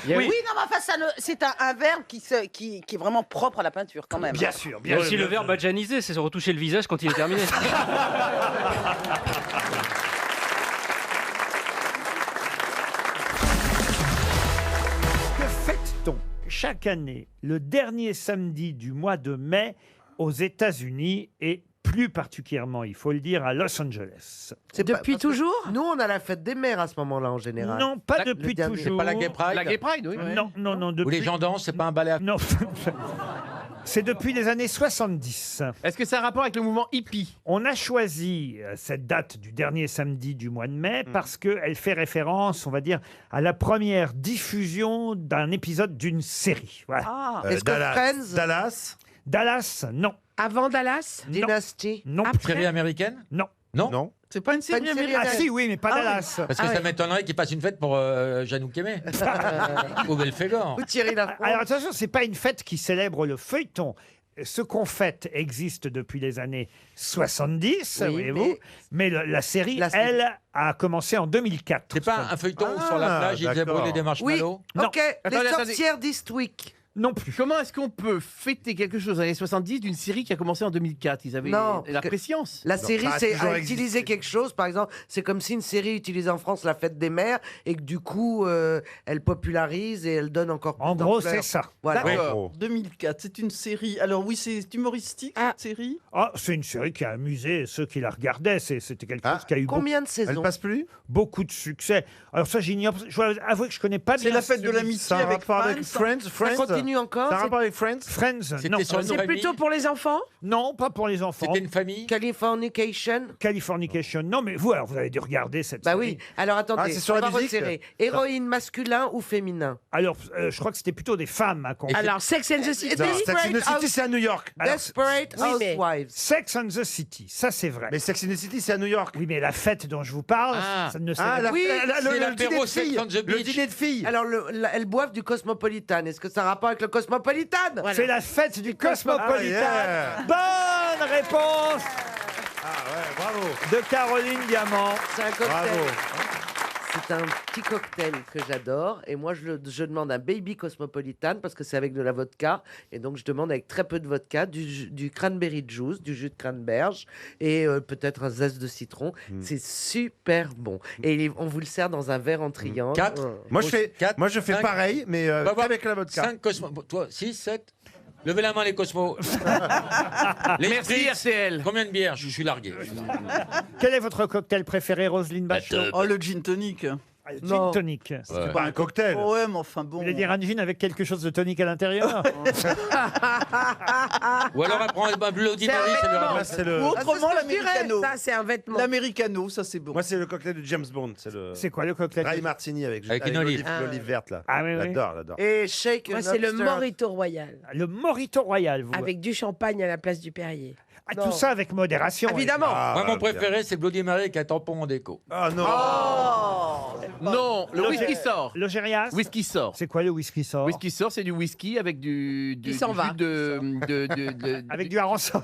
Oui, non, mais enfin, c'est un verbe qui est vraiment propre à la peinture, quand même. Bien sûr, Il y a bien aussi sûr. le verbe adjaniser, c'est se retoucher le visage quand il est terminé. Que fête-t-on chaque année le dernier samedi du mois de mai aux États-Unis et plus particulièrement, il faut le dire, à Los Angeles? Depuis toujours. Nous, on a la fête des mères à ce moment-là en général. Non, pas Le depuis dernier. toujours. C'est pas la Gay Pride La Gay Pride, oui. Non, non, non. Où Depuis... les gens dansent, c'est pas un ballet à... Non. C'est depuis les années 70. Est-ce que c'est un rapport avec le mouvement hippie? On a choisi cette date du dernier samedi du mois de mai parce qu'elle fait référence, on va dire, à la première diffusion d'un épisode d'une série. Voilà. Ah. Est-ce que Friends Dallas, non. Avant Dallas Dynasty Non. Série américaine? Non. Non. Non. C'est pas une série Pas une série américaine. Ah si, oui, mais pas Dallas. Parce que ça m'étonnerait qu'il fasse une fête pour Janouk Aimé. Ou Belphégor. Ou Thierry Lafrance. Alors attention, c'est pas une fête qui célèbre le feuilleton. Ce qu'on fête existe depuis les années 70, Oui, voyez-vous, mais la série, elle, a commencé en 2004. C'est pas un feuilleton où sur la plage, ils faisaient brûler des Oui, marshmallows? ok. Attendez, Les attendez. sorcières d'Eastwick. Non plus. Comment est-ce qu'on peut fêter quelque chose dans les années 70 d'une série qui a commencé en 2004? Ils avaient Non, la parce que préscience. La Non, série, ça a c'est toujours à existé. utiliser quelque chose. Par exemple, c'est comme si une série utilisait en France la fête des mères et que du coup, elle popularise et elle donne encore plus En gros, d'ampleur. c'est ça. Voilà. D'accord. 2004, c'est une série. Alors oui, c'est humoristique, cette série. Ah, c'est une série qui a amusé ceux qui la regardaient. C'était quelque chose qui a eu Combien de saisons? Elle passe plus beaucoup de succès. Alors ça, j'ignore. Je dois avouer que je connais pas bien. C'est la fête de celui- l'amitié Ça a un avec rapport avec Friends. Friends? Ça continue encore? Ça a un C'est- rapport avec Friends? Friends, non. sur une C'est famille. plutôt pour les enfants? Non, pas pour les enfants. C'était une famille? Californication? Californication, non, mais vous, alors, vous avez dû regarder cette Bah série. oui. Alors attendez, Ah, c'est sur on la va musique resserrer. Héroïne masculin ou féminin? Alors, je crois que c'était plutôt des femmes hein, qu'on... Alors, Sex and the City. Non, Sex and the City, c'est à New York. Alors, Desperate oui, mais- Housewives. Sex and the City, ça c'est vrai. Mais Sex and the City, c'est à New York. Oui, mais la fête dont je vous parle, Ah. ça ne Ah, célèbre- Oui, c'est le l'apéro dîner de Sex filles. on the Le Beach. dîner de filles. Alors, elles boivent du Cosmopolitan. Est-ce que ça a un rapport avec le Cosmopolitan? C'est la fête du Cosmopolitan. Ah, yeah. Bonne réponse Ah ouais, bravo. de Caroline Diamant. C'est un cocktail. Bravo. C'est un petit cocktail que j'adore. Et moi, je demande un baby cosmopolitan parce que c'est avec de la vodka. Et donc, je demande avec très peu de vodka, du cranberry juice, du jus de cranberge et peut-être un zeste de citron. C'est super bon. Et on vous le sert dans un verre en triangle. 4. Moi, je fais cinq. pareil, mais Va voir. avec la vodka. 5 cosmos. Toi, 6, 7. Levez la main, les cosmos. Les Merci Spritz. RTL. Combien de bières? Je suis largué. Quel est votre cocktail préféré, Roselyne Bachelot? Oh, le gin tonic. Ah, le Gin tonic. C'est pas un cocktail. Ouais, mais enfin bon. Vous voulez dire un gin avec quelque chose de tonique à l'intérieur? Ou alors elle prend un Bloody C'est un Mary, c'est le vêtement. Moi, c'est le... Ou autrement, Ah, c'est ce que je dirais. l'americano. Ça, c'est un vêtement. L'americano, ça c'est bon. Moi, c'est le cocktail de James Bond. C'est le... C'est quoi le cocktail? Dry martini avec une olive. l'olive verte, là. Ah oui, oui. J'adore, j'adore. Et shake Moi, an c'est le upstart. Morito Royal. Le Morito Royal. Vous... Avec du champagne à la place du Perrier. Ah, tout ça avec modération. Évidemment. Ah, Moi, mon bien. préféré, c'est Bloody Mary avec un tampon en déco. Ah non. Non, le whisky sort. Le Gérias? Whisky sort. C'est quoi le whisky sort? Whisky sort, c'est du whisky avec du Il s'en jus va. Avec du hareng-sort.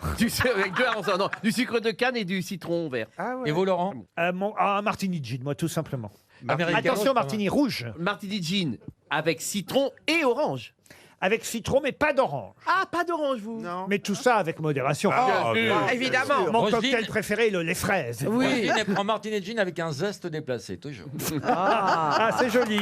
avec du hareng-sort, non, du sucre de canne et du citron vert. Et vous, Laurent? Un martini gin, moi, tout simplement. Americano, Attention, martini rouge. Martini gin avec citron et orange. Avec citron, mais pas d'orange. Ah, pas d'orange, vous? Non. Mais tout ça avec modération. Ah, Bien bien. sûr. Évidemment. Mon Roselyne- cocktail préféré, les fraises. Oui. Elle prend Martini Gin avec un zeste déplacé, toujours. Ah, c'est joli.